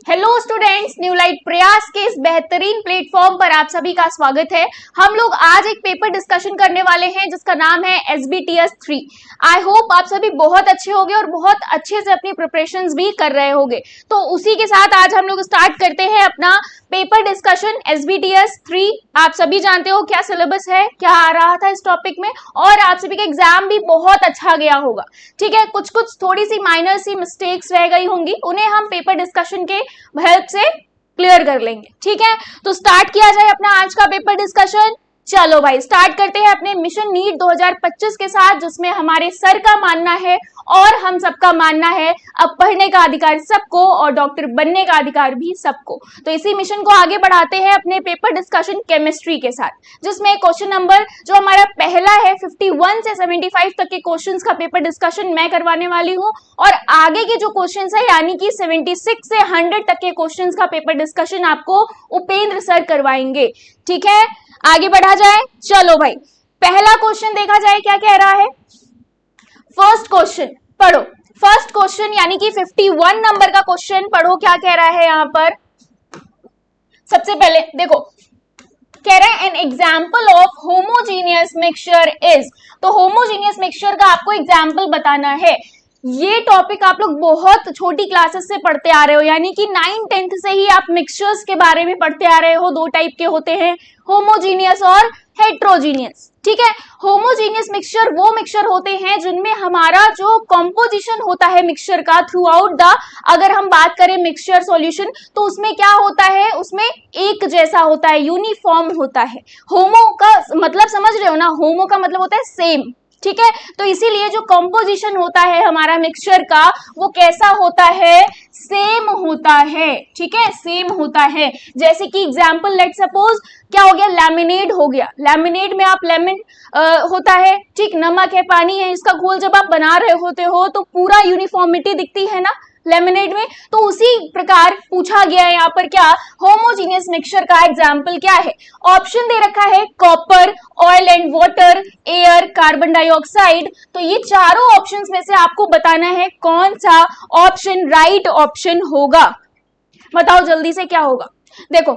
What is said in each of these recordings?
Hello students, new light प्रयास के इस बेहतरीन प्लेटफॉर्म पर आप सभी का स्वागत है। हम लोग आज एक पेपर डिस्कशन करने वाले हैं जिसका नाम है SBTS 3। आई होप आप सभी बहुत अच्छे होंगे और बहुत अच्छे से अपनी प्रिपरेशंस भी कर रहे होंगे। तो उसी के साथ आज हम लोग स्टार्ट करते हैं अपना पेपर डिस्कशन SBTS 3। आप सभी जानते हो क्या सिलेबस है, क्या आ रहा था इस टॉपिक में, और आप सभी का एग्जाम भी बहुत अच्छा गया होगा। ठीक है, कुछ कुछ थोड़ी सी माइनर सी मिस्टेक्स रह गई होंगी, उन्हें हम पेपर डिस्कशन के हेल्प से क्लियर कर लेंगे। ठीक है, तो स्टार्ट किया जाए अपना आज का पेपर डिस्कशन। चलो भाई, स्टार्ट करते हैं अपने मिशन नीट 2025 के साथ, जिसमें हमारे सर का मानना है और हम सबका मानना है अब पढ़ने का अधिकार सबको और डॉक्टर बनने का अधिकार भी सबको। तो इसी मिशन को आगे बढ़ाते हैं अपने पेपर डिस्कशन केमिस्ट्री के साथ, जिसमें क्वेश्चन नंबर जो हमारा पहला है 51 से 75 तक के क्वेश्चंस का पेपर डिस्कशन मैं करवाने वाली हूं, और आगे के जो क्वेश्चंस है यानी कि 76 से 100 तक के क्वेश्चंस का पेपर डिस्कशन आपको उपेंद्र सर करवाएंगे। ठीक है, आगे बढ़ा जाए। चलो भाई, पहला क्वेश्चन देखा जाए क्या कह रहा है। फर्स्ट क्वेश्चन पढ़ो, फर्स्ट क्वेश्चन यानी कि 51 नंबर का क्वेश्चन पढ़ो, क्या कह रहा है यहां पर। सबसे पहले देखो, कह रहा है an example of homogeneous mixture is. तो होमोजीनियस मिक्सचर का आपको एग्जाम्पल बताना है। ये टॉपिक आप लोग बहुत छोटी क्लासेस से पढ़ते आ रहे हो, यानी कि 9th-10th से ही आप मिक्सचर्स के बारे में पढ़ते आ रहे हो। दो टाइप के होते हैं, होमोजीनियस और हेट्रोजीनियस। ठीक है, होमोजीनियस मिक्सचर वो मिक्सचर होते हैं जिनमें हमारा जो कॉम्पोजिशन होता है मिक्सचर का थ्रू आउट द, अगर हम बात करें मिक्सचर सॉल्यूशन, तो उसमें क्या होता है, उसमें एक जैसा होता है, यूनिफॉर्म होता है। होमो का मतलब समझ रहे हो ना, होमो का मतलब होता है सेम। ठीक है, तो इसीलिए जो कंपोजिशन होता है हमारा मिक्सचर का वो कैसा होता है, सेम होता है। ठीक है, सेम होता है। जैसे कि एग्जांपल लेट सपोज क्या हो गया, लैमिनेट हो गया। लैमिनेट में आप लेमन होता है, ठीक, नमक है, पानी है, इसका घोल जब आप बना रहे होते हो तो पूरा यूनिफॉर्मिटी दिखती है ना लेमिनेट में। तो उसी प्रकार पूछा गया है यहाँ पर क्या, होमोजीनियस मिक्सचर का एग्जाम्पल क्या है। ऑप्शन दे रखा है copper, oil and water, air, carbon dioxide. तो ये चारों ऑप्शंस में से आपको बताना है कौन सा ऑप्शन राइट ऑप्शन होगा। बताओ जल्दी से क्या होगा। देखो,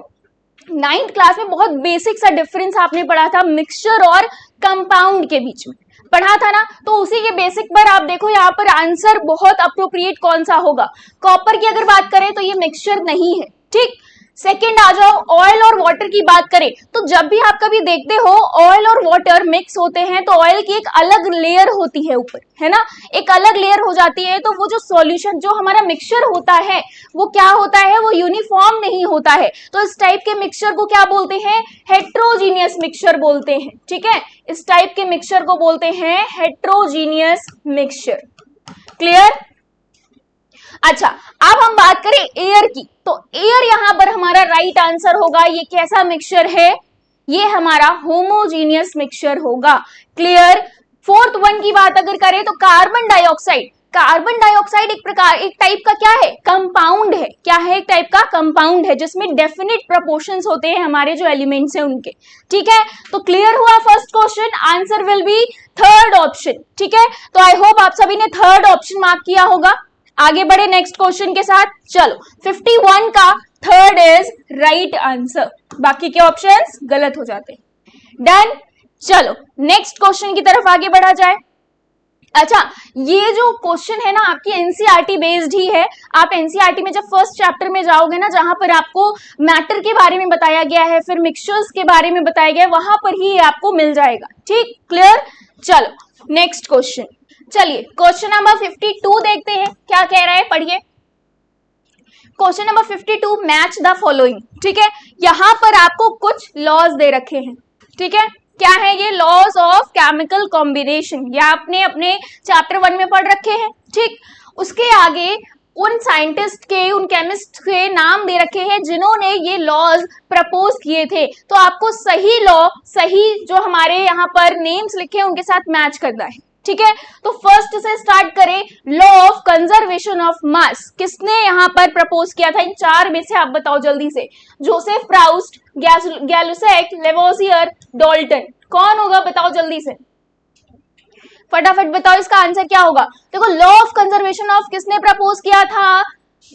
9th क्लास में बहुत बेसिक सा डिफरेंस आपने पढ़ा था मिक्सचर और कंपाउंड के बीच में पढ़ा था ना, तो उसी के बेसिक पर आप देखो यहाँ पर आंसर बहुत अप्रोप्रिएट कौन सा होगा। कॉपर की अगर बात करें तो ये मिक्सचर नहीं है। ठीक, सेकेंड आ जाओ, ऑयल और वाटर की बात करें तो जब भी आप कभी देखते हो ऑयल और वाटर मिक्स होते हैं तो ऑयल की एक अलग लेयर होती है ऊपर, है ना, एक अलग लेयर हो जाती है। तो वो जो सॉल्यूशन जो हमारा मिक्सचर होता है वो क्या होता है, वो यूनिफॉर्म नहीं होता है। तो इस टाइप के मिक्सचर को क्या बोलते हैं, हेट्रोजीनियस मिक्सचर बोलते हैं। ठीक है, इस टाइप के मिक्सचर को बोलते हैं हेट्रोजीनियस मिक्सचर। क्लियर। अच्छा, अब हम बात करें एयर की, तो एयर यहां पर हमारा राइट आंसर होगा। ये कैसा मिक्सचर है, ये हमारा होमोजीनियस मिक्सचर होगा। क्लियर। फोर्थ वन की बात अगर करें तो कार्बन डाइऑक्साइड। कार्बन डाइऑक्साइड एक टाइप का क्या है, कंपाउंड है। क्या है, एक टाइप का कंपाउंड है जिसमें डेफिनेट प्रोपोर्शंस होते हैं हमारे जो एलिमेंट्स हैं उनके। ठीक है, तो क्लियर हुआ first question, answer will be third option. ठीक है, तो आई होप आप सभी ने थर्ड ऑप्शन मार्क किया होगा। आगे बढ़े नेक्स्ट क्वेश्चन के साथ। चलो, 51 का थर्ड इज राइट आंसर, बाकी के ऑप्शंस गलत हो जाते हैं। डन। चलो नेक्स्ट क्वेश्चन की तरफ आगे बढ़ा जाए। अच्छा, ये जो क्वेश्चन है ना आपकी एनसीईआरटी बेस्ड ही है। आप एनसीईआरटी में जब फर्स्ट चैप्टर में जाओगे ना, जहां पर आपको मैटर के बारे में बताया गया है, फिर मिक्सचर्स के बारे में बताया गया है, वहां पर ही आपको मिल जाएगा। ठीक, क्लियर। चलो नेक्स्ट क्वेश्चन, चलिए क्वेश्चन नंबर 52 देखते हैं क्या कह रहा है, पढ़िए। Question number 52, match the following. ठीक है, यहां पर आपको कुछ लॉज दे रखे हैं। ठीक है, क्या है ये, लॉज ऑफ केमिकल कॉम्बिनेशन। ये आपने अपने चैप्टर 1 में पढ़ रखे हैं। ठीक, उसके आगे उन साइंटिस्ट के, उन केमिस्ट के नाम दे रखे हैं जिन्होंने ये लॉज प्रपोज किए थे। तो आपको सही लॉ, सही जो हमारे यहाँ पर नेम्स लिखे हैं उनके साथ मैच करना है। ठीक है, तो फर्स्ट से स्टार्ट करें, लॉ ऑफ कंजर्वेशन ऑफ मास किसने यहां पर प्रपोज किया था। इन चार में से आप बताओ जल्दी से। जोसेफ प्राउस्ट, गैलुसैक, लेवोसियर, डाल्टन, कौन होगा बताओ जल्दी से, फटाफट बताओ इसका आंसर क्या होगा। देखो, लॉ ऑफ कंजर्वेशन ऑफ किसने प्रपोज किया था,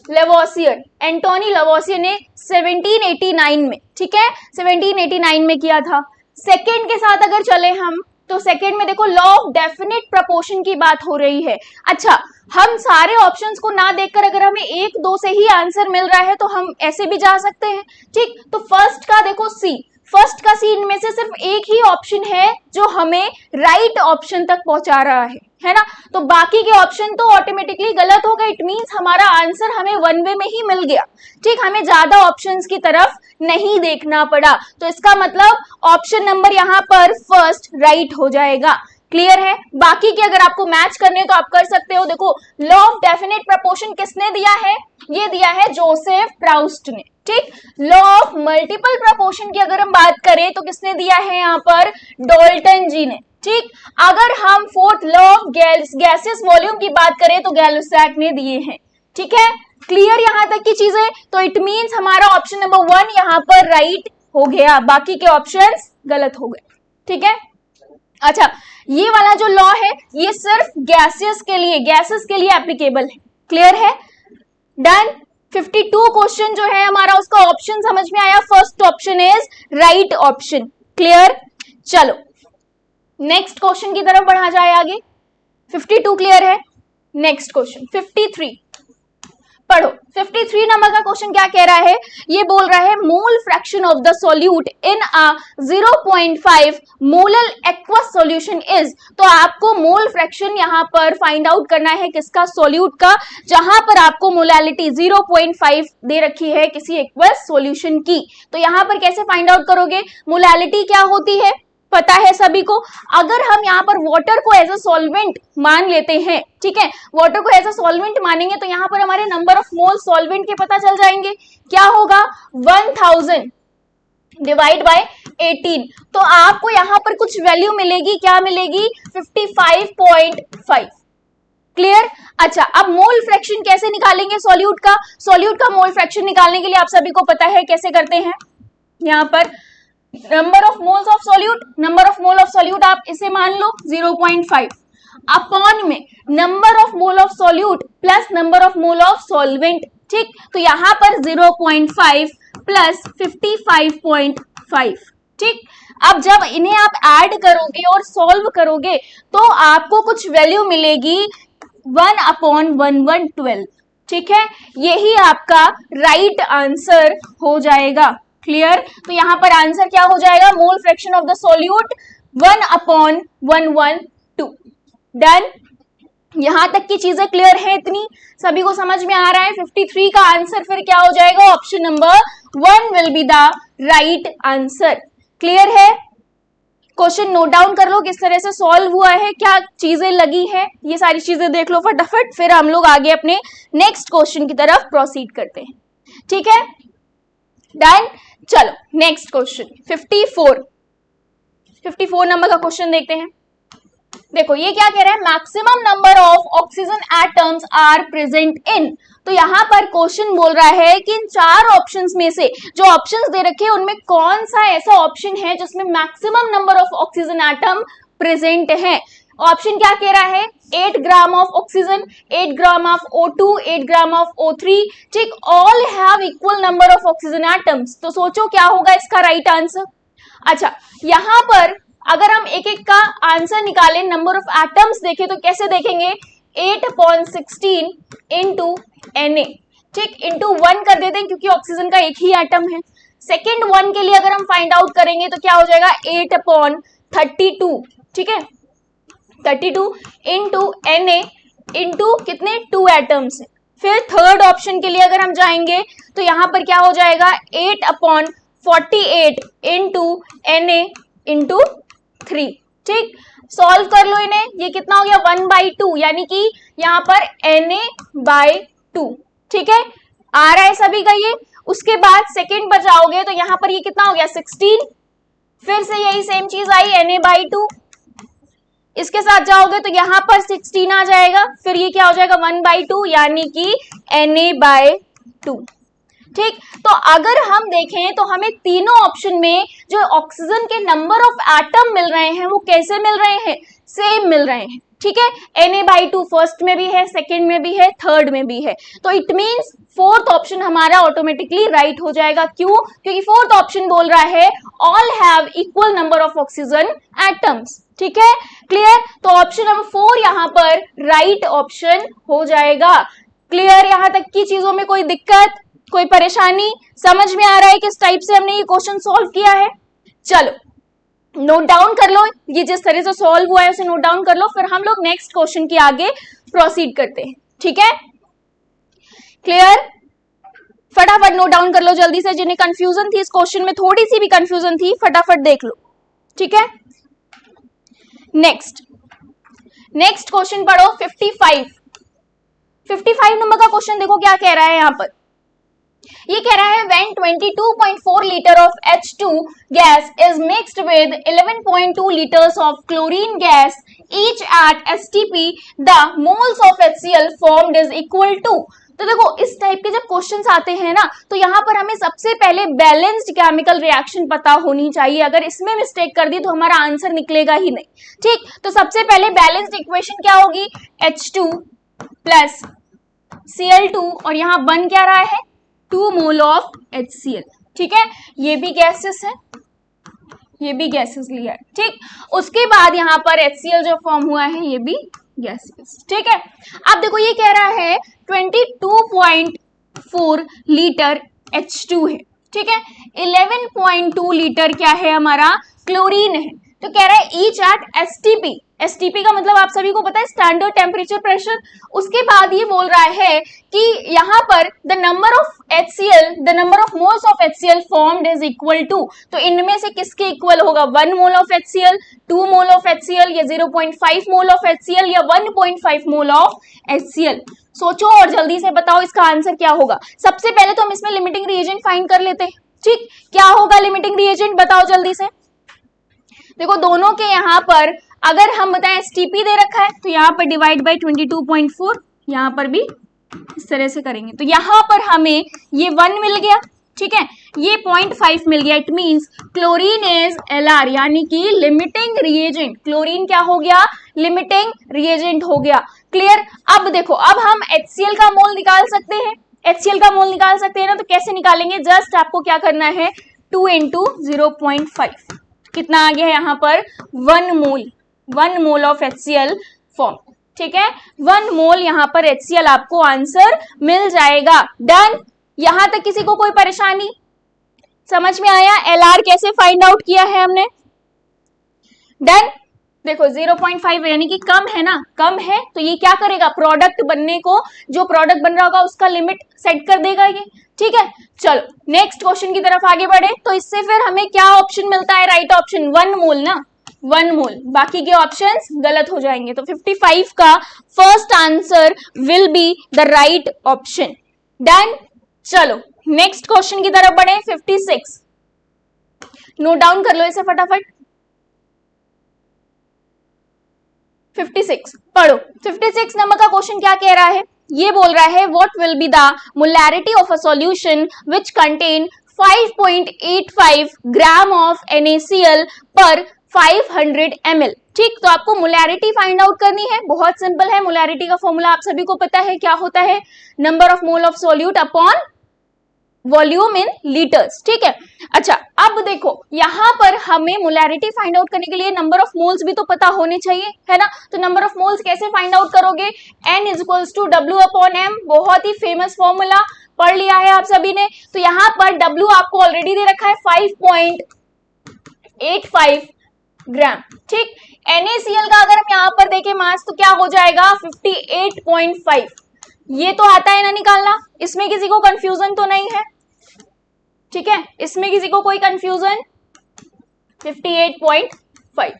लेवोसियर, एंटोनी लेवोसियर ने 1789 में, ठीक है, 1789 में किया था। सेकेंड के साथ अगर चले हम तो सेकेंड में देखो लॉ ऑफ डेफिनेट प्रपोर्शन की बात हो रही है। अच्छा, हम सारे ऑप्शंस को ना देखकर अगर हमें एक दो से ही आंसर मिल रहा है तो हम ऐसे भी जा सकते हैं, ठीक। तो फर्स्ट का देखो सी, फर्स्ट का सी, इनमें से सिर्फ एक ही ऑप्शन है जो हमें राइट ऑप्शन तक पहुंचा रहा है ना। तो बाकी के ऑप्शन तो ऑटोमेटिकली गलत हो गए। इट मींस हमारा आंसर हमें वन वे में ही मिल गया, ठीक, हमें ज्यादा ऑप्शंस की तरफ नहीं देखना पड़ा। तो इसका मतलब ऑप्शन नंबर यहाँ पर फर्स्ट राइट हो जाएगा। क्लियर है। बाकी के अगर आपको मैच करने तो आप कर सकते हो। देखो लॉ ऑफ डेफिनेट प्रपोर्शन किसने दिया है, ये दिया है जोसेफ प्राउस्ट ने, ठीक। लॉ ऑफ मल्टीपल प्रपोर्शन की अगर हम बात करें तो किसने दिया है यहाँ पर, डाल्टन जी ने, ठीक। अगर हम fourth law of gases volume की बात करें तो गैलुसैक ने दिए हैं, ठीक है। क्लियर यहां तक की चीजें। तो इट मींस हमारा ऑप्शन नंबर 1 यहां पर राइट हो गया, बाकी के ऑप्शंस गलत हो गए, ठीक है। अच्छा, ये वाला जो लॉ है ये सिर्फ गैसेस के लिए एप्लीकेबल है। क्लियर है, डन। 52 क्वेश्चन जो है हमारा उसका ऑप्शन समझ में आया, first option is right option. Clear. चलो नेक्स्ट क्वेश्चन की तरफ बढ़ा जाए आगे। 52 क्लियर है। नेक्स्ट क्वेश्चन 53 पढ़ो। 53 नंबर का क्वेश्चन क्या कह रहा है, ये बोल रहा है mole fraction of the solute in a 0.5 molal aqueous solution is. तो आपको मोल फ्रैक्शन यहां पर फाइंड आउट करना है किसका, सॉल्यूट का, जहां पर आपको मोलैलिटी 0.5 दे रखी है किसी एक्वस सॉल्यूशन की। तो यहां पर कैसे फाइंड आउट करोगे, मोलैलिटी क्या होती है पता है सभी को। अगर हम यहाँ पर वाटर को एज अ सॉल्वेंट मान लेते हैं, ठीक है, वाटर को एज अ सॉल्वेंट मानेंगे तो यहाँ पर हमारे नंबर ऑफ मोल सॉल्वेंट के पता चल जाएंगे। क्या होगा, 1000 डिवाइड बाय 18। तो आपको यहाँ पर कुछ वैल्यू मिलेगी, क्या मिलेगी, 55.5। क्लियर। अच्छा, अब मोल फ्रैक्शन कैसे निकालेंगे सॉल्यूट का, सॉल्यूट का मोल फ्रैक्शन निकालने के लिए आप सभी को पता है कैसे करते हैं। यहाँ पर number of moles of solute, number of mole of solute आप इसे मान लो 0.5 अपॉन में number of mole of solute plus number of mole of solvent, ठीक। तो यहां पर 0.5 प्लस 55.5, ठीक। अब जब इन्हें आप ऐड करोगे और सॉल्व करोगे तो आपको कुछ वैल्यू मिलेगी 1/1112, ठीक है। यही आपका राइट आंसर हो जाएगा। क्लियर। तो यहां पर आंसर क्या हो जाएगा, mole fraction of the solute 1/112। Done. यहां तक की चीजें क्लियर है, इतनी सभी को समझ में आ रहा है। 53 का आंसर फिर क्या हो जाएगा, option number 1 will be the right answer. Clear है। क्वेश्चन नोट डाउन कर लो किस तरह से सॉल्व हुआ है, क्या चीजें लगी है, ये सारी चीजें देख लो फटाफट, फिर हम लोग आगे अपने नेक्स्ट क्वेश्चन की तरफ प्रोसीड करते हैं, ठीक है। डन। चलो नेक्स्ट क्वेश्चन 54 नंबर का क्वेश्चन देखते हैं। देखो ये क्या कह रहा है, maximum number of oxygen atoms are present in. तो यहां पर क्वेश्चन बोल रहा है कि इन 4 ऑप्शंस में से जो ऑप्शंस दे रखे हैं उनमें कौन सा ऐसा ऑप्शन है जिसमें maximum number of oxygen atom present है। ऑप्शन क्या कह रहा है, 8 gram of oxygen, 8 gram of O2, 8 gram of O3, ठीक। All have equal number of oxygen atoms. तो सोचो क्या होगा इसका राइट आंसर। अच्छा, यहां पर अगर हम एक एक का आंसर निकालें, नंबर ऑफ एटम्स देखें तो कैसे देखेंगे, 8/16 इंटू Na, ठीक, इंटू 1 कर देते हैं क्योंकि ऑक्सीजन का एक ही एटम है। सेकेंड 1 के लिए अगर हम फाइंड आउट करेंगे तो क्या हो जाएगा, 8/32, ठीक है, 32 इंटू Na इंटू कितने 2 एटम्स। फिर थर्ड ऑप्शन के लिए अगर हम जाएंगे तो यहां पर क्या हो जाएगा, 8/48 इंटू Na इंटू 3, ठीक। सॉल्व कर लो इन्हें, ये कितना हो गया 1/2, यानी कि यहाँ पर Na/2, ठीक है, आ रहा है सभी का ये। उसके बाद सेकेंड पर जाओगे तो यहाँ पर ये कितना हो गया 16, फिर से यही सेम चीज आई Na/2, इसके साथ जाओगे तो यहाँ पर 16 आ जाएगा, फिर ये क्या हो जाएगा 1/2 यानी कि Na/2, ठीक। तो अगर हम देखें तो हमें तीनों ऑप्शन में जो ऑक्सीजन के नंबर ऑफ एटम मिल रहे हैं वो कैसे मिल रहे हैं, सेम मिल रहे हैं, ठीक है, Na/2 फर्स्ट में भी है, सेकेंड में भी है, थर्ड में भी है, तो इट मींस फोर्थ ऑप्शन हमारा ऑटोमेटिकली राइट हो जाएगा। क्यों? क्योंकि फोर्थ ऑप्शन बोल रहा है all have equal number of oxygen atoms. ठीक है, क्लियर? तो ऑप्शन नंबर 4 यहां पर राइट ऑप्शन हो जाएगा। क्लियर? यहां तक की चीजों में कोई दिक्कत, कोई परेशानी? समझ में आ रहा है किस टाइप से हमने ये क्वेश्चन सॉल्व किया है? चलो नोट डाउन कर लो, ये जिस तरह से सॉल्व हुआ है उसे नोट डाउन कर लो, फिर हम लोग नेक्स्ट क्वेश्चन की आगे प्रोसीड करते हैं। ठीक है, क्लियर? फटाफट नोट डाउन कर लो जल्दी से, जिन्हें कंफ्यूजन थी इस क्वेश्चन में, थोड़ी सी भी कंफ्यूजन थी, फटाफट देख लो। ठीक है, नेक्स्ट क्वेश्चन पढ़ो 55 नंबर का क्वेश्चन देखो क्या कह रहा है यहां पर। ये कह रहा है when 22.4 liter of H2 gas is mixed with 11.2 liters of chlorine gas each at STP, the moles of HCl formed is equal to। तो देखो इस टाइप के जब क्वेश्चंस आते हैं ना, तो यहाँ पर हमें सबसे पहले बैलेंस्ड केमिकल रिएक्शन पता होनी चाहिए। अगर इसमें मिस्टेक कर दी तो हमारा आंसर निकलेगा ही नहीं। ठीक, तो सबसे पहले बैलेंस्ड इक्वेशन क्या होगी? H2 प्लस Cl2 और यहाँ बन क्या रहा है? 2 मोल ऑफ HCl। ठीक है, ये भी गैसेस है, ये भी गैसेस लिया है। ठीक, उसके बाद यहाँ पर HCl जो फॉर्म हुआ है ये भी गैसेस। ठीक है, अब देखो ये कह रहा है 22.4 लीटर H2 है। ठीक है, 11.2 लीटर क्या है हमारा? क्लोरीन है। तो कह रहा है ईच एट STP, STP का मतलब आप सभी को पता है स्टैंडर्ड टेम्परेचर प्रेशर। उसके बाद ये बोल रहा है कि यहाँ पर the number of moles of HCl formed is equal to, तो इनमें से किसके इक्वल होगा? 1 mole of HCl, 2 mole of HCl या 0.5 मोल ऑफ HCl या 1.5 मोल ऑफ HCl? सोचो और जल्दी से बताओ इसका आंसर क्या होगा। सबसे पहले तो हम इसमें लिमिटिंग रिएजेंट फाइंड कर लेते हैं। ठीक, क्या होगा लिमिटिंग रिएजेंट बताओ जल्दी से। देखो दोनों के यहाँ पर अगर हम बताएं STP दे रखा है तो यहाँ पर डिवाइड बाय 22.4, यहाँ पर भी इस तरह से करेंगे तो यहाँ पर हमें ये 1 मिल गया। ठीक है, ये 0.5 मिल गया। It means chlorine is LR, यानी कि लिमिटिंग रिएजेंट। क्लोरीन क्या हो गया? लिमिटिंग रिएजेंट हो गया। क्लियर? अब देखो, अब हम HCl का मोल निकाल सकते हैं। HCl का मोल निकाल सकते हैं ना, तो कैसे निकालेंगे? जस्ट आपको क्या करना है? 2 into 0.5, कितना आ गया है यहाँ पर? 1 मोल ऑफ HCl फॉर्म। ठीक है, 1 मोल यहाँ पर HCl आपको आंसर मिल जाएगा। डन? यहां तक किसी को कोई परेशानी? समझ में आया LR कैसे फाइंड आउट किया है हमने? डन? देखो 0.5 यानी कि कम है ना, कम है तो ये क्या करेगा? प्रोडक्ट बनने को, जो प्रोडक्ट बन रहा होगा उसका लिमिट सेट कर देगा ये। ठीक है, चलो नेक्स्ट क्वेश्चन की तरफ आगे बढ़े। तो इससे फिर हमें क्या ऑप्शन मिलता है? राइट ऑप्शन 1 मोल ना, 1 मोल, बाकी के ऑप्शंस गलत हो जाएंगे। तो 55 का first answer will be the right option. Done? चलो नेक्स्ट क्वेश्चन की तरफ बढ़े 56। नोट डाउन कर लो इसे फटाफट। 56 पढ़ो। 56 नंबर का क्वेश्चन क्या कह रहा है? ये बोल रहा है what will be the molarity of a solution which contain 5.85 gram of NaCl पर 500 ml। ठीक, तो आपको मोलैरिटी फाइंड आउट करनी है। बहुत सिंपल है, मोलैरिटी का फॉर्मूला आप सभी को पता है क्या होता है? Number of mole of solute upon volume in litres. ठीक है, अच्छा अब देखो यहां पर हमें मोलैरिटी फाइंड आउट करने के लिए नंबर ऑफ मोल्स भी तो पता होने चाहिए, है ना? तो नंबर ऑफ मोल्स कैसे फाइंड आउट करोगे? N = W अपॉन M, बहुत ही फेमस फॉर्मूला, पढ़ लिया है आप सभी ने। तो यहाँ पर W आपको ऑलरेडी दे रखा है 5.85 ग्राम। ठीक, NaCl का अगर हम यहाँ पर देखें मास तो क्या हो जाएगा? 58.5। ये तो आता है ना निकालना, इसमें किसी को कंफ्यूजन तो नहीं है? ठीक है, इसमें किसी को कोई कंफ्यूजन? 58.5।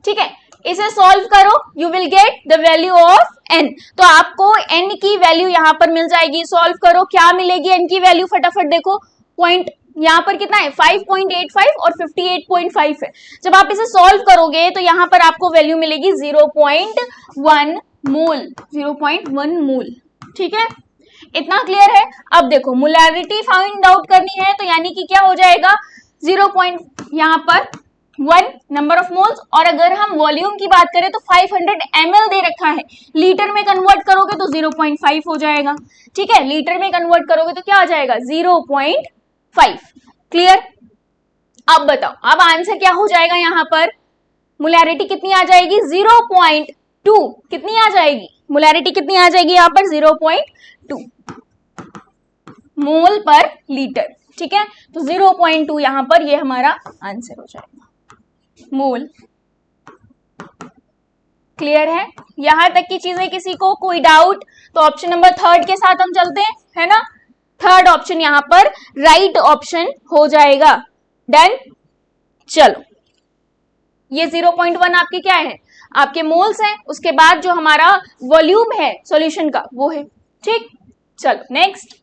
ठीक है, इसे सॉल्व करो, you will get the value of n। तो आपको n की वैल्यू यहां पर मिल जाएगी। सॉल्व करो, क्या मिलेगी n की वैल्यू? फटाफट देखो, पॉइंट यहाँ पर कितना है? 5.85 और 58.5 है। जब आप इसे सॉल्व करोगे तो यहाँ पर आपको वैल्यू मिलेगी 0.1 मोल, 0.1 मोल। ठीक है, इतना क्लियर है? अब देखो मोलैरिटी फाइंड आउट करनी है तो यानी कि क्या हो जाएगा? 0. यहाँ पर 1 नंबर ऑफ मोल्स, और अगर हम वॉल्यूम की बात करें तो 500 ml दे रखा है, लीटर में कन्वर्ट करोगे तो 0.5 हो जाएगा। ठीक है, लीटर में कन्वर्ट करोगे तो क्या आ जाएगा 0.5। क्लियर? अब बताओ, अब आंसर क्या हो जाएगा यहाँ पर? मोलैरिटी कितनी आ जाएगी 0.2। कितनी आ जाएगी मोलैरिटी? कितनी आ जाएगी यहाँ पर 0.2 मोल पर लीटर। ठीक है, तो 0.2 यहां पर ये हमारा आंसर हो जाएगा मोल। क्लियर है? यहां तक की चीजें किसी को कोई डाउट? तो ऑप्शन नंबर 3 के साथ हम चलते हैं, है ना। 3rd ऑप्शन यहां पर राइट ऑप्शन हो जाएगा। डन। चलो, ये 0.1 आपके क्या है? आपके मोल्स हैं, उसके बाद जो हमारा वॉल्यूम है सॉल्यूशन का वो है। ठीक, चलो नेक्स्ट।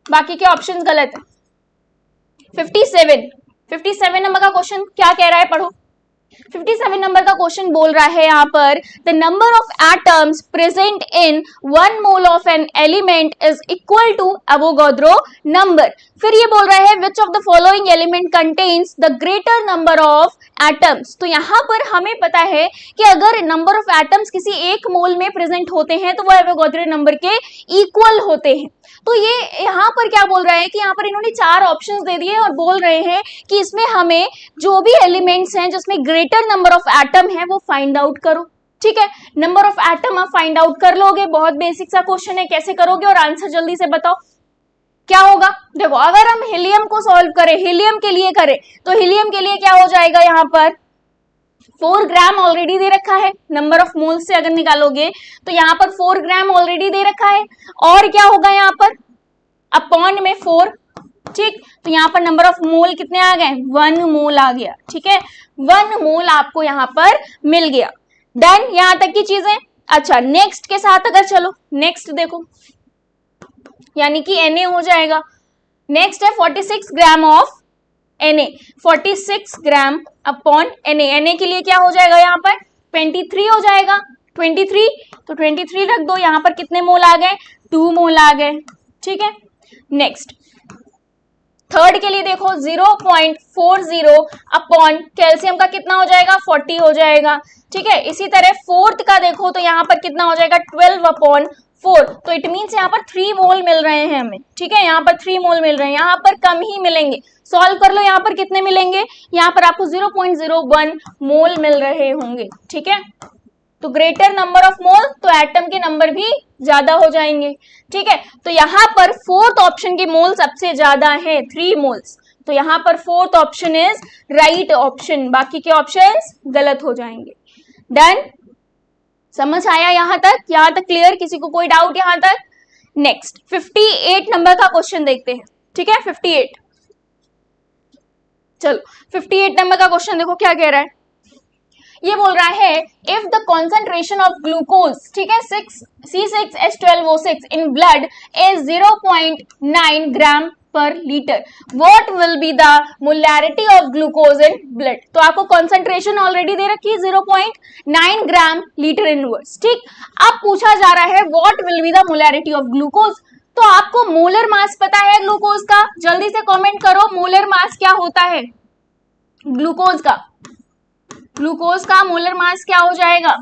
बाकी के ऑप्शंस गलत है। 57 नंबर का क्वेश्चन क्या कह रहा है, पढ़ो। 57 नंबर का क्वेश्चन बोल रहा है यहाँ पर the number of atoms present in 1 mole of an element is equal to Avogadro number. फिर ये बोल रहा है which of the following element contains the greater number of atoms. तो यहाँ पर हमें पता है कि अगर नंबर ऑफ एटम्स किसी एक मोल में प्रेजेंट होते हैं तो वो एवोगाड्रो नंबर के इक्वल होते हैं। तो ये यहाँ पर क्या बोल रहा है कि यहाँ पर इन्होंने 4 ऑप्शंस दे दिए और बोल रहे हैं कि इसमें हमें जो भी एलिमेंट्स हैं जिसमें ग्रेटर नंबर ऑफ एटम है वो फाइंड आउट करो। ठीक है, नंबर ऑफ एटम आप फाइंड आउट कर लोगे। बहुत बेसिक सा क्वेश्चन है, कैसे करोगे और आंसर जल्दी से बताओ क्या होगा। देखो, अगर हम हीलियम को सॉल्व करें, हीलियम के लिए करें, तो हीलियम के लिए क्या हो जाएगा, यहाँ पर 4 ग्राम ऑलरेडी दे रखा है। नंबर ऑफ मोल्स से अगर निकालोगे तो यहाँ पर 4 ग्राम ऑलरेडी दे रखा है, और क्या होगा यहाँ पर अपॉन में 4। ठीक, तो यहाँ पर नंबर ऑफ मोल कितने आ गए, 1 मोल आ गया। ठीक है, 1 मोल आपको यहाँ पर मिल गया। डन, यहां तक की चीजें। अच्छा, नेक्स्ट के साथ अगर चलो, नेक्स्ट देखो, यानी कि Na हो जाएगा। नेक्स्ट है 46 gram of Na, 46 gram upon Na के लिए क्या हो जाएगा यहाँ पर 23 हो जाएगा। 23, तो 23 रख दो, यहाँ पर कितने मोल आ गए, 2 मोल आ गए। ठीक है, नेक्स्ट 3rd के लिए देखो 0.40 अपॉन कैल्शियम का कितना हो जाएगा 40 हो जाएगा। ठीक है, इसी तरह 4th का देखो तो यहाँ पर कितना हो जाएगा 12 अपॉन 4, तो इट मीन्स यहाँ पर 3 मोल मिल रहे हैं हमें। ठीक है, यहाँ पर 3 मोल मिल रहे हैं, यहाँ पर कम ही मिलेंगे। सॉल्व कर लो, यहाँ पर कितने मिलेंगे, यहाँ पर आपको 0.01 मोल मिल रहे होंगे। ठीक है, तो ग्रेटर नंबर ऑफ मोल, तो एटम के नंबर भी ज्यादा हो जाएंगे। ठीक है, तो यहाँ पर 4th ऑप्शन के मोल सबसे ज्यादा है 3 मोल्स, तो यहाँ पर 4th option is right option, बाकी के ऑप्शंस गलत हो जाएंगे। डन, समझ आया यहाँ तक? यहाँ तक क्लियर? किसी को कोई डाउट यहाँ तक? नेक्स्ट 58 नंबर का क्वेश्चन देखते हैं। ठीक है, 58, चलो 58 नंबर का क्वेश्चन देखो क्या कह रहा है। ये बोल रहा है if the concentration of glucose, ठीक है, C6H12O6 इन ब्लड इज 0.9 ग्राम पर litre, what will be the molarity of glucose in blood. तो आपको कॉन्सेंट्रेशन ऑलरेडी दे रखी है 0.9 ग्राम लीटर इनवर्स। ठीक, अब पूछा जा रहा है what will be the molarity of glucose. तो आपको मोलर मास पता है ग्लूकोज का, जल्दी से कमेंट करो मोलर मास क्या होता है ग्लूकोज का। ग्लूकोज का मोलर मास क्या हो जाएगा,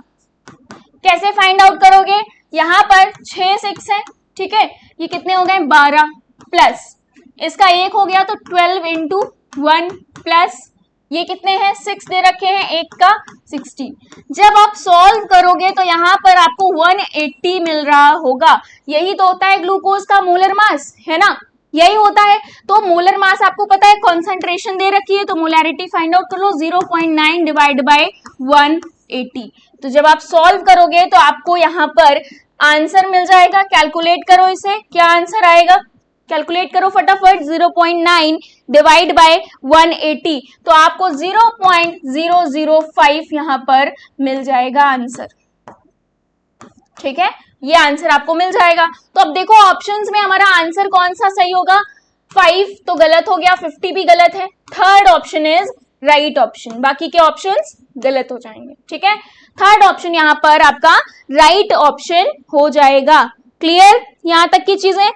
कैसे फाइंड आउट करोगे, यहाँ पर 6 है। ठीक है, ये कितने हो गए 12 प्लस इसका 1 हो गया, तो 12 इंटू 1 प्लस ये कितने हैं 6 दे रखे हैं, 1 का 16। जब आप सॉल्व करोगे तो यहाँ पर आपको 180 मिल रहा होगा। यही तो होता है ग्लूकोज का मोलर मास, है ना, यही होता है। तो मोलर मास आपको पता है, कॉन्सेंट्रेशन दे रखी है, तो मोलैरिटी फाइंड आउट कर लो 0.9 डिवाइड बाय 180। तो जब आप सॉल्व करोगे तो आपको यहाँ पर आंसर मिल जाएगा। कैलकुलेट करो इसे, क्या आंसर आएगा, कैलकुलेट करो फटाफट। 0.9 डिवाइड बाय 180, तो आपको 0.005 यहाँ पर मिल जाएगा आंसर। ठीक है, ये आंसर आपको मिल जाएगा। तो अब देखो ऑप्शंस में हमारा आंसर कौन सा सही होगा, 5 तो गलत हो गया, 50 भी गलत है, 3rd option is right option, बाकी के ऑप्शंस गलत हो जाएंगे। ठीक है, 3rd ऑप्शन यहाँ पर आपका राइट ऑप्शन हो जाएगा। क्लियर यहां तक की चीजें?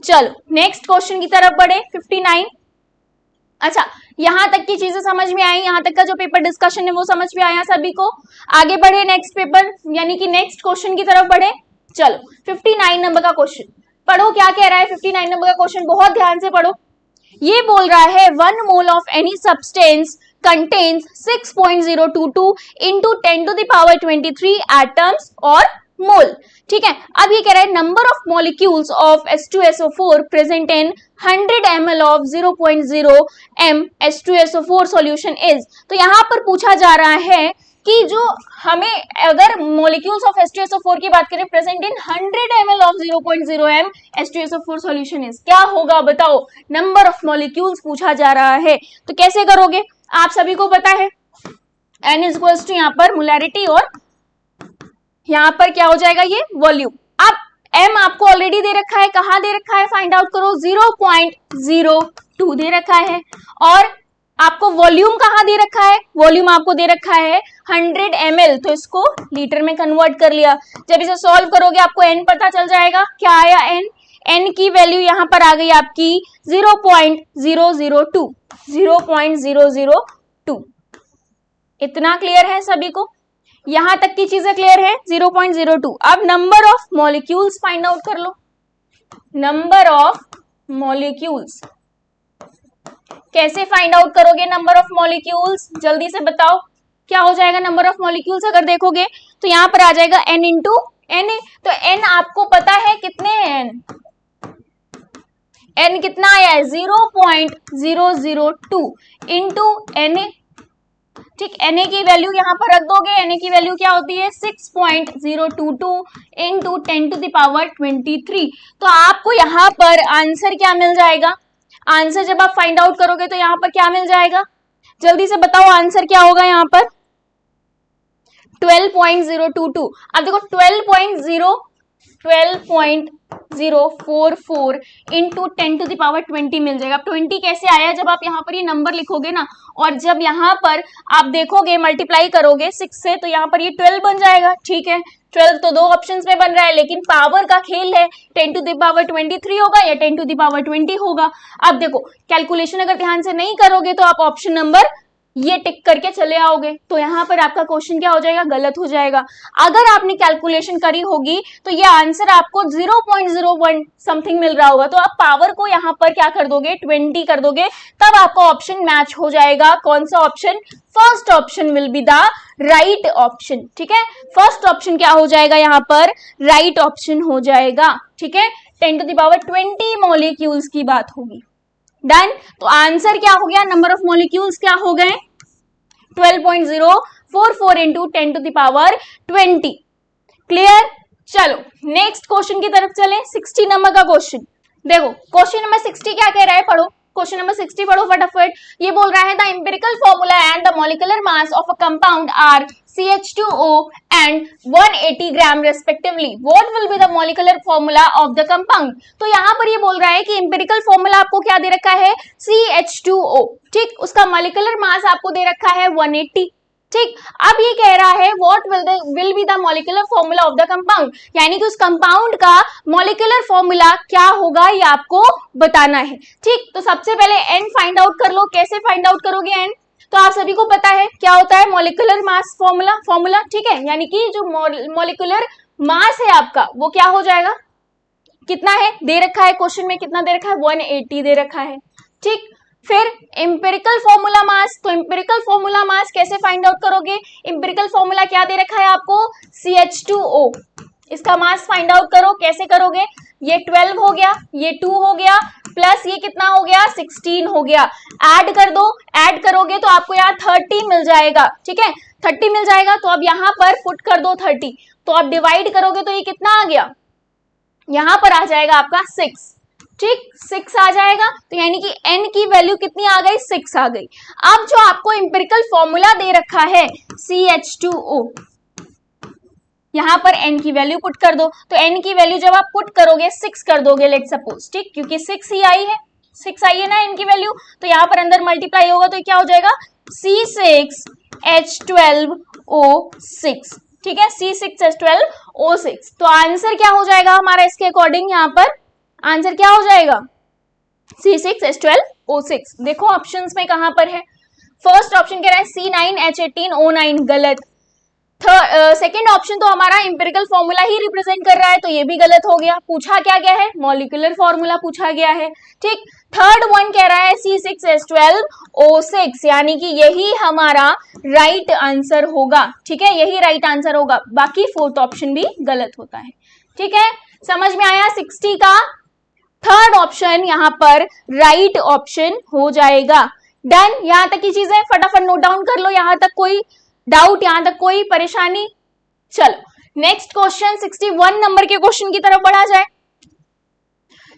चलो नेक्स्ट क्वेश्चन की तरफ बढ़े। 59 अच्छा, यहां तक की चीजें समझ में आई, यहां तक का जो पेपर डिस्कशन है वो समझ में आया सभी को। आगे बढ़े नेक्स्ट पेपर यानी कि नेक्स्ट क्वेश्चन की तरफ बढ़े। चलो 59 नंबर का क्वेश्चन पढ़ो, क्या कह रहा है 59 नंबर का क्वेश्चन, बहुत ध्यान से पढ़ो। ये बोल रहा है 1 mole of any substance contains 6.022 into 10 to the power 23 atoms और मोल। ठीक है, अब ये कह रहा है number of molecules of H2SO4 present in 100 ml of 0.0 m H2SO4 solution is. तो यहां पर पूछा जा रहा है कि जो हमें अगर मॉलिक्यूल्स ऑफ H2SO4 की बात करें present in 100 ml of 0.0 m H2SO4 solution is, क्या होगा बताओ। नंबर ऑफ मॉलिक्यूल्स पूछा जा रहा है, तो कैसे करोगे, आप सभी को पता है n इज इक्वल्स टू यहाँ पर मोलैरिटी और यहाँ पर क्या हो जाएगा ये वॉल्यूम। अब m आपको ऑलरेडी दे रखा है, कहाँ दे रखा है फाइंड आउट करो, 0.02 दे रखा है। और आपको वॉल्यूम कहाँ दे रखा है, वॉल्यूम आपको दे रखा है 100 ml, तो इसको लीटर में कन्वर्ट कर लिया। जब इसे सॉल्व करोगे आपको n पता चल जाएगा, क्या आया n की वैल्यू यहाँ पर आ गई आपकी 0.002, 0.002। इतना क्लियर है सभी को, यहां तक की चीजें क्लियर है 0.02। अब number of molecules find out कर लो, नंबर ऑफ मॉलिक्यूल्स कैसे फाइंड आउट करोगे, नंबर ऑफ मॉलिक्यूल्स जल्दी से बताओ क्या हो जाएगा। नंबर ऑफ मॉलिक्यूल्स अगर देखोगे तो यहां पर आ जाएगा n इंटू n, तो n आपको पता है कितने हैं, n कितना आया है 0.002 इंटू na। ठीक, Na की वैल्यू यहां पर रख दोगे, Na की वैल्यू क्या होती है 6.022 इंटू 10 टू द पावर 23। तो आपको यहां पर आंसर क्या मिल जाएगा, आंसर जब आप फाइंड आउट करोगे तो यहां पर क्या मिल जाएगा, जल्दी से बताओ आंसर क्या होगा यहाँ पर 12.022। अब देखो 12.044 इंटू 10 टू द पावर 20 मिल जाएगा। अब 20 कैसे आया, जब आप यहाँ पर ये नंबर लिखोगे ना और जब यहाँ पर आप देखोगे मल्टीप्लाई करोगे 6 से तो यहाँ पर ये 12 बन जाएगा। ठीक है, 12 तो दो ऑप्शंस में बन रहा है, लेकिन पावर का खेल है, 10 टू द पावर 23 होगा या 10 टू द पावर 20 होगा। अब देखो कैलकुलेशन अगर ध्यान से नहीं करोगे तो आप ऑप्शन नंबर ये टिक करके चले आओगे, तो यहाँ पर आपका क्वेश्चन क्या हो जाएगा, गलत हो जाएगा। अगर आपने कैलकुलेशन करी होगी तो ये आंसर आपको 0.01 समथिंग मिल रहा होगा, तो आप पावर को यहाँ पर क्या कर दोगे 20 कर दोगे, तब आपका ऑप्शन मैच हो जाएगा। कौन सा option, first option will be the right option. ठीक है, फर्स्ट ऑप्शन क्या हो जाएगा यहाँ पर, राइट ऑप्शन हो जाएगा। ठीक है, 10 टू द पावर 20 मॉलिक्यूल्स की बात होगी। डन, तो आंसर क्या हो गया, नंबर ऑफ मॉलिक्यूल्स क्या हो गए 12.044 into 10 to the power 20। Clear, चलो नेक्स्ट क्वेश्चन की तरफ चलें। 60 नंबर का क्वेश्चन देखो, क्वेश्चन नंबर 60 क्या कह रहा है, पढ़ो क्वेश्चन नंबर 60 पढ़ो फटाफट। ये बोल रहा है the empirical formula and the molecular mass of a compound are CH2O and 180 gram respectively, what will be the molecular formula of the compound. तो यहाँ पर ये बोल रहा है कि एम्पिरिकल फॉर्मूला आपको क्या दे रखा है CH2O। ठीक, उसका मॉलिक्यूलर मास आपको दे रखा है 180। ठीक, अब ये कह रहा है what will be the molecular formula of the compound, यानी कि उस कंपाउंड का मॉलिक्यूलर फॉर्मूला क्या होगा ये आपको बताना है। ठीक, तो सबसे पहले n फाइंड आउट कर लो। कैसे फाइंड आउट करोगे n, तो आप सभी को पता है क्या होता है मॉलिक्यूलर मास फॉर्मूला। ठीक है, यानी कि जो मॉलिक्यूलर मास है आपका वो क्या हो जाएगा, कितना है दे रखा है क्वेश्चन में, कितना दे रखा है 180 दे रखा है। ठीक, फिर एम्पिरिकल फॉर्मूला मास, तो एम्पिरिकल फॉर्मूला मास कैसे फाइंड आउट करोगे, एम्पिरिकल फॉर्मूला क्या दे रखा है आपको CH2O, इसका मास फाइंड आउट करो। कैसे करोगे, ये 12 हो गया, ये 2 हो गया, प्लस ये कितना हो गया 16 हो गया, ऐड कर दो, ऐड करोगे तो आपको यहाँ 30 मिल जाएगा। ठीक है, 30 मिल जाएगा, तो अब यहाँ पर पुट कर दो 30, तो आप डिवाइड करोगे तो ये कितना आ गया, यहाँ पर आ जाएगा आपका 6। ठीक, 6 आ जाएगा, तो यानी कि n की वैल्यू कितनी आ गई 6 आ गई। अब जो आपको एम्पिरिकल फॉर्मूला दे रखा है CH2O, यहाँ पर n की वैल्यू पुट कर दो, तो n की वैल्यू जब आप पुट करोगे 6 कर दोगे लेट सपोज। ठीक, क्योंकि 6 ही आई है, 6 आई है ना n की वैल्यू, तो यहाँ पर अंदर मल्टीप्लाई होगा तो क्या हो जाएगा C6H12O6। ठीक है, C6H12O6। तो आंसर क्या हो जाएगा हमारा इसके अकॉर्डिंग, यहाँ पर आंसर क्या हो जाएगा C6H12 O6। देखो ऑप्शंस में कहां पर है, फर्स्ट ऑप्शन कह रहा है C9H18O9, गलत। सेकेंड ऑप्शन तो हमारा इंपेरिकल फॉर्मूला ही रिप्रेजेंट कर रहा है, तो ये भी गलत हो गया। पूछा क्या गया है, मॉलिक्यूलर फॉर्मूला पूछा गया है, ठीक। थर्ड वन कह रहा है C6H12O6, यानी कि यही हमारा राइट आंसर होगा, ठीक है, यही राइट आंसर होगा। बाकी फोर्थ ऑप्शन भी गलत होता है, ठीक है। समझ में आया, 60 का थर्ड ऑप्शन यहाँ पर राइट ऑप्शन हो जाएगा। डन, यहां तक की चीजें फटाफट नोट डाउन कर लो, यहां तक कोई डाउट, यहां तक कोई परेशानी। चलो नेक्स्ट क्वेश्चन 61 नंबर के क्वेश्चन की तरफ बढ़ा जाए।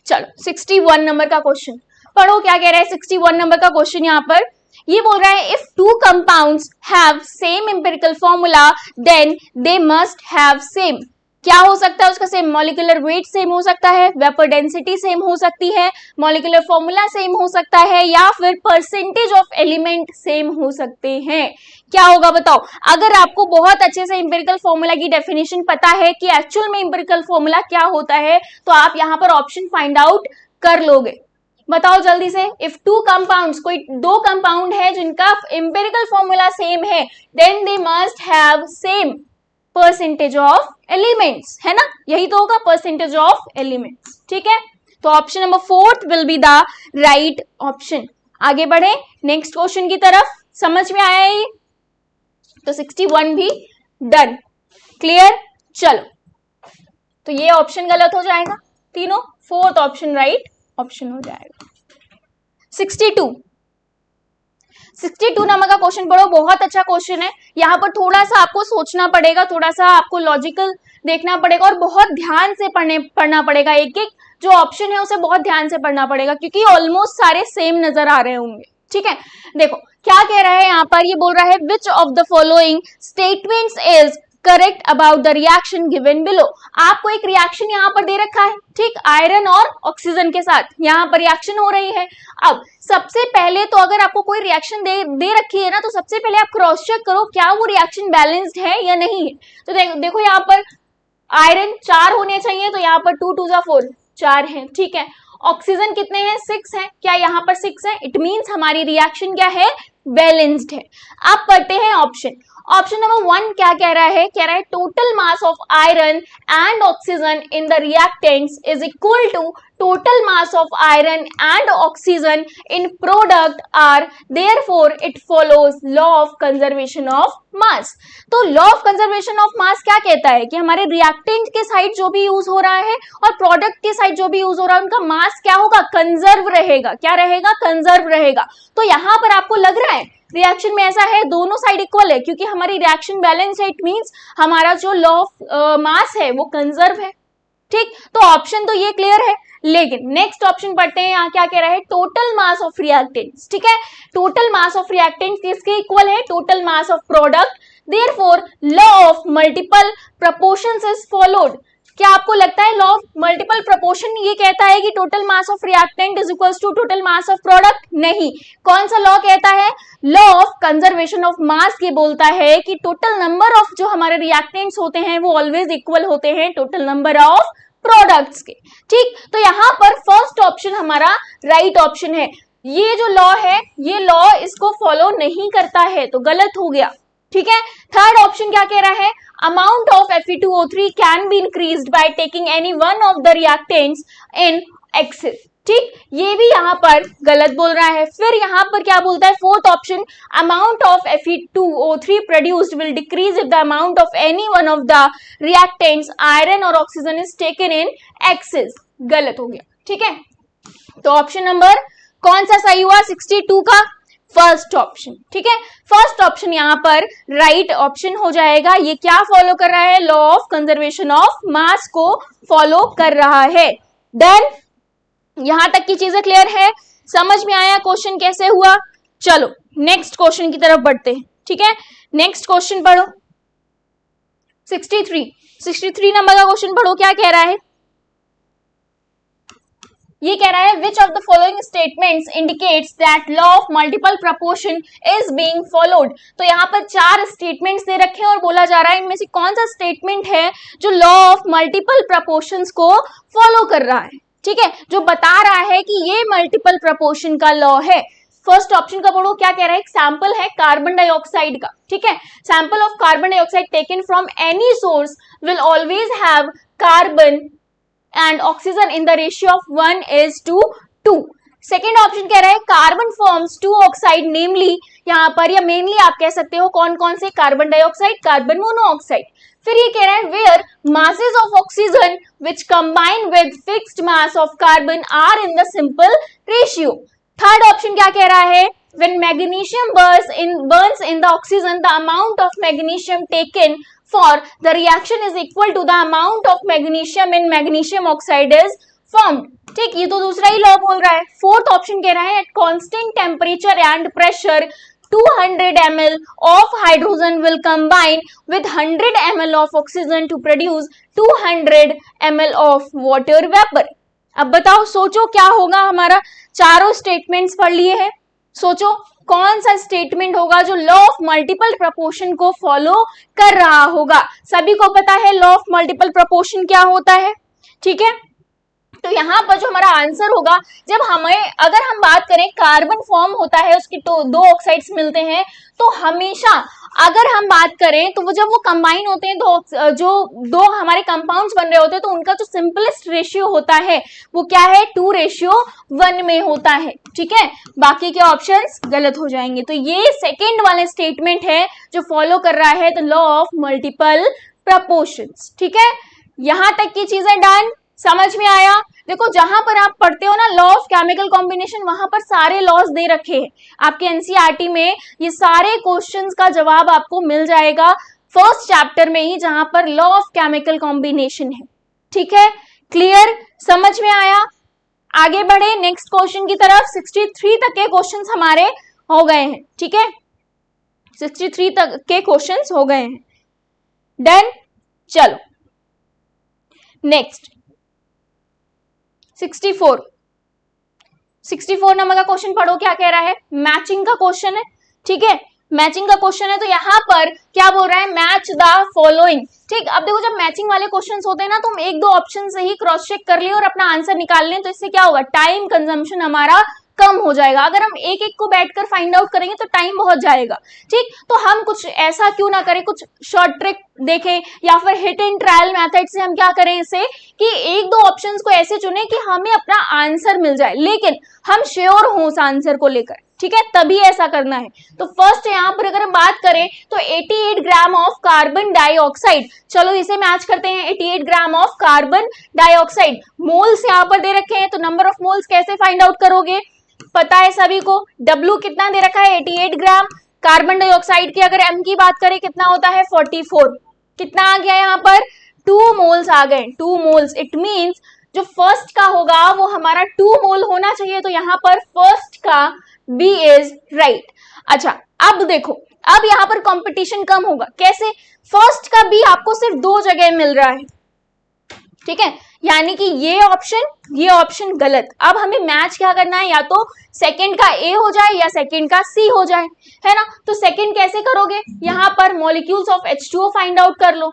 चलो 61 नंबर का क्वेश्चन पढ़ो, क्या कह रहा है 61 नंबर का क्वेश्चन। यहां पर ये बोल रहा है if two compounds have same empirical formula then they must have same. क्या हो सकता है उसका सेम, मॉलिक्यूलर वेट सेम हो सकता है, वेपर डेंसिटी सेम हो सकती है, मॉलिक्यूलर फॉर्मूला सेम हो सकता है, या फिर परसेंटेज ऑफ एलिमेंट सेम हो सकते हैं। क्या होगा बताओ। अगर आपको बहुत अच्छे से इंपेरिकल फॉर्मूला की डेफिनेशन पता है कि एक्चुअल में इंपेरिकल फॉर्मूला क्या होता है, तो आप यहां पर ऑप्शन फाइंड आउट कर लोगे। बताओ जल्दी से, इफ टू कंपाउंड्स, कोई दो कंपाउंड है जिनका इंपेरिकल फॉर्मूला सेम है, then they must have same percentage of elements, है ना, यही तो होगा परसेंटेज ऑफ एलिमेंट्स, ठीक है। तो option number fourth will be the right option. आगे बढ़े नेक्स्ट क्वेश्चन की तरफ। समझ में आया ये, तो 61 भी डन, क्लियर। चलो तो ये ऑप्शन गलत हो जाएगा तीनों, फोर्थ ऑप्शन राइट ऑप्शन हो जाएगा। 62 नंबर का क्वेश्चन पढ़ो, बहुत अच्छा क्वेश्चन है। यहाँ पर थोड़ा सा आपको सोचना पड़ेगा, थोड़ा सा आपको लॉजिकल देखना पड़ेगा और बहुत ध्यान से पढ़ना पड़ेगा। एक एक जो ऑप्शन है उसे बहुत ध्यान से पढ़ना पड़ेगा, क्योंकि ऑलमोस्ट सारे सेम नजर आ रहे होंगे, ठीक है। देखो क्या कह रहा है यहाँ पर, ये बोल रहा है which of the following statements is correct about the reaction given below. आपको एक रिएक्शन यहाँ पर दे रखा है, ठीक, आयरन और ऑक्सीजन के साथ यहाँ पर रिएक्शन हो रही है। अब सबसे पहले तो अगर आपको कोई रिएक्शन दे रखी है ना, तो सबसे पहले आप क्रॉस चेक करो क्या वो रिएक्शन बैलेंस्ड है या नहीं है। तो देखो यहाँ पर आयरन 4 होने चाहिए, तो यहाँ पर 2 2 4 4 है, ठीक है। ऑक्सीजन कितने हैं, 6 है, क्या यहाँ पर 6 है, इट मीन्स हमारी रिएक्शन क्या है, बैलेंस्ड है। अब पढ़ते हैं ऑप्शन। ऑप्शन नंबर 1 क्या कह रहा है, total mass of iron and oxygen in the reactants is equal to total mass of iron and oxygen in product are, therefore it follows law of conservation of mass. तो law of conservation of mass क्या कहता है कि हमारे reactant के side जो भी use हो रहा है और प्रोडक्ट के साइड जो भी यूज हो रहा है, उनका मास क्या होगा, कंजर्व रहेगा। क्या रहेगा, कंजर्व रहेगा। तो यहां पर आपको लग रहा है रिएक्शन में ऐसा है, दोनों साइड इक्वल है, क्योंकि हमारी रिएक्शन बैलेंस है, इट मींस हमारा जो लॉ ऑफ मास है वो कंजर्व है, ठीक। तो ऑप्शन तो ये क्लियर है। लेकिन नेक्स्ट ऑप्शन पढ़ते हैं, यहाँ क्या कह रहा है, टोटल मास ऑफ रिएक्टेंट्स, ठीक है। टोटल मास ऑफ रिएक्टेंट्स किसके इक्वल है, total mass of product, therefore law of multiple proportions is followed. क्या आपको लगता है लॉ ऑफ मल्टीपल प्रोपोर्शन ये कहता है कि total mass of reactant is equals to total mass of product? नहीं। कौन सा लॉ कहता है, law of conservation of mass ये बोलता है कि टोटल नंबर ऑफ जो हमारे रिएक्टेंट्स होते हैं वो ऑलवेज इक्वल होते हैं टोटल नंबर ऑफ प्रोडक्ट्स के, ठीक। तो यहाँ पर फर्स्ट ऑप्शन हमारा राइट ऑप्शन है। ये जो लॉ है, ये लॉ इसको फॉलो नहीं करता है, तो गलत हो गया, ठीक है। थर्ड ऑप्शन क्या कह रहा है, amount of Fe2O3 can be increased by taking any one of the reactants in excess, ठीक। ये भी यहाँ पर गलत बोल रहा है। फिर यहाँ पर क्या बोलता है, fourth option, amount of Fe2O3 produced will decrease if the amount of any one of the reactants iron और oxygen is taken in excess, गलत हो गया, ठीक है। तो ऑप्शन नंबर कौन सा सही हुआ, 62 का फर्स्ट ऑप्शन, ठीक है। फर्स्ट ऑप्शन यहाँ पर राइट ऑप्शन हो जाएगा। ये क्या फॉलो कर रहा है, लॉ ऑफ कंजर्वेशन ऑफ मास को फॉलो कर रहा है। देन यहां तक की चीजें क्लियर है, समझ में आया क्वेश्चन कैसे हुआ। चलो नेक्स्ट क्वेश्चन की तरफ बढ़ते हैं, ठीक है। नेक्स्ट क्वेश्चन पढ़ो, 63 नंबर का क्वेश्चन पढ़ो, क्या कह रहा है, ये कह रहा है which of the following statements indicates that law of multiple proportion is being followed. तो यहाँ पर 4 स्टेटमेंट्स दे रखे हैं और बोला जा रहा है इनमें से कौन सा स्टेटमेंट है जो लॉ ऑफ मल्टीपल प्रोपोर्शंस को फॉलो कर रहा है। ठीक है, जो बता रहा है कि ये मल्टीपल प्रपोर्शन का लॉ है। फर्स्ट ऑप्शन का पढ़ो, क्या कह रहा है, एक सैंपल है कार्बन डाइऑक्साइड का, ठीक है, sample of carbon dioxide taken from any source will always have carbon and oxygen in the ratio of 1:2। Second option कह रहा है कार्बन फॉर्म्स 2 ऑक्साइड, नेमली यहाँ पर या मेनली आप कह सकते हो कौन कौन से, कार्बन डाइऑक्साइड, कार्बन मोनोऑक्साइड। फिर ये कह रहा है where masses of oxygen which combine with fixed mass of carbon are in the simple ratio। Third option क्या कह रहा है, when magnesium burns in the oxygen, the amount of magnesium taken for the reaction is equal to the amount of magnesium in magnesium oxide is formed। ठीक, ये तो दूसरा ही law बोल रहा है। फोर्थ ऑप्शन कह रहा है at constant temperature and pressure 200 ml of hydrogen will combine with 100 ml of oxygen to produce 200 ml of water vapor। अब बताओ, सोचो क्या होगा, हमारा चारों स्टेटमेंट्स पढ़ लिए हैं, सोचो कौन सा स्टेटमेंट होगा जो लॉ ऑफ मल्टीपल प्रपोर्शन को फॉलो कर रहा होगा। सभी को पता है लॉ ऑफ मल्टीपल प्रपोर्शन क्या होता है, ठीक है। तो यहाँ पर जो हमारा आंसर होगा, जब हमें अगर हम बात करें कार्बन फॉर्म होता है, उसके तो 2 ऑक्साइड्स मिलते हैं, तो हमेशा अगर हम बात करें तो वो जब वो कंबाइन होते हैं जो दो हमारे कंपाउंड्स बन रहे होते हैं, तो उनका जो सिंपलेस्ट रेशियो होता है वो क्या है, 2:1 में होता है, ठीक है। बाकी के ऑप्शंस गलत हो जाएंगे। तो ये सेकेंड वाले स्टेटमेंट है जो फॉलो कर रहा है the law of multiple proportions, ठीक है। यहां तक की चीजें डन, समझ में आया। देखो जहां पर आप पढ़ते हो ना लॉ ऑफ केमिकल कॉम्बिनेशन, वहां पर सारे लॉज दे रखे हैं आपके एनसीईआरटी में, ये सारे क्वेश्चंस का जवाब आपको मिल जाएगा फर्स्ट चैप्टर में ही, जहां पर लॉ ऑफ केमिकल कॉम्बिनेशन है, ठीक है। क्लियर, समझ में आया। आगे बढ़े नेक्स्ट क्वेश्चन की तरफ। 63 तक के क्वेश्चंस हमारे हो गए हैं, ठीक है, 63 तक के क्वेश्चंस हो गए हैं, डन। चलो नेक्स्ट 64 नंबर का क्वेश्चन पढ़ो, क्या कह रहा है, मैचिंग का क्वेश्चन है, ठीक है, मैचिंग का क्वेश्चन है। तो यहाँ पर क्या बोल रहा है, मैच द फॉलोइंग। ठीक, अब देखो जब मैचिंग वाले क्वेश्चंस होते हैं ना, तो हम 1-2 ऑप्शन से ही क्रॉस चेक कर लिए और अपना आंसर निकाल लें, तो इससे क्या होगा, टाइम कंजम्पशन हमारा कम हो जाएगा। अगर हम एक एक को बैठकर फाइंड आउट करेंगे तो टाइम बहुत जाएगा, ठीक। तो हम कुछ ऐसा क्यों ना करें, कुछ शॉर्ट ट्रिक देखें या फिर हिट एंड ट्रायल मेथड से हम क्या करें इसे, कि 1-2 ऑप्शंस को ऐसे चुने कि हमें अपना आंसर मिल जाए, लेकिन हम श्योर हों उस आंसर को लेकर, ठीक है, तभी ऐसा करना है। तो फर्स्ट यहाँ पर अगर हम बात करें तो 88 ग्राम ऑफ कार्बन डाइऑक्साइड, चलो इसे मैच करते हैं। 88 gram of carbon dioxide, moles यहाँ पर दे रखे हैं, तो नंबर ऑफ मोल्स कैसे फाइंड आउट करोगे, पता है सभी को, W कितना दे रखा है, 88 ग्राम। कार्बन डाइऑक्साइड की अगर M की बात करें कितना होता है, 44। कितना आ गया यहाँ पर, 2 मोल्स आ गए, 2 मोल्स। इट मींस जो फर्स्ट का होगा वो हमारा 2 मोल होना चाहिए, तो यहाँ पर फर्स्ट का B इज राइट। अच्छा अब देखो, अब यहाँ पर कंपटीशन कम होगा, कैसे, फर्स्ट का B आपको सिर्फ 2 जगह मिल रहा है, ठीक है, यानी कि ये ऑप्शन गलत। अब हमें मैच क्या करना है, या तो सेकंड का A हो जाए या सेकंड का C हो जाए, है ना। तो सेकंड कैसे करोगे, यहाँ पर molecules of H2O find out कर लो।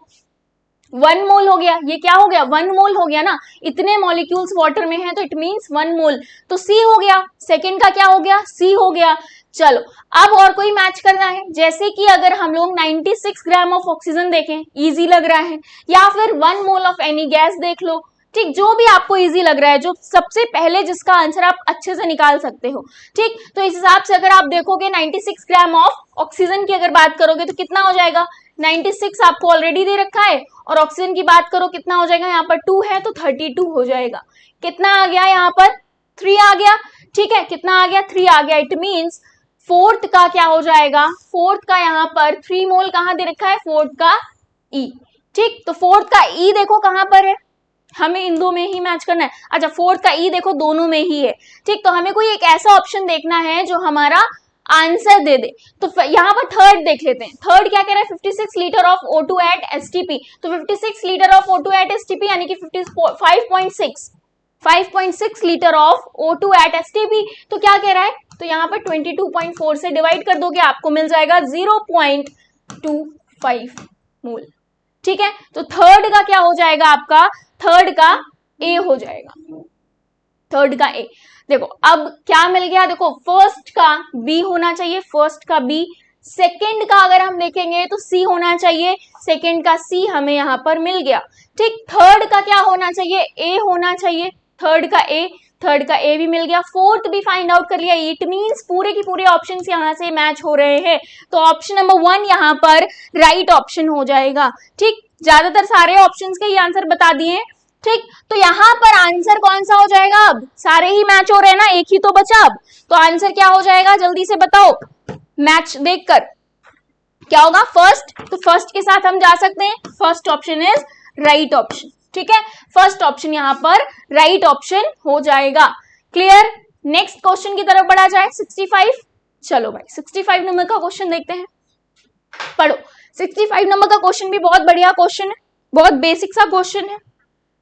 1 मोल हो गया, ये क्या हो गया, 1 मोल हो गया ना, इतने मॉलिक्यूल्स वाटर में हैं तो इट मींस 1 मोल, तो C हो गया, सेकंड का क्या हो गया, C हो गया। चलो अब और कोई मैच करना है, जैसे कि अगर हम लोग 96 ग्राम ऑफ ऑक्सीजन देखें, इजी लग रहा है, या फिर 1 मोल ऑफ एनी गैस देख लो, ठीक, जो भी आपको इजी लग रहा है, जो सबसे पहले जिसका आंसर आप अच्छे से निकाल सकते हो, ठीक। तो इस हिसाब से अगर आप देखोगे 96 ग्राम ऑफ ऑक्सीजन की अगर बात करोगे तो कितना हो जाएगा, 96 आपको ऑलरेडी दे रखा है, और ऑक्सीजन की बात करो कितना हो जाएगा, यहाँ पर 2 है तो 32 हो जाएगा। कितना आ गया, यहाँ पर 3 आ गया, ठीक है, कितना आ गया, 3 आ गया। इट मींस फोर्थ का क्या हो जाएगा, फोर्थ का यहाँ पर 3 मोल कहाँ दे रखा है, फोर्थ का E, ठीक। तो फोर्थ का E देखो कहाँ पर है, हमें इन दो में ही मैच करना है। अच्छा फोर्थ का E देखो दोनों में ही है, ठीक। तो हमें कोई एक ऐसा ऑप्शन देखना है जो हमारा आंसर दे दे। तो यहाँ पर थर्ड देख लेते हैं, थर्ड क्या कह रहा है, 56 litre of O2 eight STP। तो 56 litre of O2 eight STP यानी कि 5.6 litre of O2 eight STP। तो क्या कह रहा है, तो यहाँ पर 22.4 से डिवाइड कर दोगे, आपको मिल जाएगा 0.25 मोल, ठीक है। तो थर्ड का क्या हो जाएगा आपका, थर्ड का A हो जाएगा, थर्ड का ए। देखो अब क्या मिल गया, देखो फर्स्ट का बी होना चाहिए, फर्स्ट का बी, सेकंड का अगर हम देखेंगे तो सी होना चाहिए, सेकंड का सी हमें यहाँ पर मिल गया। ठीक, थर्ड का क्या होना चाहिए, ए होना चाहिए, थर्ड का ए, थर्ड का ए भी मिल गया, फोर्थ भी फाइंड आउट कर लिया। इट मींस पूरे की पूरे ऑप्शंस यहाँ से मैच हो रहे हैं, तो ऑप्शन नंबर 1 यहाँ पर राइट ऑप्शन हो जाएगा। ठीक, ज्यादातर सारे ऑप्शंस के ही आंसर बता दिए। ठीक, तो यहाँ पर आंसर कौन सा हो जाएगा, अब सारे ही मैच हो रहे हैं ना, एक ही तो बचा अब, तो आंसर क्या हो जाएगा जल्दी से बताओ, मैच देखकर क्या होगा, फर्स्ट, तो फर्स्ट के साथ हम जा सकते हैं, first option is right option. ठीक है, फर्स्ट ऑप्शन यहाँ पर राइट ऑप्शन हो जाएगा। क्लियर, नेक्स्ट क्वेश्चन की तरफ बढ़ा जाए, 65। चलो भाई 65 नंबर का क्वेश्चन देखते हैं, पढ़ो। 65 नंबर का क्वेश्चन भी बहुत बढ़िया क्वेश्चन है, बहुत बेसिक सा क्वेश्चन है।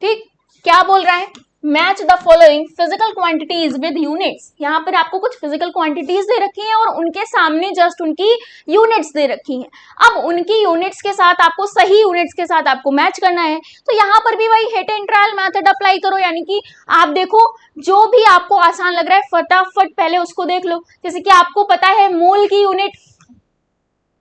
ठीक, क्या बोल रहा है, match the following physical quantities with units. यहाँ पर आपको कुछ फिजिकल क्वांटिटीज दे रखी हैं और उनके सामने जस्ट उनकी यूनिट्स दे रखी हैं। अब उनकी यूनिट्स के साथ आपको, सही यूनिट्स के साथ आपको मैच करना है, तो यहाँ पर भी वही hit and trial method apply करो, यानी कि आप देखो जो भी आपको आसान लग रहा है फटाफट पहले उसको देख लो। जैसे कि आपको पता है मोल की यूनिट,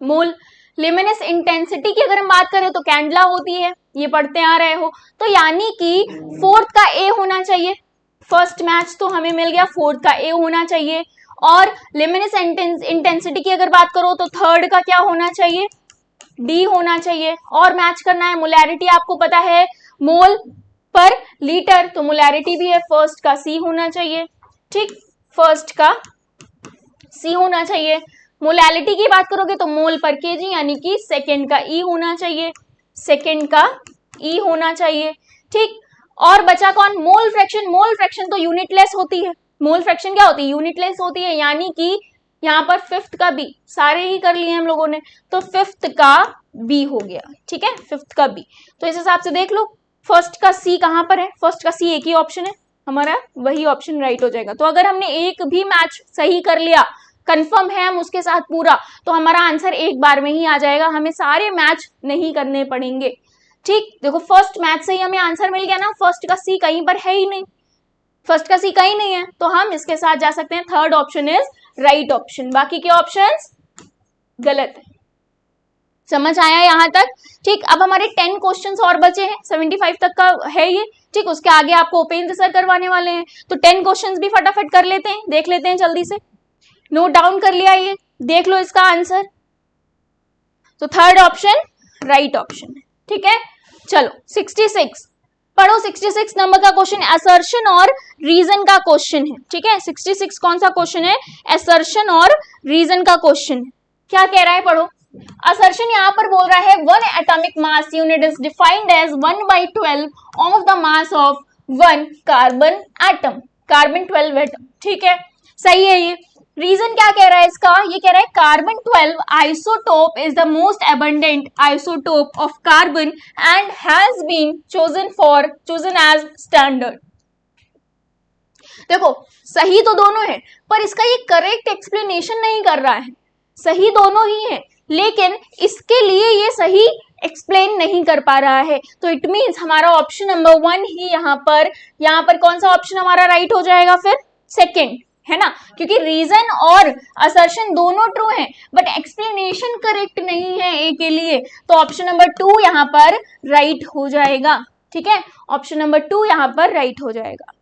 मोल, लिमिनस इंटेंसिटी की अगर हम बात करें तो कैंडला होती है, ये पढ़ते आ रहे हो, तो यानी कि फोर्थ का ए होना चाहिए, फर्स्ट मैच तो हमें मिल गया, फोर्थ का ए होना चाहिए। और लिमिनस इंटेंसिटी की अगर बात करो तो थर्ड का क्या होना चाहिए, डी होना चाहिए। और मैच करना है, मोलैरिटी आपको पता है मोल पर लीटर, तो मोलैरिटी भी है, फर्स्ट का सी होना चाहिए। ठीक, फर्स्ट का सी होना चाहिए। मोलैलिटी की बात करोगे तो मोल पर केजी, यानी कि सेकंड का ई होना चाहिए, सेकंड का ई होना चाहिए। ठीक, और बचा कौन, मोल फ्रैक्शन। मोल फ्रैक्शन तो यूनिटलेस होती है, मोल फ्रैक्शन क्या होती है, यूनिटलेस होती है, यानी कि यहाँ पर फिफ्थ का बी, सारे ही कर लिए हम लोगों ने, तो फिफ्थ का बी हो गया। ठीक है, फिफ्थ का बी, तो इस हिसाब से देख लो फर्स्ट का सी कहाँ पर है, फर्स्ट का सी एक ही ऑप्शन है हमारा, वही ऑप्शन राइट हो जाएगा। तो अगर हमने एक भी मैच सही कर लिया, कंफर्म है हम उसके साथ पूरा, तो हमारा आंसर एक बार में ही आ जाएगा, हमें सारे मैच नहीं करने पड़ेंगे। ठीक, देखो फर्स्ट मैच से ही हमें आंसर मिल गया ना, फर्स्ट का सी कहीं पर है ही नहीं, फर्स्ट का सी कहीं नहीं है, तो हम इसके साथ जा सकते हैं, third option is right option, बाकी के ऑप्शंस गलत है। समझ आया यहां तक? ठीक, अब हमारे 10 क्वेश्चंस और बचे हैं, 75 तक का है ये। ठीक, उसके आगे आपको उपेंद्र सर करवाने वाले हैं, तो 10 क्वेश्चंस भी फटाफट कर लेते हैं, देख लेते हैं जल्दी से, नोट डाउन कर लिया, ये देख लो इसका आंसर, तो थर्ड ऑप्शन राइट ऑप्शन है। ठीक है, चलो 66 पढ़ो। 66 नंबर का क्वेश्चन असर्शन और रीजन का क्वेश्चन है। ठीक है, 66 कौन सा क्वेश्चन है, असर्शन और रीजन का क्वेश्चन है। क्या कह रहा है, पढ़ो। असर्शन यहाँ पर बोल रहा है 1 atomic mass unit is defined as 1/12 of the mass of 1 carbon atom, carbon 12 atom. ठीक है, सही है ये। रीजन क्या कह रहा है इसका, ये कह रहा है carbon 12 isotope is the most abundant isotope of carbon and has been chosen as standard. देखो सही तो दोनों है, पर इसका ये करेक्ट एक्सप्लेनेशन नहीं कर रहा है, सही दोनों ही है, लेकिन इसके लिए ये सही एक्सप्लेन नहीं कर पा रहा है, तो इट मीन्स हमारा ऑप्शन नंबर 1 ही यहाँ पर कौन सा ऑप्शन हमारा राइट हो जाएगा, फिर सेकेंड, है ना, क्योंकि रीजन और असर्शन दोनों ट्रू हैं, बट एक्सप्लेनेशन करेक्ट नहीं है ए के लिए, तो ऑप्शन नंबर 2 यहाँ पर राइट हो जाएगा। ठीक है, ऑप्शन नंबर 2 यहाँ पर राइट हो जाएगा।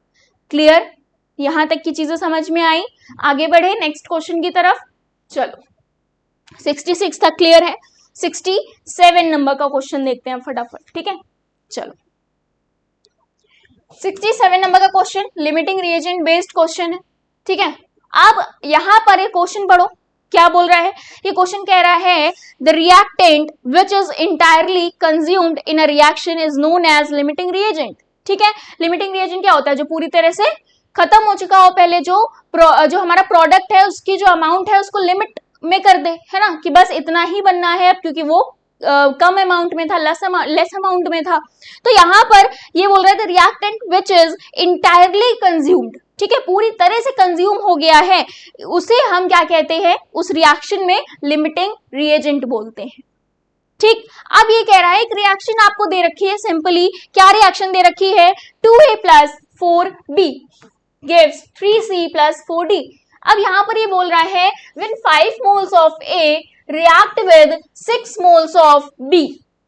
क्लियर, यहां तक की चीजें समझ में आई? आगे बढ़े नेक्स्ट क्वेश्चन की तरफ। चलो 66 तक क्लियर है, 67 नंबर का क्वेश्चन देखते हैं फटाफट। ठीक है, चलो 67 नंबर का question limiting reagent based question है। ठीक है, अब यहां पर एक क्वेश्चन पढ़ो, क्या बोल रहा है, ये क्वेश्चन कह रहा है the reactant which is entirely consumed in a reaction is known as limiting reagent. ठीक है, लिमिटिंग रिएजेंट क्या होता है, जो पूरी तरह से खत्म हो चुका हो, पहले जो हमारा प्रोडक्ट है उसकी जो अमाउंट है उसको लिमिट में कर दे, है ना, कि बस इतना ही बनना है, क्योंकि वो कम अमाउंट में था, लेस अमाउंट में था। तो यहाँ पर ये बोल रहे थे reactant which is entirely consumed, ठीक है, पूरी तरह से कंज्यूम हो गया है, उसे हम क्या कहते हैं, उस रिएक्शन में लिमिटिंग रिएजेंट बोलते हैं। ठीक, अब ये कह रहा है एक रिएक्शन आपको दे रखी है, सिंपली क्या रिएक्शन दे रखी है, 2A + 4B। gives 3C plus 4D। अब यहाँ पर ये बोल रहा है when 5 moles of A react with 6 moles of B,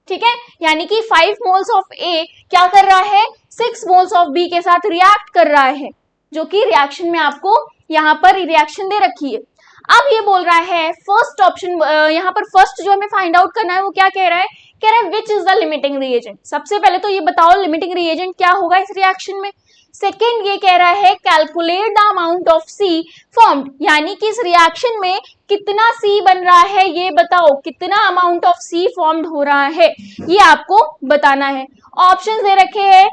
ठीक है, यानी कि 5 moles of A क्या कर रहा है, 6 moles of B के साथ रिएक्ट कर रहा है, जो कि रिएक्शन में आपको यहाँ पर रिएक्शन दे रखी है। अब ये बोल रहा है फर्स्ट ऑप्शन, यहाँ पर फर्स्ट जो हमें फाइंड आउट करना है वो क्या कह रहा है, कह रहा है which is the limiting reagent. सबसे पहले तो ये बताओ लिमिटिंग रिएजेंट क्या होगा इस रिएक्शन में। सेकेंड ये कह रहा है calculate the amount of C formed, यानी कि इस रिएक्शन में कितना सी बन रहा है ये बताओ, कितना अमाउंट ऑफ सी फॉर्म्ड हो रहा है ये आपको बताना है। ऑप्शंस दे रखे हैं,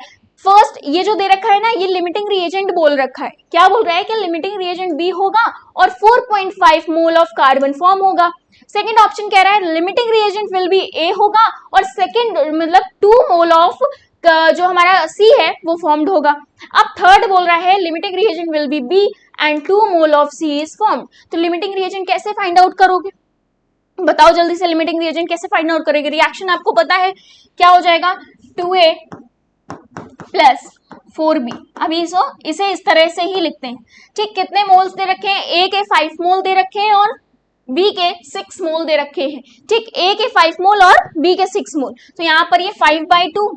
फर्स्ट ये जो दे रखा है ना ये लिमिटिंग रिएजेंट बोल रखा है, क्या बोल रहा है कि लिमिटिंग रिएजेंट बी होगा और 4.5 मोल ऑफ कार्बन फॉर्म होगा। सेकंड ऑप्शन कह रहा है लिमिटिंग रिएजेंट विल बी ए होगा और सेकंड मतलब 2 मोल ऑफ जो हमारा सी है वो फॉर्म्ड होगा। अब थर्ड बोल रहा है limiting reagent will be B and 2 mole of C is formed. तो लिमिटिंग रिएजेंट कैसे फाइंड आउट करोगे, बताओ जल्दी से, लिमिटिंग रिएजेंट कैसे फाइंड आउट करोगे। रिएक्शन आपको पता है क्या हो जाएगा, 2A प्लस 4B। अभी इसे इस तरह से ही लिखते हैं, ठीक। कितने मोल्स दे रखे हैं, A के 5 मोल दे रखे हैं और B के 6 मोल दे रखे हैं, ठीक। A के 5 मोल और B के 6 मोल, तो यहाँ पर ये 5/2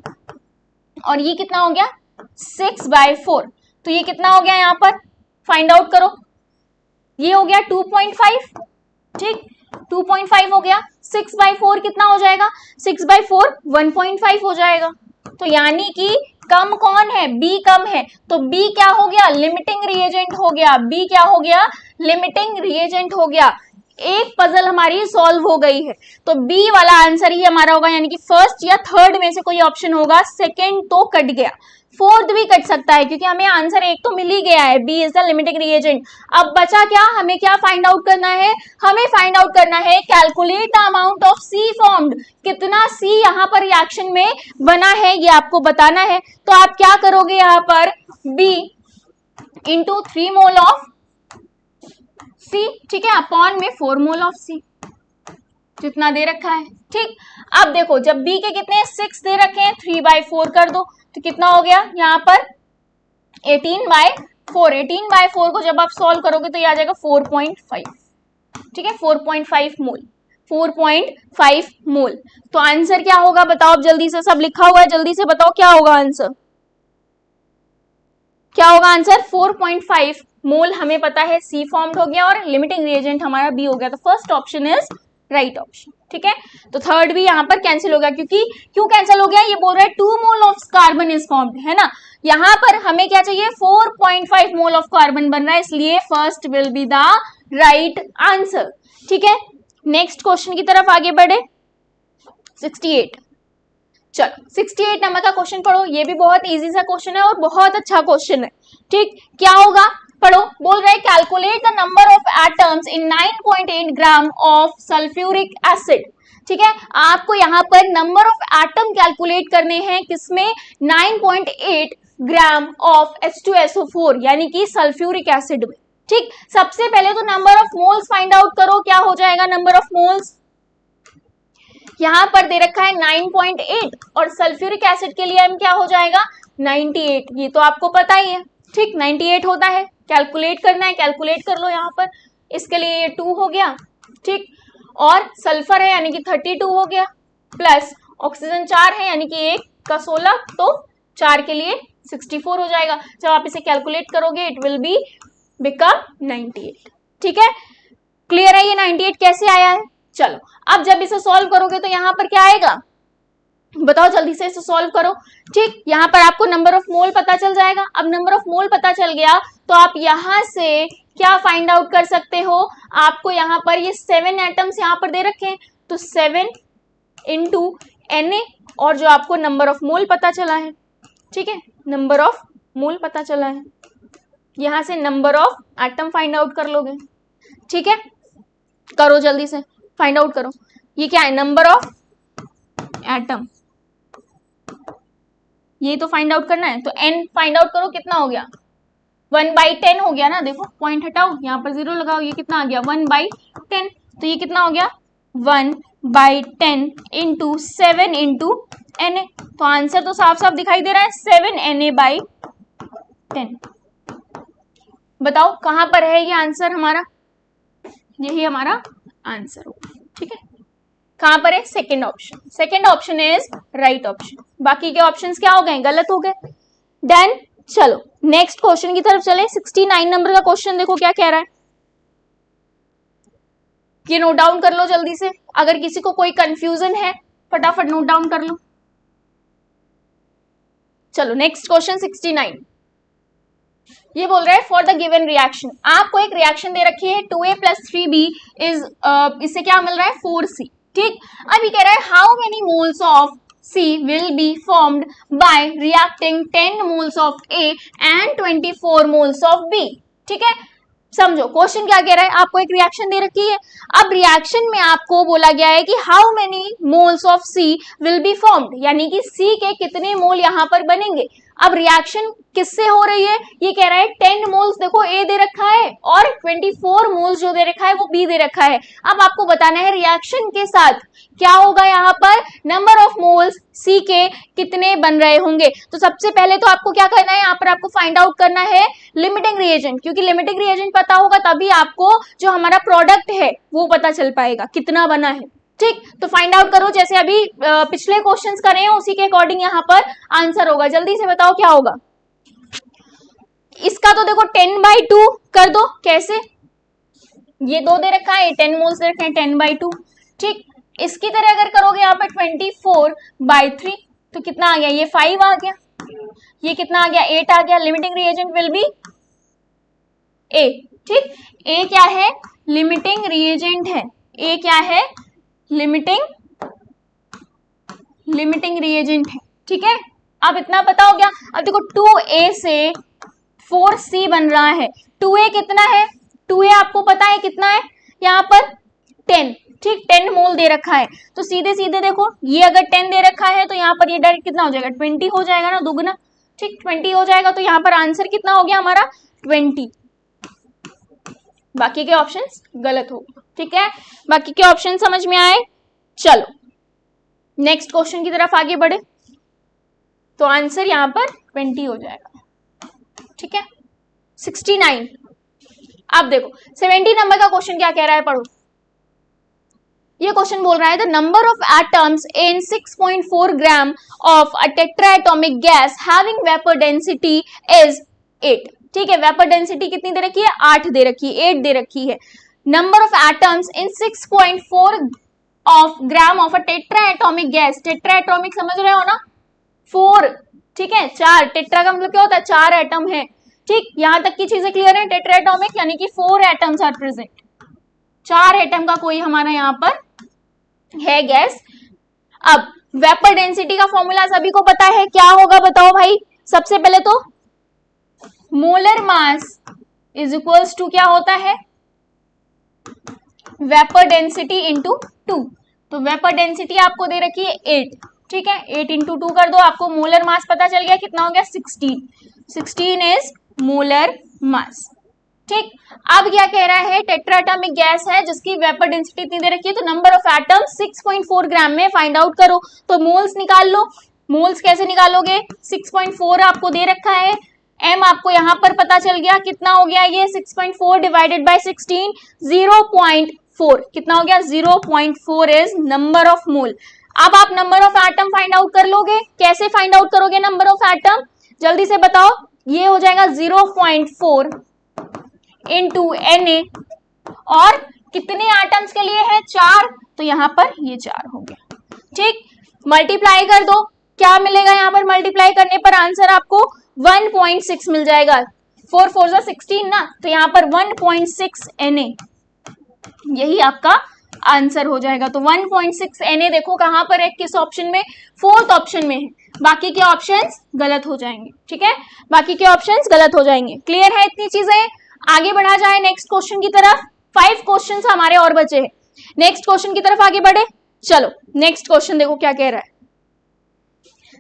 और ये कितना हो गया 6/4, तो ये कितना हो गया यहाँ पर फाइंड आउट करो, ये हो गया 2.5, ठीक, 2.5 हो गया। 6/4 कितना हो जाएगा, 6/4 1.5 हो जाएगा। तो यानी कि कम कौन है, बी कम है, तो बी क्या हो गया, लिमिटिंग रिएजेंट हो गया। बी क्या हो गया, लिमिटिंग रिएजेंट हो गया। एक पजल हमारी सॉल्व हो गई है, तो बी वाला आंसर ही हमारा होगा, यानी कि फर्स्ट या थर्ड में से कोई ऑप्शन होगा। सेकंड तो कट गया, फोर्थ भी कट सकता है क्योंकि हमें आंसर एक तो मिल ही गया है, B is the limiting reagent. अब बचा क्या, हमें क्या फाइंड आउट करना है, हमें फाइंड आउट करना है calculate the amount of C formed, कितना सी यहाँ पर रिएक्शन में बना है ये आपको बताना है। तो आप क्या करोगे, यहाँ पर बी इंटू 3 मोल ऑफ सी, ठीक है, अपॉन में 4 मोल ऑफ सी, जितना दे रखा है, ठीक। अब देखो जब बी के कितने 6 दे रखे हैं, 3/4 कर दो तो कितना हो गया यहाँ पर 18/4। 18/4 को जब आप सॉल्व करोगे तो ये आ जाएगा 4.5, ठीक है, 4.5 मोल, 4.5 मोल। तो आंसर क्या होगा बताओ, अब जल्दी से, सब लिखा हुआ है, जल्दी से बताओ क्या होगा आंसर, क्या होगा आंसर, 4.5 मोल हमें पता है सी फॉर्म्ड हो गया और लिमिटिंग रिएजेंट हमारा बी हो गया। तो first option is right option, ठीक है। तो थर्ड भी यहाँ पर कैंसिल हो गया, क्योंकि क्यों कैंसिल हो गया, ये बोल रहा है 2 mole of carbon is formed, है ना। यहाँ पर हमें क्या चाहिए, 4.5 मोल ऑफ कार्बन बन रहा है, इसलिए first will be the right answer, ठीक है। नेक्स्ट क्वेश्चन की तरफ आगे बढ़े, 68। चलो 68 नंबर का क्वेश्चन पढ़ो, ये भी बहुत इजी सा क्वेश्चन है और बहुत अच्छा क्वेश्चन है, ठीक। क्या होगा पढ़ो, बोल रहे calculate the number of atoms in 9.8 gram of sulphuric acid, ठीक है। आपको यहाँ पर नंबर ऑफ एटम कैलकुलेट करने हैं, किसमें, 9.8 ग्राम ऑफ H2SO4 यानी कि सल्फ्यूरिक एसिड में, ठीक। सबसे पहले तो number of moles find out करो, क्या हो जाएगा नंबर ऑफ मोल्स, यहाँ पर दे रखा है 9.8 और सल्फ्यूरिक एसिड के लिए हम क्या हो जाएगा 98, ये तो आपको पता ही है, ठीक, 98 होता है। कैलकुलेट करना है, कैलकुलेट कर लो, यहाँ पर इसके लिए ये 2 हो गया, ठीक, और सल्फर है यानी कि 32 हो गया, प्लस ऑक्सीजन 4 है यानी कि 1 का 16, तो 4 के लिए 64 हो जाएगा। जब आप इसे कैलकुलेट करोगे इट विल बी बिकम 98, ठीक है। क्लियर है ये 98 कैसे आया है। चलो अब जब इसे सॉल्व करोगे तो यहाँ पर क्या आएगा बताओ, जल्दी से इसे सॉल्व करो, ठीक। यहाँ पर आपको नंबर ऑफ मोल पता चल जाएगा। अब नंबर ऑफ मोल पता चल गया तो आप यहाँ से क्या फाइंड आउट कर सकते हो, आपको यहाँ पर ये 7 एटम्स यहाँ पर दे रखे हैं, तो 7 इंटू Na और जो आपको नंबर ऑफ मोल पता चला है, ठीक है, नंबर ऑफ मोल पता चला है, यहाँ से number of atom find out कर लोगे, ठीक है। करो जल्दी से फाइंड आउट करो, ये क्या है नंबर ऑफ एटम, ये तो फाइंड आउट करना है, तो n फाइंड आउट करो, कितना हो गया 1/10 हो गया ना, देखो पॉइंट हटाओ, यहाँ पर 0 लगाओ, ये कितना आ गया 1/10, तो ये कितना हो गया 1/10 इंटू 7 इंटू Na, तो आंसर तो साफ साफ दिखाई दे रहा है 7Na/10, बताओ कहां पर है ये आंसर हमारा, यही हमारा आंसर होगा। ठीक है, कहां पर है, second option, second option is right option. बाकी के ऑप्शंस क्या हो गए, गलत हो गए। डन, चलो नेक्स्ट क्वेश्चन की तरफ चले। 69 नंबर का क्वेश्चन देखो क्या कह रहा है, ये नोट डाउन कर लो जल्दी से, अगर किसी को कोई कंफ्यूजन है फटाफट नोट डाउन कर लो। चलो नेक्स्ट क्वेश्चन 69, ये बोल रहा है फॉर द गिवन रिएक्शन, आपको एक रिएक्शन दे रखी है 2a + 3b इज, इससे क्या मिल रहा है 4c। ठीक, अब ये कह रहा है how many moles of C will be formed by reacting 10 moles of A and 24 moles of B। ठीक है, समझो क्वेश्चन क्या कह रहा है, आपको एक रिएक्शन दे रखी है, अब रिएक्शन में आपको बोला गया है कि how many moles of C will be formed, यानी कि C के कितने मोल यहां पर बनेंगे। अब रिएक्शन किससे हो रही है, ये कह रहा है 10 मोल्स देखो A दे रखा है और 24 मोल्स जो दे रखा है वो B दे रखा है। अब आपको बताना है रिएक्शन के साथ क्या होगा, यहाँ पर नंबर ऑफ मोल्स C के कितने बन रहे होंगे। तो सबसे पहले तो आपको क्या करना है, यहाँ पर आपको फाइंड आउट करना है लिमिटिंग रिएजेंट, क्योंकि लिमिटिंग रिएजेंट पता होगा तभी आपको जो हमारा प्रोडक्ट है वो पता चल पाएगा कितना बना है। ठीक, तो फाइंड आउट करो, जैसे अभी पिछले क्वेश्चंस कर रहे हैं उसी के अकॉर्डिंग यहाँ पर आंसर होगा। जल्दी से बताओ क्या होगा। इसका तो देखो 10/2 कर दो, कैसे, ये 2 दे रखा है, 10 मोल्स दे रखे हैं, 10/2। ठीक, इसकी तरह अगर करोगे यहाँ पर 24/3 तो कितना आ गया, ये 5 आ गया, ये कितना आ गया 8 आ गया। Limiting reagent will B A। ठीक, A क्या है, लिमिटिंग रिएजेंट है, A क्या है, लिमिटिंग रिएजेंट है। ठीक है, अब इतना पता हो गया। अब देखो 2A से 4C बन रहा है, 2A कितना है, 2A आपको पता है कितना है, यहाँ पर 10। ठीक, 10 मोल दे रखा है, तो सीधे सीधे देखो ये अगर 10 दे रखा है तो यहाँ पर ये डायरेक्ट कितना हो जाएगा, 20 हो जाएगा ना, दुगना। ठीक, 20 हो जाएगा, तो यहाँ पर आंसर कितना हो गया हमारा 20। बाकी के ऑप्शंस गलत हो। ठीक है, बाकी के ऑप्शन समझ में आए। चलो नेक्स्ट क्वेश्चन की तरफ आगे बढ़े, तो आंसर यहाँ पर 20 हो जाएगा। ठीक है, 69। अब देखो 70 नंबर का क्वेश्चन क्या कह रहा है, पढ़ो। ये क्वेश्चन बोल रहा है the number of atoms in 6.4 gram of a tetraatomic gas having vapour density is 8। ठीक है, वेपर डेंसिटी कितनी दे रखी है, 8 दे रखी है, 8 दे रखी है। Number of atoms in 6.4 of gram of a tetraatomic gas, tetraatomic समझ रहे हो ना, 4। ठीक है, 4, टेट्रा का मतलब क्या होता है, 4 एटम है। ठीक, यहां तक की चीजें क्लियर है। टेट्राएटॉमिक यानी कि 4 एटम्स आर प्रेजेंट, 4 एटम का कोई हमारा यहाँ पर है गैस। अब वेपर डेंसिटी का फॉर्मूला सभी को पता है, क्या होगा बताओ भाई। सबसे पहले तो molar mass is equals to क्या होता है, वेपर डेंसिटी इंटू 2। तो वेपर डेंसिटी आपको दे रखी है 8। ठीक है, 8 इंटू 2 कर दो, आपको मोलर मास पता चल गया, कितना हो गया 16। 16 इज मोलर मास। ठीक, अब क्या कह रहा है, टेट्राएटॉमिक गैस है जिसकी वेपर डेंसिटी इतनी दे रखी है, तो नंबर ऑफ एटम्स 6.4 ग्राम में फाइंड आउट करो। तो मोल्स निकाल लो। मोल्स कैसे निकालोगे, 6.4 आपको दे रखा है, m आपको यहां पर पता चल गया, कितना हो गया ये 6.4 डिवाइडेड बाय 16, 0.4। कितना हो गया 0.4 इज नंबर ऑफ मोल। अब आप number of atom find out कर लोगे, कैसे फाइंड आउट करोगे नंबर ऑफ एटम, जल्दी से बताओ। ये हो जाएगा 0.4 इंटू Na, और कितने एटम्स के लिए है 4, तो यहां पर ये 4 हो गया। ठीक, मल्टीप्लाई कर दो, क्या मिलेगा यहाँ पर, मल्टीप्लाई करने पर आंसर आपको 1.6 मिल जाएगा। 4 4 जा 16 ना, तो यहाँ पर 1.6 Na, यही आपका आंसर हो जाएगा। तो 1.6 Na देखो कहां पर है, किस ऑप्शन में, 4th ऑप्शन में है। बाकी के ऑप्शंस गलत हो जाएंगे। ठीक है, बाकी के ऑप्शंस गलत हो जाएंगे। क्लियर है इतनी चीजें, आगे बढ़ा जाए नेक्स्ट क्वेश्चन की तरफ। 5 क्वेश्चन हमारे और बचे हैं, नेक्स्ट क्वेश्चन की तरफ आगे बढ़े। चलो नेक्स्ट क्वेश्चन देखो क्या कह रहा है।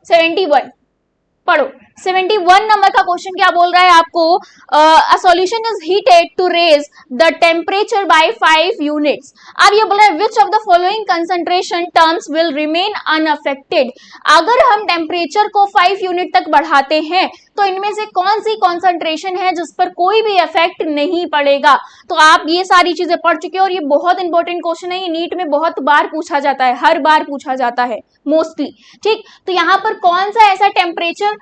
71 पढ़ो 71 नंबर का क्वेश्चन क्या बोल रहा है आपको, a solution is heated to raise the temperature by 5 units. अब ये बोल रहा है which of the following concentration terms will remain unaffected. अगर हम टेम्परेचर को 5 यूनिट तक बढ़ाते हैं तो इनमें से कौन सी कॉन्सेंट्रेशन है जिस पर कोई भी इफेक्ट नहीं पड़ेगा। तो आप ये सारी चीजें पढ़ चुके हो और ये बहुत इंपॉर्टेंट क्वेश्चन है, ये नीट में बहुत बार पूछा जाता है, हर बार पूछा जाता है मोस्टली। ठीक, तो यहाँ पर कौन सा ऐसा टेम्परेचर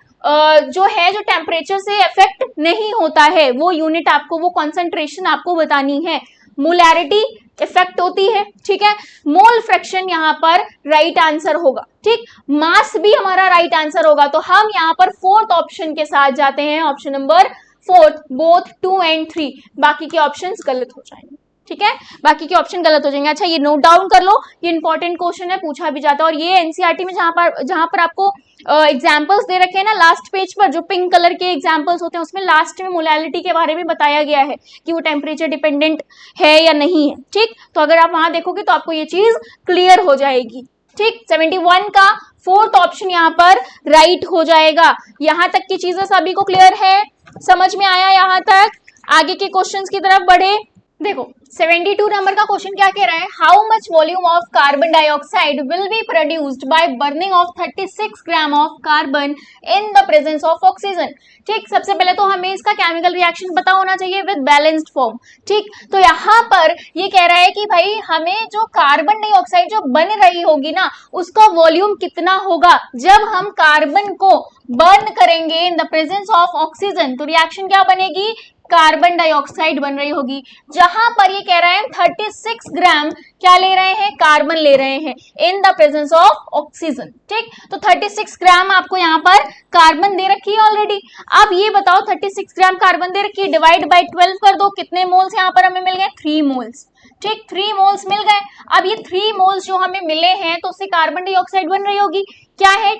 जो है जो टेम्परेचर से इफेक्ट नहीं होता है, वो यूनिट आपको, वो कॉन्सेंट्रेशन आपको बतानी है। मोलैरिटी इफेक्ट होती है, ठीक है। मोल फ्रैक्शन यहाँ पर राइट आंसर होगा, ठीक। मास भी हमारा राइट आंसर होगा। तो हम यहाँ पर फोर्थ ऑप्शन के साथ जाते हैं, option number fourth, both 2 and 3। बाकी के ऑप्शंस गलत हो जाएंगे, ठीक है, बाकी के ऑप्शन गलत हो जाएंगे। अच्छा, ये नोट डाउन कर लो, ये इंपॉर्टेंट क्वेश्चन है, पूछा भी जाता है। और ये एनसीईआरटी में जहां पर आपको एग्जाम्पल्स दे रखे हैं ना, लास्ट पेज पर जो पिंक कलर के एग्जाम्पल्स होते हैं उसमें लास्ट में मोलैलिटी के बारे में बताया गया है कि वो टेम्परेचर डिपेंडेंट है या नहीं है, ठीक। तो अगर आप वहां देखोगे तो आपको ये चीज क्लियर हो जाएगी, ठीक। 71 का फोर्थ ऑप्शन यहाँ पर राइट हो जाएगा। यहां तक की चीजें सभी को क्लियर है, समझ में आया यहाँ तक? आगे के क्वेश्चंस की तरफ बढ़े। देखो 72 नंबर का क्वेश्चन क्या कह रहा है, how much volume of carbon dioxide will be produced by burning of 36 gram of carbon in the presence of oxygen. ठीक, सबसे पहले तो हमें इसका केमिकल रिएक्शन पता होना चाहिए विद बैलेंस्ड फॉर्म, ठीक। तो यहाँ पर ये कह रहा है कि भाई हमें जो कार्बन डाइऑक्साइड जो बन रही होगी ना, उसका वॉल्यूम कितना होगा जब हम कार्बन को बर्न करेंगे in the presence of oxygen. तो रिएक्शन क्या बनेगी, कार्बन डाइऑक्साइड बन रही होगी। जहां पर ये कह रहे हैं 36 ग्राम क्या ले रहे हैं, कार्बन ले रहे हैं in the presence of oxygen, ठीक। तो 36 ग्राम आपको यहाँ पर कार्बन दे रखी है ऑलरेडी। अब ये बताओ 36 ग्राम कार्बन दे रखी है, डिवाइड बाय 12 कर दो, कितने मोल्स यहाँ पर हमें मिल गए, 3 मोल्स, ठीक। 3 मोल्स मिल गए। अब ये 3 मोल्स जो हमें मिले हैं तो उससे कार्बन डाइऑक्साइड बन रही होगी, क्या है,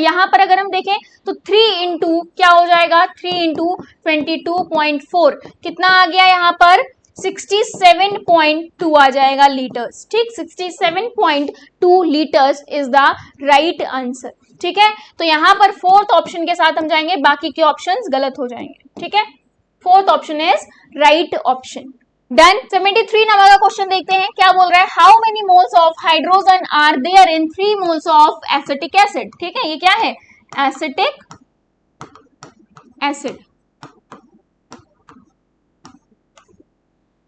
यहाँ पर अगर हम देखें तो 3 इंटू क्या हो जाएगा, 3 इंटू 22.4 कितना आ गया यहाँ पर, 67.2 आ जाएगा लीटर्स, ठीक। 67.2 litres is the right answer, ठीक है। तो यहाँ पर फोर्थ ऑप्शन के साथ हम जाएंगे, बाकी के ऑप्शंस गलत हो जाएंगे, ठीक है। Fourth option is right option, done. 73 number का क्वेश्चन देखते हैं, क्या बोल रहा है, how many moles of hydrogen are there in 3 moles of acetic acid. ठीक है, ये क्या है, एसिटिक एसिड।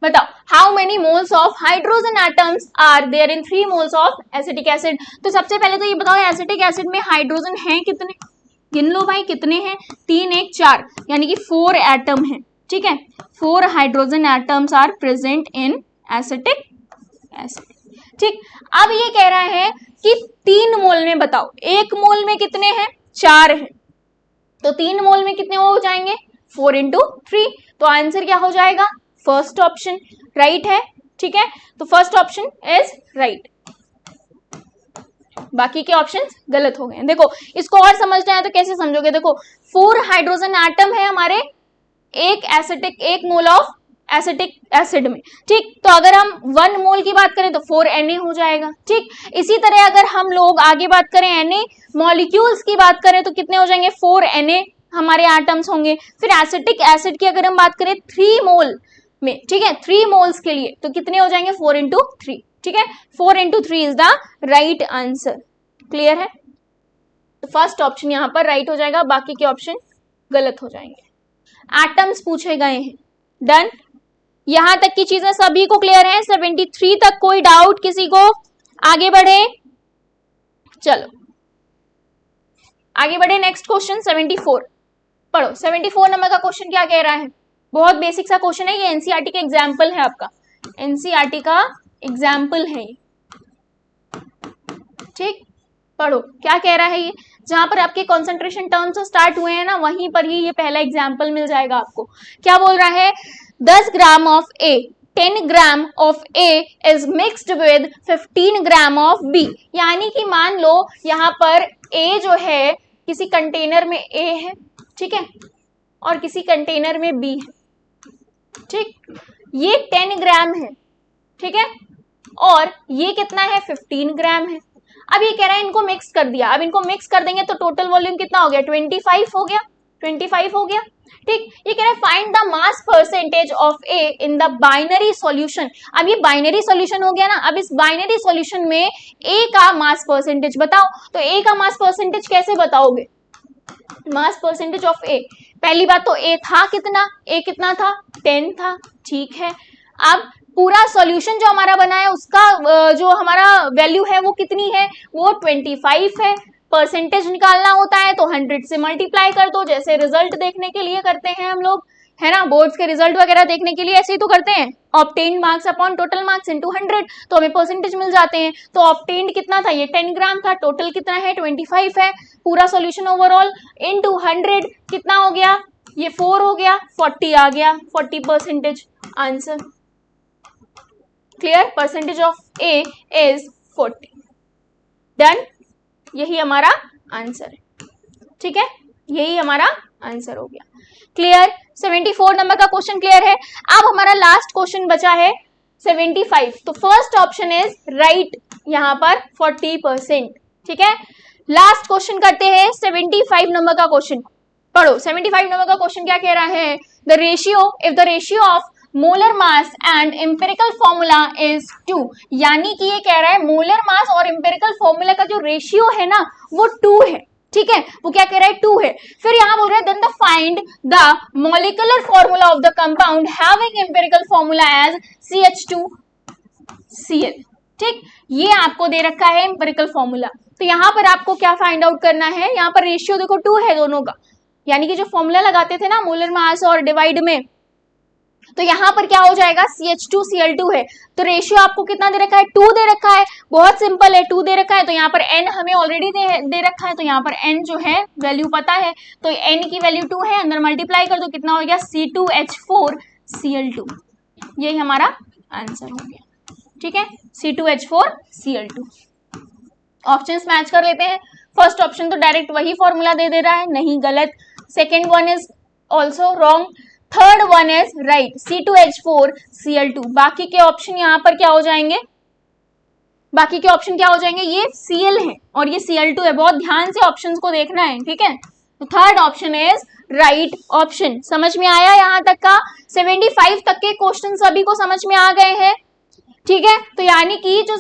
बताओ how many moles of hydrogen atoms are there in 3 moles of acetic acid. तो सबसे पहले तो ये बताओ एसिटिक एसिड में हाइड्रोजन हैं कितने, गिन लो भाई कितने हैं, 3 1 4 यानी कि 4 एटम है, ठीक है। 4 hydrogen atoms are present in acetic acid, ठीक। अब ये कह रहा है कि 3 मोल में बताओ, 1 मोल में कितने हैं, 4 है, तो 3 मोल में कितने हो जाएंगे, 4 इंटू 3। तो आंसर क्या हो जाएगा, फर्स्ट ऑप्शन राइट है, ठीक है। तो फर्स्ट ऑप्शन इज राइट, बाकी के ऑप्शंस गलत हो गए। देखो इसको और समझना है तो कैसे समझोगे, देखो 4 हाइड्रोजन एटम है हमारे एक मोल ऑफ एसिटिक एसिड में, ठीक। तो अगर हम 1 मोल की बात करें तो 4 Na हो जाएगा, ठीक। इसी तरह अगर हम लोग आगे बात करें Na मॉलिक्यूल्स की बात करें तो कितने हो जाएंगे, 4 Na हमारे एटम्स होंगे। फिर एसिटिक एसिड की अगर हम बात करें 3 मोल में, ठीक है, 3 मोल्स के लिए तो कितने हो जाएंगे, 4 इंटू 3, ठीक है। 4 into 3 is the right answer, clear है। तो फर्स्ट ऑप्शन यहाँ पर राइट हो जाएगा, बाकी के ऑप्शन गलत हो जाएंगे। एटम्स पूछे गए हैं, डन। यहां तक की चीजें सभी को क्लियर है, 73 तक कोई डाउट किसी को, आगे बढ़े, चलो आगे बढ़े। नेक्स्ट क्वेश्चन 74 पढ़ो। 74 नंबर का क्वेश्चन क्या कह रहा है, बहुत बेसिक सा क्वेश्चन है, ये एनसीईआरटी का एग्जाम्पल है, आपका एनसीईआरटी का एग्जाम्पल है, ठीक। पढ़ो क्या कह रहा है ये, जहां पर आपके कॉन्सेंट्रेशन टर्म्स स्टार्ट हुए हैं ना, वहीं पर ही ये पहला एग्जाम्पल मिल जाएगा आपको। क्या बोल रहा है, 10 gram of A 10 gram of A is mixed with 15 gram of B. यानी कि मान लो यहाँ पर ए जो है किसी कंटेनर में ए है, ठीक है, और किसी कंटेनर में बी है, ठीक। ये 10 ग्राम है, ठीक है, और ये कितना है, 15 ग्राम है। अब ये कह रहा है इनको मिक्स कर दिया, अब इनको मिक्स कर देंगे तो टोटल वॉल्यूम कितना हो गया, 25 हो गया, 25 हो गया। ठीक, ये कह रहा है find the mass percentage of A in the binary solution. अब ये बाइनरी सॉल्यूशन हो गया ना, अब इस बाइनरी सॉल्यूशन में ए का मास परसेंटेज बताओ। तो ए का मास परसेंटेज कैसे बताओगे, मास परसेंटेज ऑफ ए, पहली बात तो ए था कितना, ए कितना था, 10 था, ठीक है। अब पूरा सॉल्यूशन जो हमारा बना है उसका जो हमारा वैल्यू है वो कितनी है, वो 25 है। परसेंटेज निकालना होता है तो 100 से मल्टीप्लाई कर दो, जैसे रिजल्ट देखने के लिए करते हैं हम लोग, है ना, बोर्ड्स के रिजल्ट वगैरह देखने के लिए ऐसे ही तो करते हैं, obtained marks upon total marks into 100, तो हमें परसेंटेज मिल जाते हैं। तो ऑब्टेन्ड कितना था, ये 10 ग्राम था, टोटल कितना है 25 है, पूरा सॉल्यूशन ओवरऑल इनटू 100 कितना हो गया, ये 4 हो गया, 40 आ गया, 40% answer. Clear, percentage of A is 40। Done, यही हमारा आंसर है, ठीक है, यही हमारा आंसर हो गया। क्लियर, 74 नंबर का क्वेश्चन क्लियर है। अब हमारा लास्ट क्वेश्चन बचा है 75, तो फर्स्ट ऑप्शन इज राइट यहां पर 40%, ठीक है। लास्ट क्वेश्चन करते हैं 75 नंबर का क्वेश्चन, पढ़ो 75 नंबर का क्वेश्चन क्या कह रहा है, the ratio, if the ratio of molar mass and empirical formula is 2, यानी कि ये कह रहा है मोलर मास और एम्पिरिकल फॉर्मूला का जो रेशियो है ना वो 2 है, ठीक है, वो क्या कह रहा है 2 है। फिर यहां बोल रहा है then the find the molecular formula of the compound having empirical formula as CH2Cl, ठीक, ये आपको दे रखा है एम्पिरिकल फॉर्मूला। तो यहां पर आपको क्या फाइंड आउट करना है, यहां पर रेशियो देखो 2 है दोनों का, यानी कि जो फॉर्मूला लगाते थे ना मोलर मास और डिवाइड में, तो यहां पर क्या हो जाएगा CH2Cl2 है, तो रेशियो आपको कितना दे रखा है, 2 दे रखा है, बहुत सिंपल है, 2 दे रखा है, तो यहाँ पर n हमें ऑलरेडी दे रखा है, तो यहाँ पर n जो है वैल्यू पता है, तो n की वैल्यू 2 है, अंदर मल्टीप्लाई कर दो, कितना हो गया C2H4Cl2, यही हमारा आंसर हो गया, ठीक है, C2H4Cl2। ऑप्शंस मैच कर लेते हैं, फर्स्ट ऑप्शन तो डायरेक्ट वही फॉर्मूला दे रहा है, नहीं, गलत, second one is also wrong, third one is right C2H4Cl2। बाकी के ऑप्शन यहाँ पर क्या हो जाएंगे, बाकी के ऑप्शन क्या हो जाएंगे, ये Cl है और ये Cl2 है, बहुत ध्यान से ऑप्शंस को देखना है, ठीक है। तो third option is right option. समझ में आया यहाँ तक का, 75 तक के क्वेश्चन सभी को समझ में आ गए हैं, ठीक है। तो यानी कि जो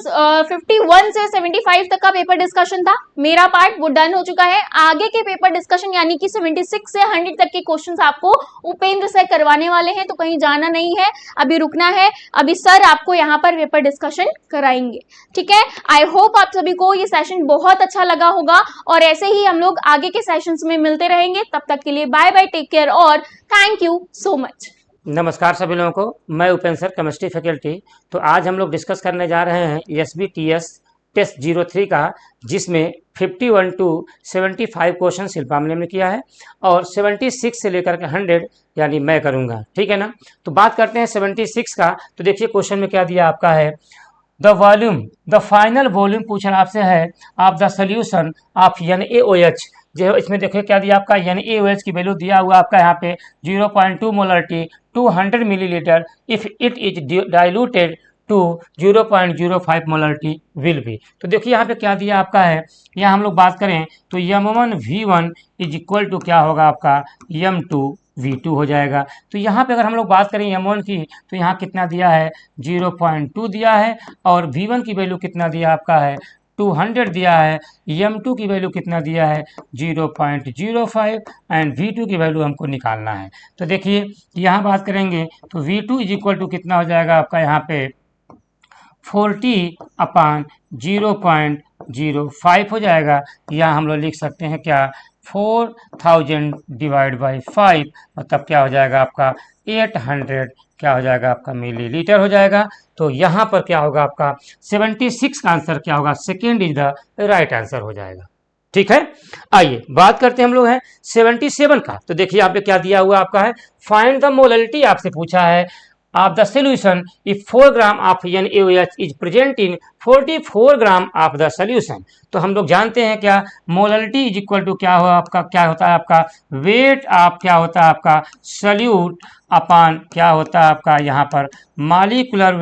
51 से 75 तक का पेपर डिस्कशन था, मेरा पार्ट वो डन हो चुका है। आगे के पेपर डिस्कशन यानी कि 76 से 100 तक के क्वेश्चंस आपको उपेंद्र सर करवाने वाले हैं, तो कहीं जाना नहीं है, अभी रुकना है, अभी सर आपको यहाँ पर पेपर डिस्कशन कराएंगे, ठीक है। आई होप आप सभी को ये सेशन बहुत अच्छा लगा होगा और ऐसे ही हम लोग आगे के सेशंस में मिलते रहेंगे। तब तक के लिए बाय बाय, टेक केयर और थैंक यू सो मच। नमस्कार सभी लोगों को, मैं उपेंद्र सर, केमिस्ट्री फैकल्टी। तो आज हम लोग डिस्कस करने जा रहे हैं SBTS टेस्ट 03 का, जिसमें 51 to 75 क्वेश्चन शिल्पा मैम ने किया है और 76 से लेकर के 100 यानी मैं करूंगा, ठीक है ना। तो बात करते हैं 76 का। तो देखिए क्वेश्चन में क्या दिया आपका है, the volume, the final volume पूछा आपसे है of the solution of NaOH, जो इसमें देखिए क्या दिया आपका, NaOH की वैल्यू दिया हुआ आपका यहाँ पे 0.2 molarity 200 millilitre, if it is diluted to 0.05 molarity will be. तो देखिए यहाँ पे क्या दिया आपका है, यहाँ हम लोग बात करें तो M1 V1 is equal to क्या होगा आपका M2 V2 हो जाएगा। तो यहाँ पे अगर हम लोग बात करें M1 की, तो यहाँ कितना दिया है 0.2 दिया है और V1 की वैल्यू कितना दिया आपका है 200 दिया है, M2 की वैल्यू कितना दिया है 0.05 एंड V2 की वैल्यू हमको निकालना है। तो देखिए यहाँ बात करेंगे तो V2 इज इक्वल टू कितना हो जाएगा आपका यहाँ पे 40/0.05 हो जाएगा, या हम लोग लिख सकते हैं क्या 4000 डिवाइड बाई 5, मतलब क्या हो जाएगा आपका 800 क्या हो जाएगा आपका मिलीलीटर हो जाएगा। तो यहाँ पर क्या होगा आपका 76 का आंसर क्या होगा, second is the right answer हो जाएगा, ठीक है। आइए बात करते हैं हम लोग हैं 77 का। तो देखिए यहाँ पे क्या दिया हुआ आपका है, फाइंड द मोलरिटी आपसे पूछा है of the solution if 4 gram of NaOH is present in 44 gram of the solution। तो हम लोग जानते हैं क्या, मोलरिटी इज इक्वल टू क्या हो आपका, क्या होता है आपका वेट ऑफ क्या होता है आपका सल्यूट अपान क्या होता है आपका यहाँ पर मॉलिक्यूलर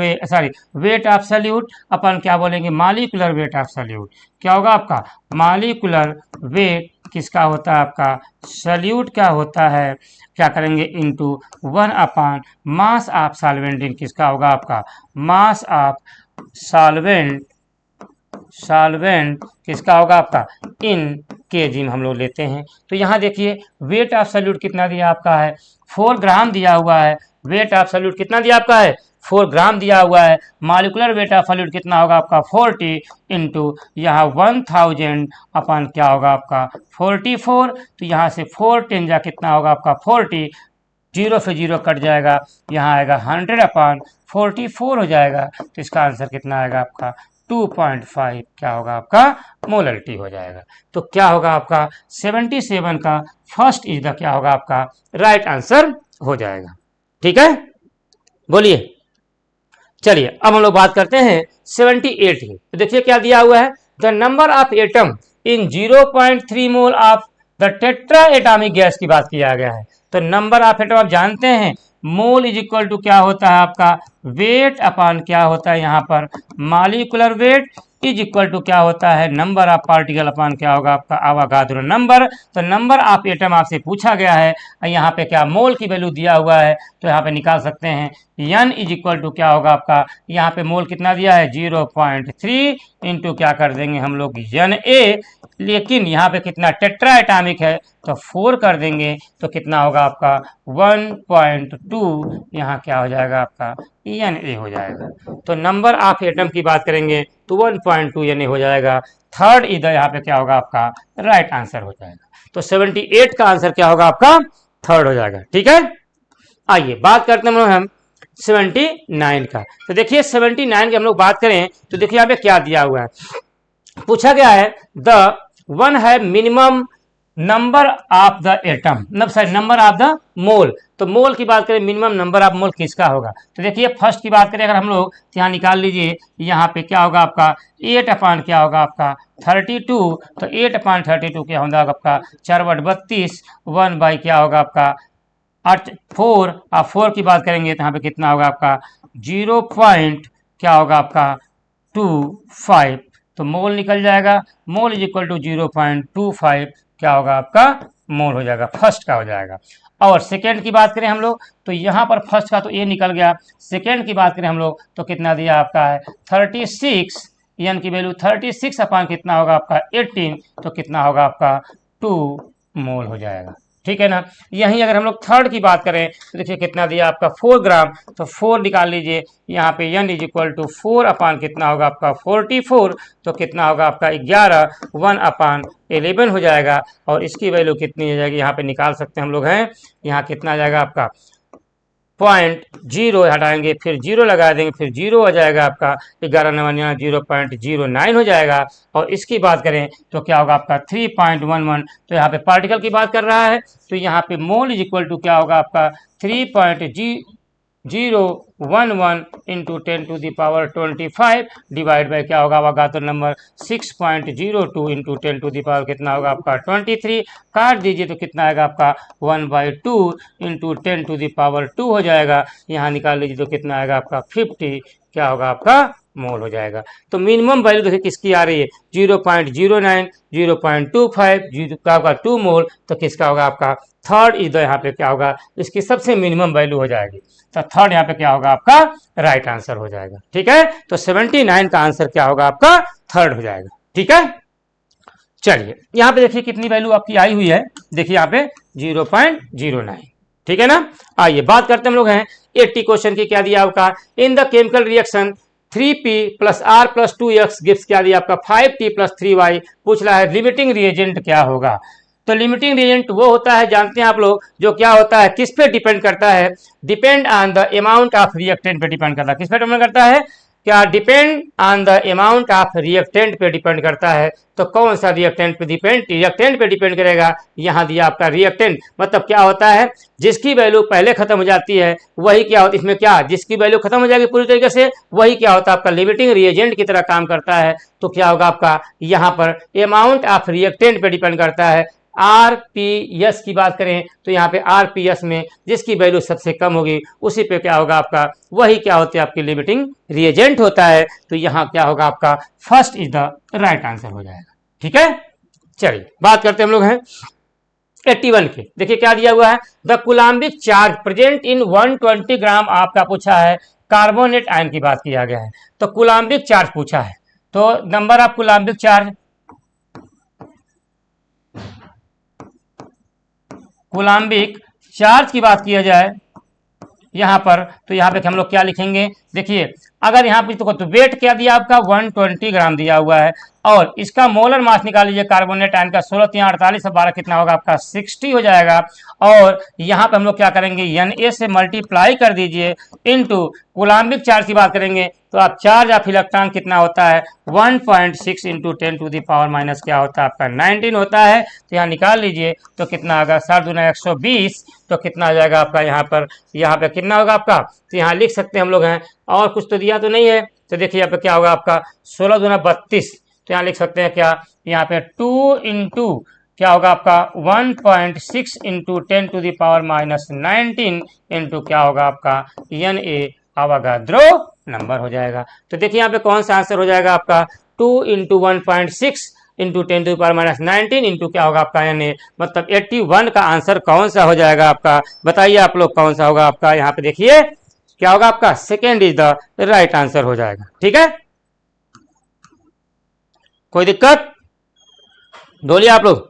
वेट ऑफ सॉल्यूट अपन क्या बोलेंगे मॉलिक्यूलर वेट ऑफ सॉल्यूट। क्या होगा आपका मॉलिक्यूलर वेट किसका होता है आपका सॉल्यूट क्या होता है क्या करेंगे into 1 upon mass of solvent in किसका होगा आपका मास ऑफ सॉल्वेंट किसका होगा आपका इन केजी में हम लोग लेते हैं। तो यहाँ देखिए वेट ऑफ सॉल्यूट कितना दिया आपका है 4 ग्राम दिया हुआ है। वेट ऑफ सॉल्यूट कितना दिया आपका है 4 ग्राम दिया हुआ है। मॉलिक्यूलर वेट ऑफ सॉल्यूट कितना होगा आपका 40 इंटू यहाँ 1000 अपन क्या होगा आपका 44। तो यहाँ से 4 10 जा कितना होगा आपका 40, 0 से 0 कट जाएगा, यहाँ आएगा 100 अपान 44 हो जाएगा। तो इसका आंसर कितना आएगा आपका 2.5 क्या होगा आपका मोलरिटी हो जाएगा। तो क्या होगा आपका 77 का फर्स्ट इज द क्या होगा आपका राइट आंसर हो जाएगा। ठीक है, बोलिए। चलिए अब हम लोग बात करते हैं 78 की। तो देखिए क्या दिया हुआ है the number of atom in 0.3 mole of the tetra atomic gas की बात किया गया है। तो नंबर ऑफ एटम आप जानते हैं मोल इज इक्वल टू क्या होता है आपका वेट अपान क्या होता है यहाँ पर molecular weight is equal to क्या होता है नंबर ऑफ पार्टिकल अपान क्या होगा आपका आवागाद्रो नंबर। तो नंबर ऑफ एटम आपसे पूछा गया है, यहाँ पे क्या मोल की वैल्यू दिया हुआ है तो यहाँ पे निकाल सकते हैं n इज इक्वल टू क्या होगा आपका यहाँ पे मोल कितना दिया है 0.3 इंटू क्या कर देंगे हम लोग Na, लेकिन यहाँ पे कितना टेट्रा एटॉमिक है तो 4 कर देंगे तो कितना होगा आपका 1.2 यहाँ क्या हो जाएगा आपका Na हो जाएगा। तो नंबर ऑफ एटम की बात करेंगे तो 1.2 Na हो जाएगा। थर्ड इधर यहाँ पे क्या होगा आपका राइट आंसर हो जाएगा। तो 78 का आंसर क्या होगा आपका थर्ड हो जाएगा। ठीक है, आइए बात करते हैं हम 79 का। तो देखिए 79 की हम लोग बात करें तो देखिए यहाँ पे क्या दिया हुआ है, पूछा गया है द वन है minimum number of the atom number of the mole. तो मोल की बात करें मिनिमम नंबर ऑफ मोल किसका होगा। तो देखिए फर्स्ट की बात करें अगर हम लोग तो यहाँ निकाल लीजिए, यहाँ पे क्या होगा आपका 8 अपान क्या होगा आपका 32। तो 8 अपान 32 क्या होगा आपका 4/32 1 बाई क्या होगा आपका 4 और 4 की बात करेंगे तो यहाँ पे कितना होगा आपका 0 क्या होगा आपका 25। तो मोल निकल जाएगा, मोल इज इक्वल टू 0.25 क्या होगा आपका मोल हो जाएगा, फर्स्ट का हो जाएगा। और सेकेंड की बात करें हम लोग तो यहाँ पर फर्स्ट का तो ये निकल गया, सेकेंड की बात करें हम लोग तो कितना दिया आपका है 36, एन की वैल्यू 36 अपान कितना होगा आपका 18 तो कितना होगा आपका 2 मोल हो जाएगा। ठीक है ना। यहीं अगर हम लोग थर्ड की बात करें तो देखिए कितना दिया आपका 4 ग्राम, तो 4 निकाल लीजिए, यहाँ पे n इज इक्वल टू 4 अपान कितना होगा आपका 44 तो कितना होगा आपका 11 1 अपान 11 हो जाएगा। और इसकी वैल्यू कितनी हो जाएगी यहाँ पे निकाल सकते हैं हम लोग हैं, यहाँ कितना आ जाएगा आपका 0.0 हटाएंगे फिर 0 लगा देंगे फिर 0 हो जाएगा आपका 11 9 0.09 हो जाएगा। और इसकी बात करें तो क्या होगा आपका 3.11। तो यहाँ पे पार्टिकल की बात कर रहा है तो यहाँ पे मोल इज इक्वल टू क्या होगा आपका 3.011 इंटू 10⁻25 डिवाइड बाई क्या होगा आवागाद्रो नंबर 6.02 इंटू 10⁻ कितना होगा आपका 23। काट दीजिए तो कितना आएगा आपका 1/2 इंटू 10⁻2 हो जाएगा। यहाँ निकाल लीजिए तो कितना आएगा आपका 50 क्या होगा आपका मोल हो जाएगा। तो मिनिमम वैल्यू देखिए किसकी आ रही है 0.09 0.25 का होगा 2 मोल, तो किसका होगा आपका थर्ड इधर यहाँ पे क्या होगा इसकी सबसे मिनिमम वैल्यू हो जाएगी। तो थर्ड यहाँ पे क्या होगा आपका राइट आंसर हो जाएगा। ठीक है, तो 79 का आंसर क्या होगा आपका थर्ड हो जाएगा। ठीक है, चलिए यहाँ पे देखिए कितनी वैल्यू आपकी आई हुई है, देखिए यहाँ पे 0.09। ठीक है ना। आइए बात करते हम लोग हैं 80 क्वेश्चन की। क्या दिया आपका in the chemical reaction 3p + r + 2x gives क्या दिया आपका 5t + 3y। पूछ रहा है लिमिटिंग रिएजेंट क्या होगा। तो लिमिटिंग रिएजेंट वो होता है जानते हैं आप लोग जो क्या होता है किस पे डिपेंड करता है, depend on the amount of reactant पे डिपेंड करता है। किस पे डिपेंड करता है, क्या depend on the amount of reactant पे डिपेंड करता है। तो कौन सा रिएक्टेंट पे डिपेंड करेगा, यहाँ दिया आपका रिएक्टेंट मतलब क्या होता है जिसकी वैल्यू पहले खत्म हो जाती है वही क्या होता है, इसमें क्या जिसकी वैल्यू खत्म हो जाएगी पूरी तरीके से वही क्या होता है आपका लिमिटिंग रिएजेंट की तरह काम करता है। तो क्या होगा आपका यहाँ पर अमाउंट ऑफ रिएक्टेंट पे डिपेंड करता है आरपीएस की बात करें तो यहाँ पे आरपीएस में जिसकी वैल्यू सबसे कम होगी उसी पे क्या होगा आपका, वही क्या होती है आपकी लिमिटिंग रिएजेंट होता है। तो यहाँ क्या होगा आपका, first is the right answer हो जाएगा। ठीक है, चलिए बात करते हैं हम लोग हैं 81 के। देखिए क्या दिया हुआ है, द कुलाम्बिक चार्ज प्रेजेंट इन 120 ग्राम आपका पूछा है कार्बोनेट आयन की बात किया गया है। तो कुलाम्बिक चार्ज पूछा है, तो नंबर ऑफ कुलाम्बिक चार्ज, कुलाम्बिक चार्ज की बात किया जाए यहां पर, तो यहां पे हम लोग क्या लिखेंगे, देखिए अगर यहां पे तो वेट क्या दिया आपका 120 ग्राम दिया हुआ है, और इसका मोलर मास निकाल लीजिए कार्बोनेट आयन का 16 3 48 और 12 कितना होगा आपका 60 हो जाएगा। और यहाँ पे हम लोग क्या करेंगे, Na से मल्टीप्लाई कर दीजिए इनटू कुलाम्बिक चार्ज की बात करेंगे तो आप चार्ज ऑफ इलेक्ट्रॉन कितना होता है 1.6 into 10 to the power minus क्या होता है आपका 19 होता है। तो यहाँ निकाल लीजिए तो कितना होगा 7 दूना 120, तो कितना आ जाएगा आपका यहाँ पे कितना होगा आपका, तो यहाँ लिख सकते हैं हम लोग हैं, और कुछ तो दिया तो नहीं है, तो देखिए यहाँ पे क्या होगा आपका 16 दूना 32, तो यहाँ लिख सकते हैं क्या, यहाँ पे 2 इंटू क्या होगा आपका 1.6 into 10 to the power minus 19 into क्या होगा आपका Na अवोगाद्रो नंबर हो जाएगा। तो देखिए यहाँ पे कौन सा आंसर हो जाएगा आपका 2 into 1.6 into 10 to power minus 19 into क्या होगा आपका Na, मतलब 81 का आंसर कौन सा हो जाएगा आपका, बताइए आप लोग कौन सा होगा आपका। यहाँ पे देखिए क्या होगा आपका second is the right answer हो जाएगा। ठीक है, कोई दिक्कत बोलिए आप लोग,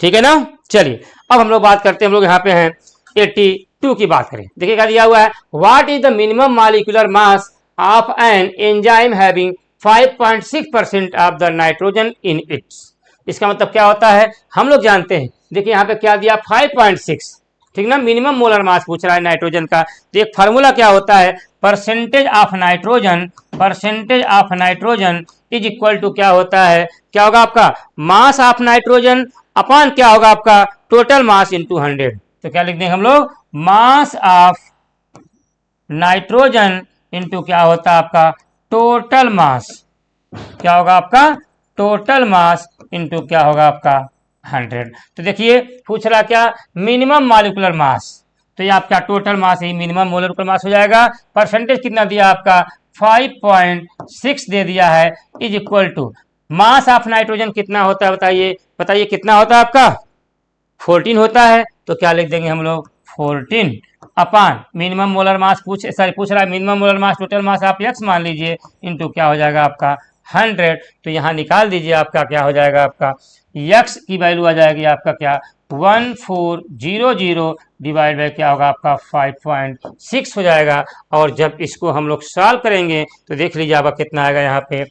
ठीक है ना। चलिए अब हम लोग बात करते हैं, हम लोग यहाँ पे हैं 82 की बात करें। देखिए क्या दिया हुआ है, what is the minimum molecular mass of an enzyme having 5.6% of the nitrogen in its. इसका मतलब क्या होता है हम लोग जानते हैं, देखिए यहाँ पे क्या दिया 5.6, ठीक ना, मिनिमम मोलर मास पूछ रहा है नाइट्रोजन का। तो एक फार्मूला क्या होता है, percentage of nitrogen is equal to क्या होता है, क्या होगा आपका मास ऑफ नाइट्रोजन अपॉन क्या होगा आपका टोटल मास इनटू 100। तो क्या लिख देंगे हम लोग, मास ऑफ नाइट्रोजन इनटू क्या होता है आपका टोटल मास, क्या होगा आपका टोटल मास इनटू क्या होगा आपका 100। तो देखिए पूछ रहा क्या मिनिमम मॉलिक्यूलर मास, तो ये आपका टोटल मास ही मिनिमम मोलर मास हो जाएगा। परसेंटेज कितना दिया आपका 5.6 दे दिया है, is equal to mass of nitrogen कितना होता है बताइए कितना होता है आपका 14 होता है। तो क्या लिख देंगे हम लोग 14 अपान मिनिमम मोलर मास पूछ रहा है minimum molar mass total mass आप x मान लीजिए इनटू क्या हो जाएगा आपका 100। तो यहाँ निकाल दीजिए आपका क्या हो जाएगा आपका x की वैल्यू आ जाएगी आपका क्या 1400 डिवाइड बाई क्या होगा आपका 5.6 हो जाएगा। और जब इसको हम लोग सॉल्व करेंगे तो देख लीजिए आपका कितना आएगा, यहाँ पे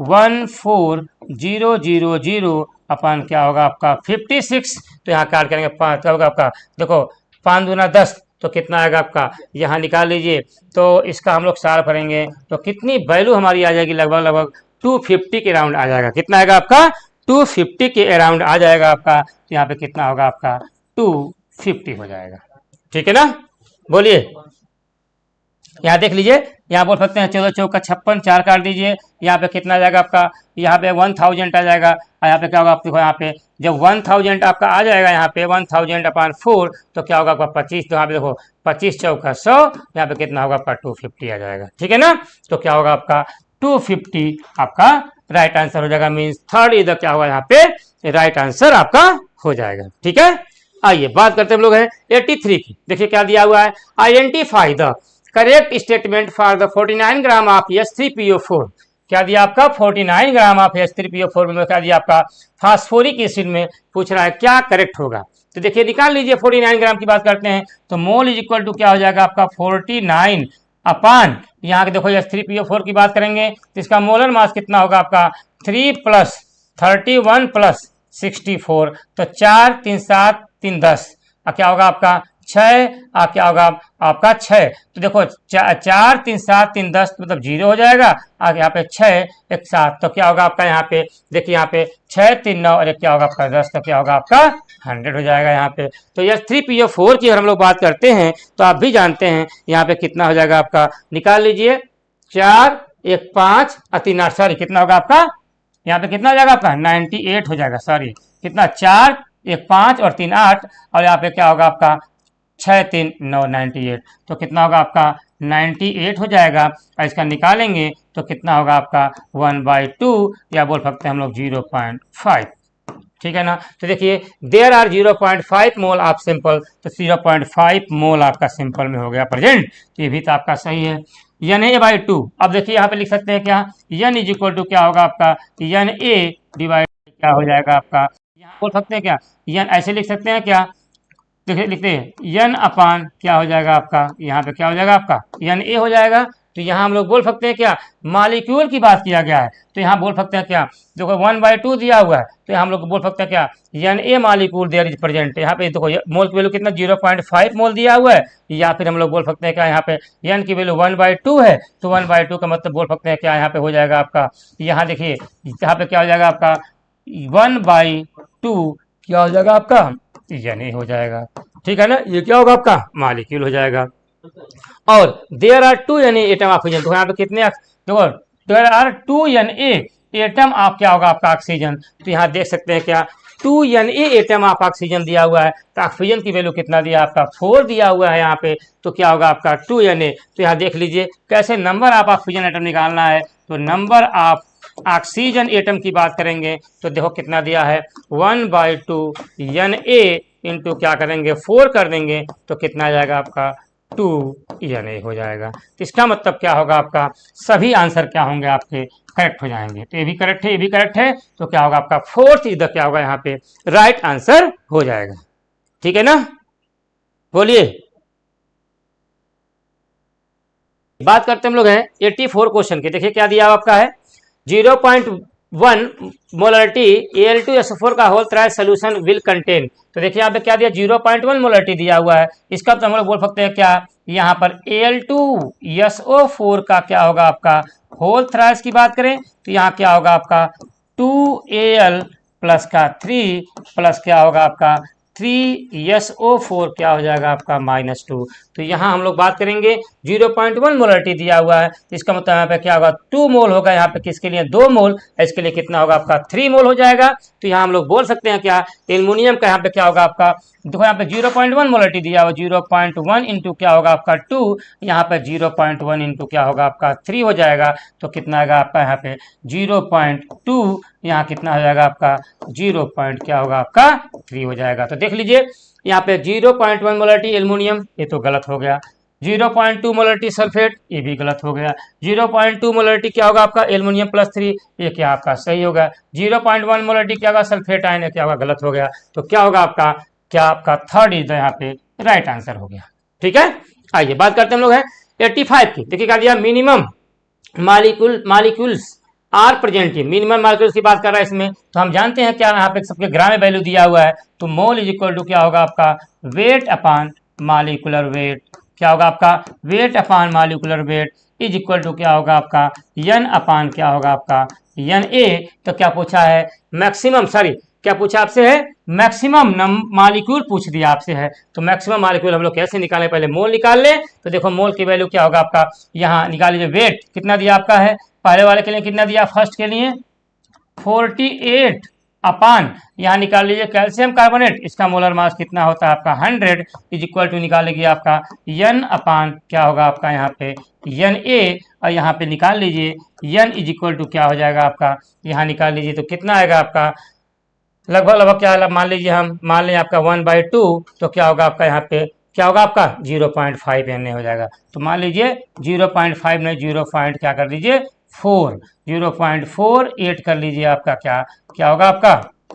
14000 अपन क्या होगा आपका 56। तो यहाँ काट करेंगे 5 क्या होगा आपका, देखो 5 दूना 10, तो कितना आएगा आपका, यहाँ निकाल लीजिए। तो इसका हम लोग सॉल्व करेंगे तो कितनी वैल्यू हमारी आ जाएगी, लगभग 250 के अराउंड आ जाएगा। कितना आएगा आपका 250 के अराउंड आ जाएगा आपका। तो यहाँ पे कितना होगा आपका 250 हो जाएगा। ठीक है ना, बोलिए यहाँ देख लीजिए, यहाँ बोल सकते हैं 14 चौका 56, 4 काट दीजिए, यहाँ पे कितना आ जाएगा आपका, यहाँ पे 1000 आ जाएगा। और यहाँ पे क्या होगा आप देखो, यहाँ पे जब 1000 आपका आ जाएगा, यहाँ पे 1000 अपान 4 तो क्या होगा आपका 25। तो यहाँ पे देखो 25 चौका 100, यहाँ पे कितना होगा आपका 250 आ जाएगा। ठीक है ना, तो क्या होगा आपका 250 आपका राइट आंसर हो जाएगा। मीन्स थर्ड इधर क्या होगा यहाँ पे राइट आंसर आपका हो जाएगा। ठीक है, आइए बात करते हैं हम लोग हैं 83 की। देखिए क्या दिया हुआ है, identify the correct statement for the 49 gram of H3PO4। क्या दिया आपका 49 ग्राम ऑफ H3PO4 में क्या दिया आपका फास्फोरिक एसिड में पूछ रहा है क्या करेक्ट होगा। तो देखिए निकाल लीजिए 49 ग्राम की बात करते हैं तो मोल इज इक्वल टू क्या हो जाएगा आपका 49 अपान यहाँ के देखो H3PO4 की बात करेंगे तो इसका मोलर मास कितना होगा आपका 3 + 31 + 64, तो 4 3 7 3 10 क्या होगा आपका 6 क्या होगा आपका 6। तो देखो 4 3 7 3 10 मतलब 0 हो जाएगा, आगे यहाँ पे 6 1 7, तो क्या होगा आपका यहाँ पे देखिए यहाँ पे 6 3 9 और एक क्या होगा आपका 10, तो क्या होगा आपका 100 हो जाएगा यहाँ पे। तो H3PO4 की अगर हम लोग बात करते हैं तो आप भी जानते हैं यहाँ पे कितना हो जाएगा आपका, निकाल लीजिए 4 1 5 3 8, सॉरी कितना होगा आपका यहाँ पे कितना हो जाएगा आपका 98 हो जाएगा, सॉरी कितना 4, 1 5 और 3 8, और यहाँ पे क्या होगा आपका 6 3 9 98, तो कितना होगा आपका 98 हो जाएगा। और इसका निकालेंगे तो कितना होगा आपका 1/2, या बोल सकते हैं हम लोग 0.5, ठीक है ना। तो देखिए there are 0.5 mole of simple, तो 0.5 मोल आपका सिंपल में हो गया प्रेजेंट, तो ये भी तो आपका सही है। Na/2, अब देखिए यहाँ पे लिख सकते हैं क्या, n इज इक्वल टू क्या होगा आपका Na डिवाइड क्या हो जाएगा आपका, यहाँ बोल सकते हैं क्या n, ऐसे लिख सकते हैं क्या, देखिए लिखते हैं n अपान क्या हो जाएगा आपका, यहाँ पे क्या हो जाएगा आपका Na हो जाएगा। तो यहाँ हम लोग बोल सकते हैं क्या, मालिक्यूल की बात किया गया है, तो यहाँ बोल सकते हैं क्या, देखो 1/2 दिया हुआ है, तो यहाँ हम लोग बोल सकते हैं क्या Na molecule there is present. यहाँ पे देखो मोल की वैल्यू कितना 0.5 मोल दिया हुआ है, या फिर हम लोग बोल सकते हैं क्या, यहाँ पे n की वैल्यू 1/2 है, तो 1/2 का मतलब बोल सकते हैं क्या, यहाँ पे हो जाएगा आपका, यहाँ देखिए यहाँ पे क्या हो जाएगा आपका 1/2 क्या हो जाएगा आपका Na हो जाएगा, ठीक है ना। ये क्या होगा आपका मालिक्यूल हो जाएगा। और there are 2 Na atom oxygen, तो यहाँ पे कितने देखो there are 2 Na atom of क्या होगा आपका ऑक्सीजन, तो यहाँ देख सकते हैं क्या 2 Na एटम ऑफ ऑक्सीजन दिया हुआ है, तो ऑक्सीजन की वैल्यू कितना दिया आपका 4 दिया हुआ है यहाँ पे, तो क्या होगा आपका 2 Na। तो यहाँ देख लीजिए कैसे नंबर ऑफ ऑक्सीजन एटम निकालना है, तो नंबर ऑफ ऑक्सीजन एटम की बात करेंगे तो देखो कितना दिया है 1/2 Na इंटू क्या करेंगे 4 कर देंगे, तो कितना आ जाएगा आपका 2 Na हो जाएगा। तो इसका मतलब क्या होगा आपका, सभी आंसर क्या होंगे आपके करेक्ट हो जाएंगे, तो ये भी करेक्ट है, ये भी करेक्ट है, तो क्या होगा आपका 4th इधर क्या होगा यहाँ पे राइट आंसर हो जाएगा, ठीक है ना। बोलिए, बात करते हम लोग हैं 84 क्वेश्चन की। देखिए क्या दिया आपका है 0.1 मोलरिटी Al2SO4 का whole thrice solution will contain, तो देखिए यहाँ पे क्या दिया 0.1 मोलरिटी दिया हुआ है, इसका तो हम लोग बोल सकते हैं क्या, यहाँ पर Al2SO4 का क्या होगा आपका होल थ्राइस की बात करें तो यहाँ क्या होगा आपका 2Al प्लस का 3 प्लस क्या होगा आपका 3SO4 क्या हो जाएगा आपका -2। तो यहाँ हम लोग बात करेंगे 0.1 मोलरिटी दिया हुआ है, तो इसका मतलब यहाँ पे क्या होगा 2 मोल होगा, यहाँ पे किसके लिए 2 मोल, इसके लिए कितना होगा आपका 3 मोल हो जाएगा। तो यहाँ हम लोग बोल सकते हैं क्या एल्युमिनियम का यहाँ पे क्या होगा आपका, देखो यहाँ पे 0.1 मोलरिटी दिया हुआ 0.1 इंटू क्या होगा आपका 2, यहाँ पे 0.1 इंटू क्या होगा आपका 3 हो जाएगा, तो कितना आएगा आपका यहाँ पे 0.2, यहाँ कितना हो जाएगा आपका 0. क्या होगा आपका 3 हो जाएगा। तो देख लीजिए यहाँ पे 0.1 मोलरिटी एल्युमिनियम, ये तो गलत हो गया, 0.2 मोलरिटी सल्फेट, ये भी गलत हो गया, 0.2 मोलरिटी क्या होगा आपका एल्युमिनियम प्लस 3, ये क्या आपका सही होगा, 0.1 मोलरिटी क्या होगा सल्फेट आयन, क्या होगा गलत हो गया। तो क्या होगा आपका, क्या आपका 3rd इज यहाँ पे राइट आंसर हो गया, ठीक है। आइए बात करते हैं हम लोग हैं 85 की। देखिए क्या दिया minimum molecules are present, minimum molecules की बात कर रहा है इसमें, तो हम जानते हैं क्या यहाँ पे सबके ग्राम में वैल्यू दिया हुआ है, तो मोल इज इक्वल टू क्या होगा आपका वेट अपान मालिकुलर वेट, क्या होगा आपका weight upon molecular weight is equal to क्या होगा आपका n अपान क्या होगा आपका Na। तो क्या पूछा है मैक्सिमम, सॉरी क्या पूछा आपसे है मैक्सिमम मालिक्यूल पूछ दिया आपसे है, तो मैक्सिमम मालिक्यूल हम लोग कैसे निकालें, पहले मोल निकाल ले, तो देखो मोल की वैल्यू क्या होगा आपका, यहाँ निकाल लीजिए वेट कितना दिया आपका है, पहले वाले के लिए कितना दिया फर्स्ट के लिए 48 अपान यहाँ निकाल लीजिए कैल्शियम कार्बोनेट, इसका मोलर मास कितना होता है आपका 100 इज इक्वल टू निकाल लीजिए आपका n अपान क्या होगा आपका यहाँ पे Na, और यहाँ पे निकाल लीजिए n इज इक्वल टू क्या हो जाएगा आपका, यहाँ निकाल लीजिए तो कितना आएगा आपका लगभग क्या मान लीजिए हम मान लें आपका 1/2, तो क्या होगा आपका यहाँ पे क्या होगा आपका 0.5 Na हो जाएगा। तो मान लीजिए 0.5 नहीं 0. क्या कर दीजिए 4, 0.48 कर लीजिए आपका क्या होगा आपका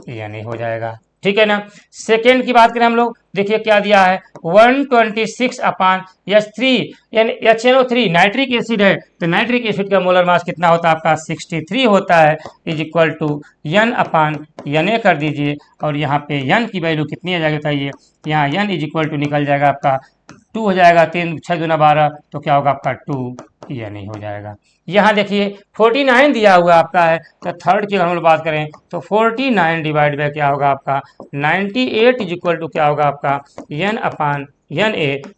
Na हो जाएगा, ठीक है ना। सेकेंड की बात करें हम लोग, देखिए क्या दिया है 126 अपान H3 HNO3 नाइट्रिक एसिड है, तो नाइट्रिक एसिड का मोलर मास कितना होता है आपका 63 होता है is equal to n upon Na कर दीजिए, और यहाँ पे n की वैल्यू कितनी आ जाएगी बताइए, यहाँ n इज इक्वल टू निकल जाएगा आपका 2 हो जाएगा, 3 6 दूना 12, तो क्या होगा आपका 2 Na हो जाएगा। यहाँ देखिए 49 दिया हुआ आपका है, तो 3rd की अगर हम लोग बात करें तो 49 डिवाइड बाय क्या होगा आपका 98 इज इक्वल टू क्या होगा आपका n अपान Na,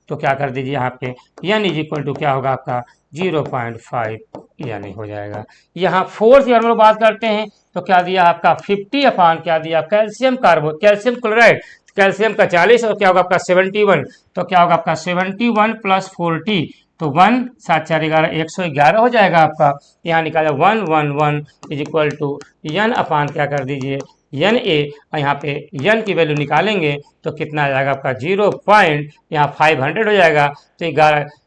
तो क्या कर दीजिए यहाँ पे n इज इक्वल टू क्या होगा आपका 0.5 यानी हो जाएगा। यहाँ फोर्थ ईयर हम लोग बात करते हैं तो क्या दिया आपका 50 अपान क्या दिया कैल्शियम कैल्शियम क्लोराइड, कैल्शियम का 40 और क्या होगा आपका 71, तो क्या होगा आपका 71 प्लस 40 तो 1 7 4 11 111 हो जाएगा आपका। यहाँ निकाला 111 इज इक्वल टू एन अपान क्या कर दीजिए एन ए, और यहाँ पे एन की वैल्यू निकालेंगे तो कितना आ जाएगा आपका 0.500 हो जाएगा। तो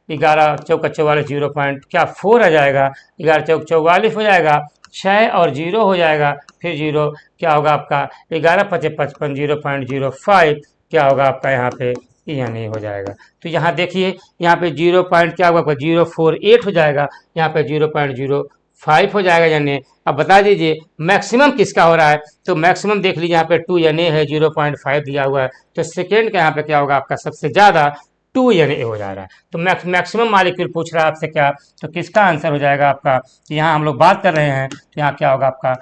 11 चौका 44 0.4 आ जाएगा, 11 चौक 44 हो जाएगा, 6 और 0 हो जाएगा, फिर 0 क्या होगा आपका 11 5 55 0.05 क्या होगा आपका यहाँ पे यानी हो जाएगा। तो यहाँ देखिए यहाँ पे 0 पॉइंट क्या होगा आपका 048 हो जाएगा, यहाँ पे 0.05 हो जाएगा यानी। अब बता दीजिए मैक्सिमम किसका हो रहा है, तो मैक्सिमम देख लीजिए यहाँ पे 2 यानी है 0.5 दिया हुआ है, तो सेकेंड का यहाँ पे क्या होगा आपका सबसे ज्यादा 2 यानी हो जा रहा है। तो मैक्सिमम मालिक्यूल पूछ रहा है आपसे क्या, तो किसका आंसर हो जाएगा आपका, यहाँ हम लोग बात कर रहे हैं तो यहाँ क्या होगा आपका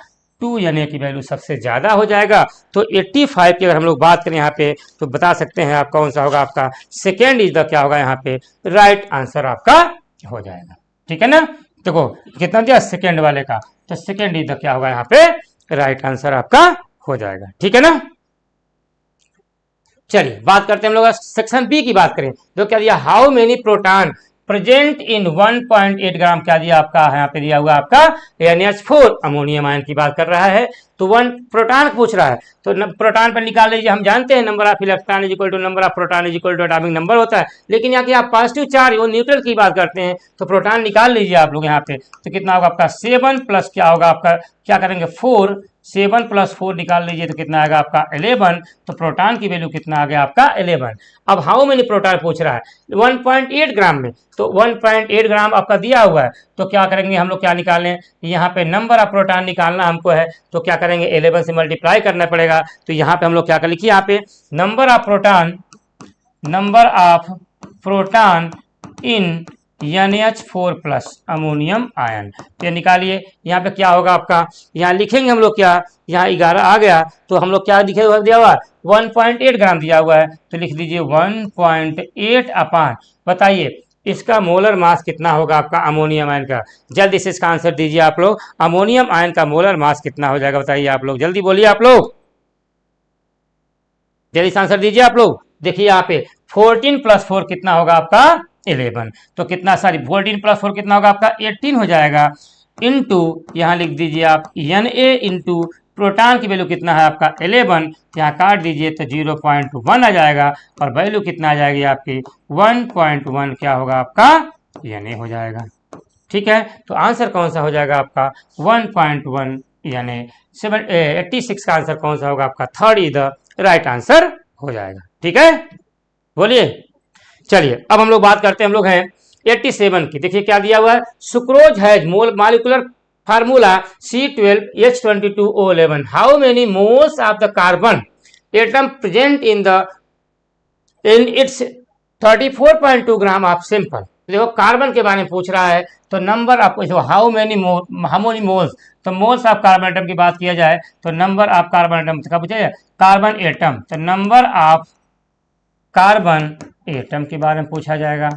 2 यानी की वैल्यू सबसे ज्यादा हो जाएगा। तो 85 की अगर हम लोग बात करें यहाँ पे तो बता सकते हैं आप कौन सा होगा आपका सेकेंड इज द क्या होगा यहाँ पे राइट आंसर आपका हो जाएगा। ठीक है ना, देखो कितना दिया सेकेंड वाले का, तो सेकेंड इज द क्या होगा यहाँ पे राइट आंसर आपका हो जाएगा। ठीक है ना, चलिए बात करते हैं हम लोग सेक्शन बी की बात करें जो क्या दिया how many proton present in 1.8 ग्राम क्या दिया आपका यहाँ पे दिया हुआ आपका NH4 अमोनियम आयन की बात कर रहा है। तो 1 प्रोटॉन पूछ रहा है तो प्रोटॉन पर निकाल लीजिए, हम जानते हैं number of electron is equal to number of proton is equal to atomic number होता है, लेकिन यहाँ की आप पॉजिटिव चार्ज वो न्यूट्रल की बात करते हैं तो प्रोटॉन निकाल लीजिए आप लोग यहाँ पे। तो कितना होगा आपका 7 प्लस क्या होगा आपका क्या करेंगे 4, 7 प्लस 4 निकाल लीजिए तो कितना आएगा आपका 11, तो प्रोटॉन की वैल्यू कितना आ गया आपका 11। अब हाउ मेनी प्रोटॉन पूछ रहा है 1.8 ग्राम में, तो 1.8 ग्राम आपका दिया हुआ है तो क्या करेंगे हम लोग क्या निकालें, यहाँ पे नंबर ऑफ प्रोटॉन निकालना हमको है तो क्या करेंगे 11 से मल्टीप्लाई करना पड़ेगा। तो यहाँ पे हम लोग क्या कर लिखिए यहाँ पे number of proton in NH4 plus ammonium ion, तो निकालिए यहाँ पे क्या होगा आपका, यहाँ लिखेंगे हम लोग क्या यहाँ 11 आ गया तो हम लोग क्या दिखे दिया हुआ 1.8 ग्राम दिया हुआ है तो लिख दीजिए 1.8 अपान बताइए इसका मोलर मास कितना होगा आपका अमोनियम आयन का, जल्दी से इसका आंसर दीजिए आप लोग। अमोनियम आयन का मोलर मास कितना हो जाएगा बताइए आप लोग, जल्दी बोलिए आप लोग, जल्दी से आंसर दीजिए आप लोग। देखिए यहाँ पे 14 प्लस 4 कितना होगा आपका 11, तो कितना 14 प्लस 4 कितना होगा आपका 18 हो जाएगा, इनटू यहाँ लिख दीजिए आप Na इंटू प्रोटॉन की वैल्यू कितना है आपका 11, यहाँ काट दीजिए तो 0.1 आ जाएगा और वैल्यू कितना आ जाएगी आपकी 1.1 क्या होगा आपका Na हो जाएगा। ठीक है, तो आंसर कौन सा हो जाएगा आपका 1.1 यानी 86 का आंसर कौन सा होगा आपका third is the right answer हो जाएगा। ठीक है, बोलिए। चलिए अब हम लोग बात करते हैं हम लोग हैं 87 की। देखिए क्या दिया हुआ है sucrose has molecular formula C12H22O11 how many moles of the carbon atom present in its 34.2 gram of simple. देखो कार्बन के बारे में पूछ रहा है तो number of how many moles, तो मोल्स ऑफ कार्बन एटम की बात किया जाए तो नंबर ऑफ कार्बन एटम का पूछा जाए कार्बन एटम, तो नंबर ऑफ कार्बन एटम के बारे में पूछा जाएगा।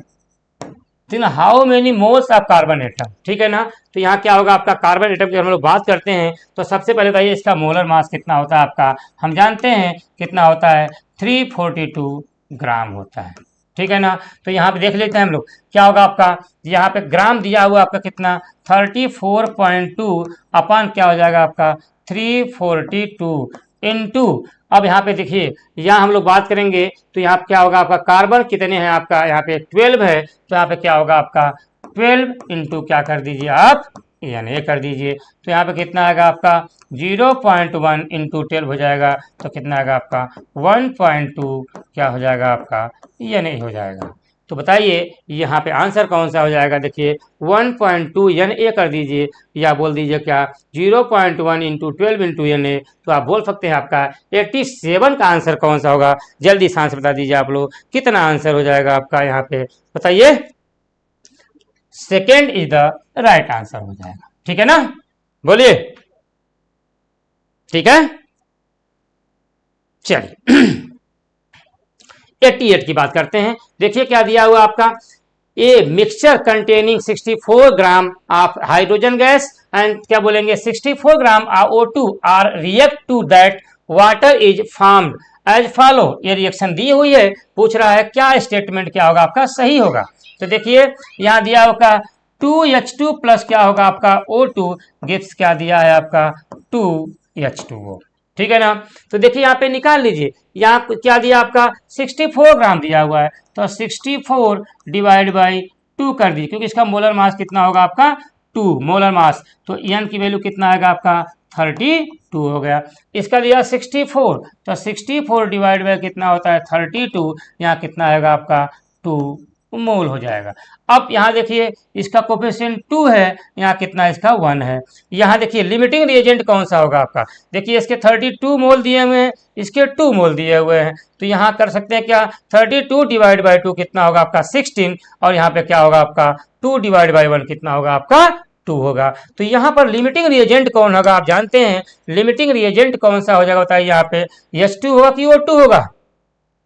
ठीक है, how many moles of carbon atom, ठीक है ना। तो यहाँ क्या होगा आपका कार्बन एटम की हम लोग बात करते हैं तो सबसे पहले बताइए इसका मोलर मास कितना होता है आपका, हम जानते हैं कितना होता है 342 ग्राम होता है। ठीक है ना, तो यहाँ पे देख लेते हैं हम लोग क्या होगा आपका, यहाँ पे ग्राम दिया हुआ आपका कितना 34.2 अपन क्या हो जाएगा आपका 342 इंटू, अब यहाँ पे देखिए यहाँ हम लोग बात करेंगे तो यहाँ क्या होगा आपका कार्बन कितने हैं आपका यहाँ पे 12 है तो यहाँ पे क्या होगा आपका 12 इंटू क्या कर दीजिए आप यानी कर दीजिए तो यहाँ पे कितना आएगा आपका 0.1 इंटू 12 हो जाएगा तो कितना आएगा आपका 1.2 क्या हो जाएगा आपका यानी हो जाएगा। तो बताइए यहाँ पे आंसर कौन सा हो जाएगा, देखिए 1.2 Na कर दीजिए या बोल दीजिए क्या 0.1 इंटू 12 इंटू Na, तो आप बोल सकते हैं आपका 87 का आंसर कौन सा होगा, जल्दी से आंसर बता दीजिए आप लोग कितना आंसर हो जाएगा आपका यहाँ पे बताइए। Second is the right answer हो जाएगा। ठीक है ना, बोलिए। ठीक है, चलिए 88 की बात करते हैं। देखिए क्या दिया हुआ आपका a mixture containing 64 gram of hydrogen gas and क्या बोलेंगे 64 gram O2 are react to that water is formed as follow. ये रिएक्शन दी हुई है, पूछ रहा है क्या स्टेटमेंट क्या होगा आपका सही होगा। तो देखिए यहाँ दिया होगा 2H2 प्लस क्या होगा आपका O2 गिव्स क्या दिया है आपका 2H2O, ठीक है ना। तो देखिए यहाँ पे निकाल लीजिए, यहाँ क्या दिया आपका 64 ग्राम दिया हुआ है, तो 64 डिवाइड बाई 2 कर दीजिए, क्योंकि इसका मोलर मास कितना होगा आपका 2 मोलर मास, तो n की वैल्यू कितना आएगा आपका 32 हो गया। इसका दिया 64, तो 64 डिवाइड बाई कितना होता है 32, यहाँ कितना आएगा आपका 2 मोल हो जाएगा। अब यहाँ देखिए इसका कोफिशिएंट 2 है, यहाँ कितना इसका 1 है। यहाँ देखिए लिमिटिंग रिएजेंट कौन सा होगा आपका, देखिए इसके 32 मोल दिए हुए हैं, इसके 2 मोल दिए हुए हैं, तो यहाँ कर सकते हैं क्या 32 डिवाइड बाई 2 कितना होगा आपका 16, और यहाँ पे क्या होगा आपका 2 डिवाइड बाई 1 कितना होगा आपका 2 होगा। तो यहाँ पर लिमिटिंग रिएजेंट कौन होगा आप जानते हैं, लिमिटिंग रिएजेंट कौन सा हो जाएगा बताइए, यहाँ पे H2 होगा कि O2 होगा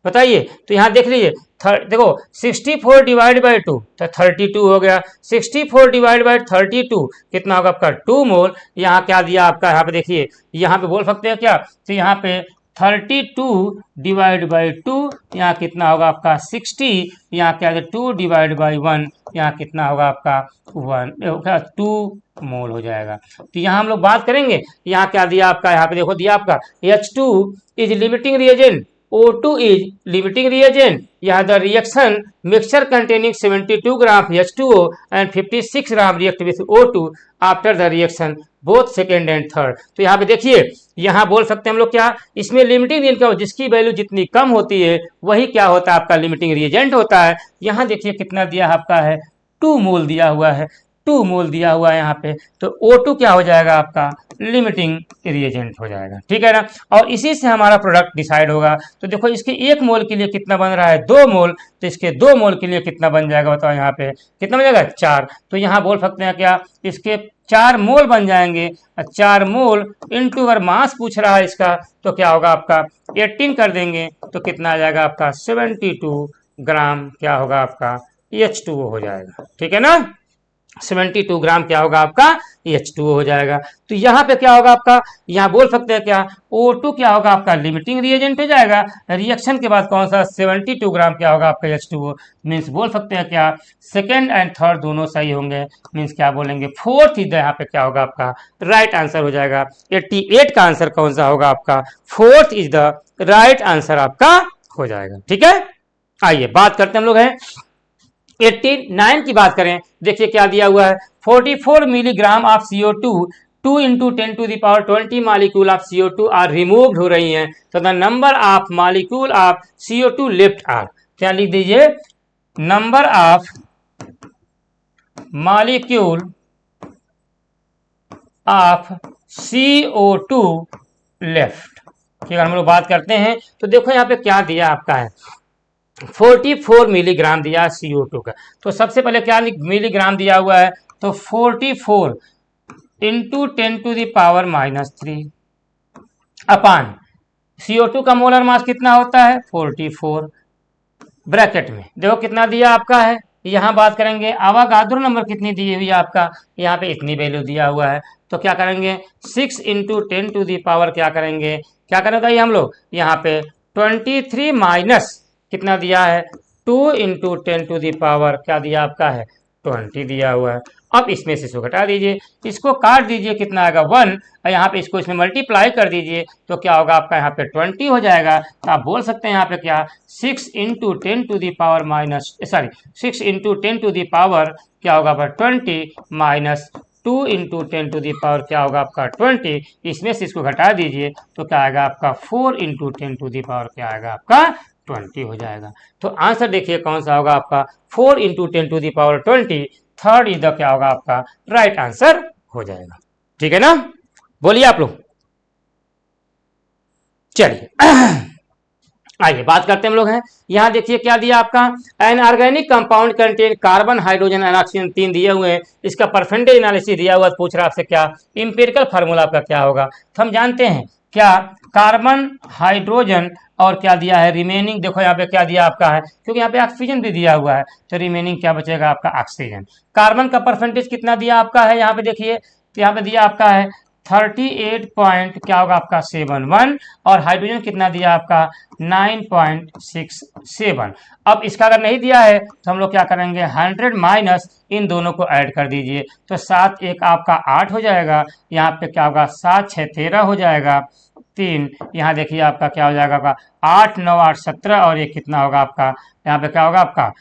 बताइए। तो यहाँ देख लीजिए देखो 64 डिवाइड बाई 2 तो 32 हो गया, 64 डिवाइड बाई 32 कितना होगा आपका 2 मोल। यहाँ क्या दिया आपका, यहाँ पे देखिए यहाँ पे बोल सकते हैं क्या, तो यहाँ पे 32 डिवाइड बाई 2 यहाँ कितना होगा आपका 60, यहाँ क्या है 2 डिवाइड बाई 1 यहाँ कितना होगा आपका 2 मोल हो जाएगा। तो यहाँ हम लोग बात करेंगे, यहाँ क्या दिया आपका, यहाँ पे देखो दिया आपका H2 is limiting reagent, O2 is limiting reagent. यहाँ the reaction mixture containing 72 gram H2O and 56 gram react with O2 after the reaction both second and third. तो यहाँ पे देखिए यहाँ बोल सकते हैं हम लोग क्या, इसमें लिमिटिंग रिएजेंट क्या हो, जिसकी वैल्यू जितनी कम होती है वही क्या होता है आपका लिमिटिंग रिएजेंट होता है। यहाँ देखिए कितना दिया आपका है 2 मोल दिया हुआ है, 2 मोल दिया हुआ है यहाँ पे, तो O2 क्या हो जाएगा आपका लिमिटिंग रिएजेंट हो जाएगा, ठीक है ना। और इसी से हमारा प्रोडक्ट डिसाइड होगा। तो देखो इसके 1 मोल के लिए कितना बन रहा है 2 मोल, तो इसके 2 मोल के लिए कितना बन जाएगा बताओ, यहाँ पे कितना बन जाएगा 4। तो यहाँ बोल सकते हैं क्या इसके 4 मोल बन जाएंगे, 4 मोल इंटू अगर मास पूछ रहा है इसका तो क्या होगा आपका 18 कर देंगे, तो कितना आ जाएगा आपका 72 ग्राम क्या होगा आपका H2O हो जाएगा, ठीक है ना। 72 ग्राम क्या होगा आपका H2O हो जाएगा। तो यहाँ पे क्या होगा आपका, यहाँ बोल सकते हैं क्या O2 क्या होगा आपका लिमिटिंग रिएजेंट हो जाएगा, रिएक्शन के बाद कौन सा 72 ग्राम क्या होगा आपका H2O, मीन्स बोल सकते हैं क्या सेकेंड एंड थर्ड दोनों सही होंगे, मीन्स क्या बोलेंगे फोर्थ इज यहाँ पे क्या होगा आपका राइट आंसर हो जाएगा। 88 का आंसर कौन सा होगा आपका, fourth is the right answer आपका हो जाएगा, ठीक है। आइए बात करते हैं हम लोग हैं 89 की बात करें, देखिए क्या दिया हुआ है 44 milligram of CO2 2 into 10 to the power 20 molecule of CO2 are removed हो रही हैं, तो the number of molecule of CO2 left are, क्या लिख दीजिए number of molecule of CO2 left. ठीक है, हम लोग बात करते हैं तो देखो यहाँ पे क्या दिया आपका है 44 मिलीग्राम दिया CO2 का, तो सबसे पहले क्या मिलीग्राम दिया हुआ है, तो 44 into 10 to the power -3 upon CO2 का मोलर मास कितना होता है 44, ब्रैकेट में देखो कितना दिया आपका है, यहाँ बात करेंगे आवागाद्रो नंबर कितनी दी हुई है आपका, यहाँ पे इतनी वैल्यू दिया हुआ है, तो क्या करेंगे 6 इंटू 10 टू द पावर क्या करेंगे, क्या करें बताइए हम लोग, यहाँ पे 23 माइनस कितना दिया है 2 इंटू 10 टू द पावर क्या दिया आपका है 20 दिया हुआ है। अब इसमें से इसको घटा दीजिए, इसको काट दीजिए, कितना आएगा 1, और यहाँ पे इसको इसमें मल्टीप्लाई कर दीजिए तो क्या होगा आपका यहाँ पे 20 हो जाएगा। तो आप बोल सकते हैं यहाँ पे क्या 6 into 10 to the power 6 into 10 to the power क्या होगा आपका 20 minus 2 into 10 to the power क्या होगा आपका 20, इसमें से इसको घटा दीजिए तो क्या आएगा आपका 4 इंटू 10 टू द पावर क्या आएगा आपका 20 हो जाएगा। तो आंसर देखिए कौन सा होगा आपका 4 into 10 to the power 20, third is the क्या होगा आपका राइट आंसर हो जाएगा। ठीक है ना, बोलिए आप लोग। चलिए आइए बात करते हैं हम लोग हैं, यहाँ देखिए क्या दिया आपका an organic compound contain carbon hydrogen and oxygen 3 दिए हुए हैं, इसका परसेंटेज एनालिसिस दिया हुआ, पूछ रहा आपसे क्या इंपेरिकल फार्मूला आपका क्या होगा। तो हम जानते हैं क्या कार्बन हाइड्रोजन और क्या दिया है रिमेनिंग, देखो यहाँ पे क्या दिया आपका है, क्योंकि यहाँ पे ऑक्सीजन भी दिया हुआ है, तो रिमेनिंग क्या बचेगा आपका ऑक्सीजन। कार्बन का परसेंटेज कितना दिया आपका है यहाँ पे देखिए, तो यहाँ पे दिया आपका है 38 पॉइंट क्या होगा आपका 71, और हाइड्रोजन कितना दिया आपका 9.67। अब इसका अगर नहीं दिया है तो हम लोग क्या करेंगे 100 माइनस इन दोनों को ऐड कर दीजिए, तो 7 1 आपका 8 हो जाएगा, यहाँ पे क्या होगा 7 6 13 हो जाएगा, 3 यहाँ देखिए आपका क्या हो जाएगा आपका 8 9 8 17, और ये कितना होगा आपका यहाँ पे क्या होगा आपका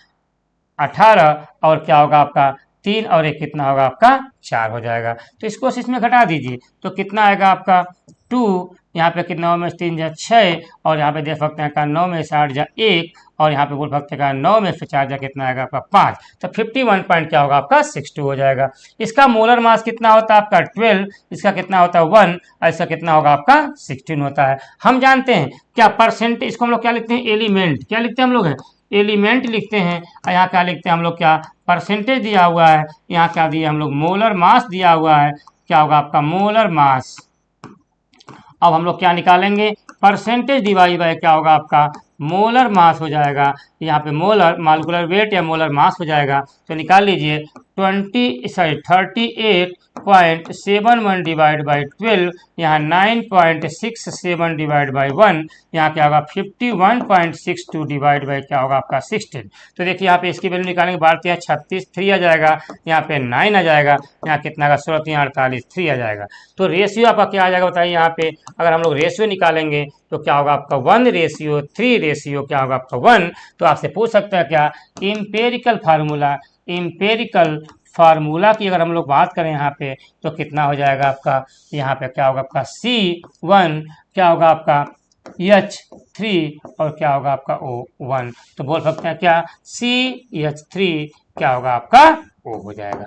18, और क्या होगा आपका 3, और एक कितना होगा आपका 4 हो जाएगा। तो इसको इसमें घटा दीजिए तो कितना आएगा आपका 2, यहाँ पे कितना 9 में 3 जा 6, और यहाँ पे देख सकते हैं का 9 में से 8 जा 1, और यहाँ पे बोल सकते हैं 9 में से 4 जा कितना आएगा आपका 5, तो 51 पॉइंट क्या होगा आपका 62 हो जाएगा। इसका मोलर मास कितना होता है आपका 12, इसका कितना होता है 1, और इसका कितना होगा आपका 16 होता है। हम जानते हैं क्या परसेंटेज, इसको हम लोग क्या लिखते हैं एलिमेंट, क्या लिखते हैं हम लोग है एलिमेंट लिखते हैं, और यहाँ क्या लिखते हैं हम लोग क्या परसेंटेज दिया हुआ है, यहाँ क्या दिया हम लोग मोलर मास दिया हुआ है, क्या होगा आपका मोलर मास। अब हम लोग क्या निकालेंगे परसेंटेज डिवाइड बाय क्या होगा आपका मोलर मास हो जाएगा, यहाँ पे मोलर मॉलिक्यूलर वेट या मोलर मास हो जाएगा, तो निकाल लीजिए 38.71 डिवाइड बाई 12, यहाँ 9.67 डिवाइड बाई 1, यहाँ क्या होगा 51.62 डिवाइड बाई क्या होगा आपका 16। तो देखिए यहाँ पे इसकी वैल्यू निकालेंगे, 12 36 3 आ जाएगा, यहाँ पे 9 आ जाएगा, यहाँ कितना का 16 48 3 आ जाएगा। तो रेशियो आपका क्या आ जाएगा बताइए, यहाँ पे अगर हम लोग रेशियो निकालेंगे तो क्या होगा आपका 1:3 रेशियो क्या होगा आपका 1। तो आपसे पूछ सकता है क्या इंपेरिकल फार्मूला की अगर हम लोग बात करें यहाँ पे तो कितना हो जाएगा आपका, यहाँ पे क्या होगा आपका C1 क्या होगा आपका H3 और क्या होगा आपका O1, तो बोल सकते हैं क्या CH3 क्या होगा आपका O हो जाएगा,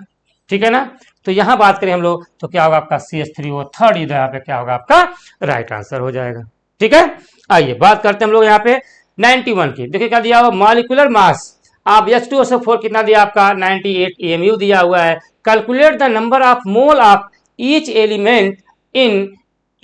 ठीक है ना। तो यहाँ बात करें हम लोग तो क्या होगा आपका CH3O थर्ड, इधर यहाँ पे क्या होगा आपका राइट आंसर हो जाएगा, ठीक है। आइए बात करते हैं हम लोग यहाँ पे 91 की, देखिए क्या दिया हुआ मॉलिक्यूलर मास, आप H2SO4 कितना दिया आपका 98 EMU दिया हुआ है। Calculate the number of mole of each element in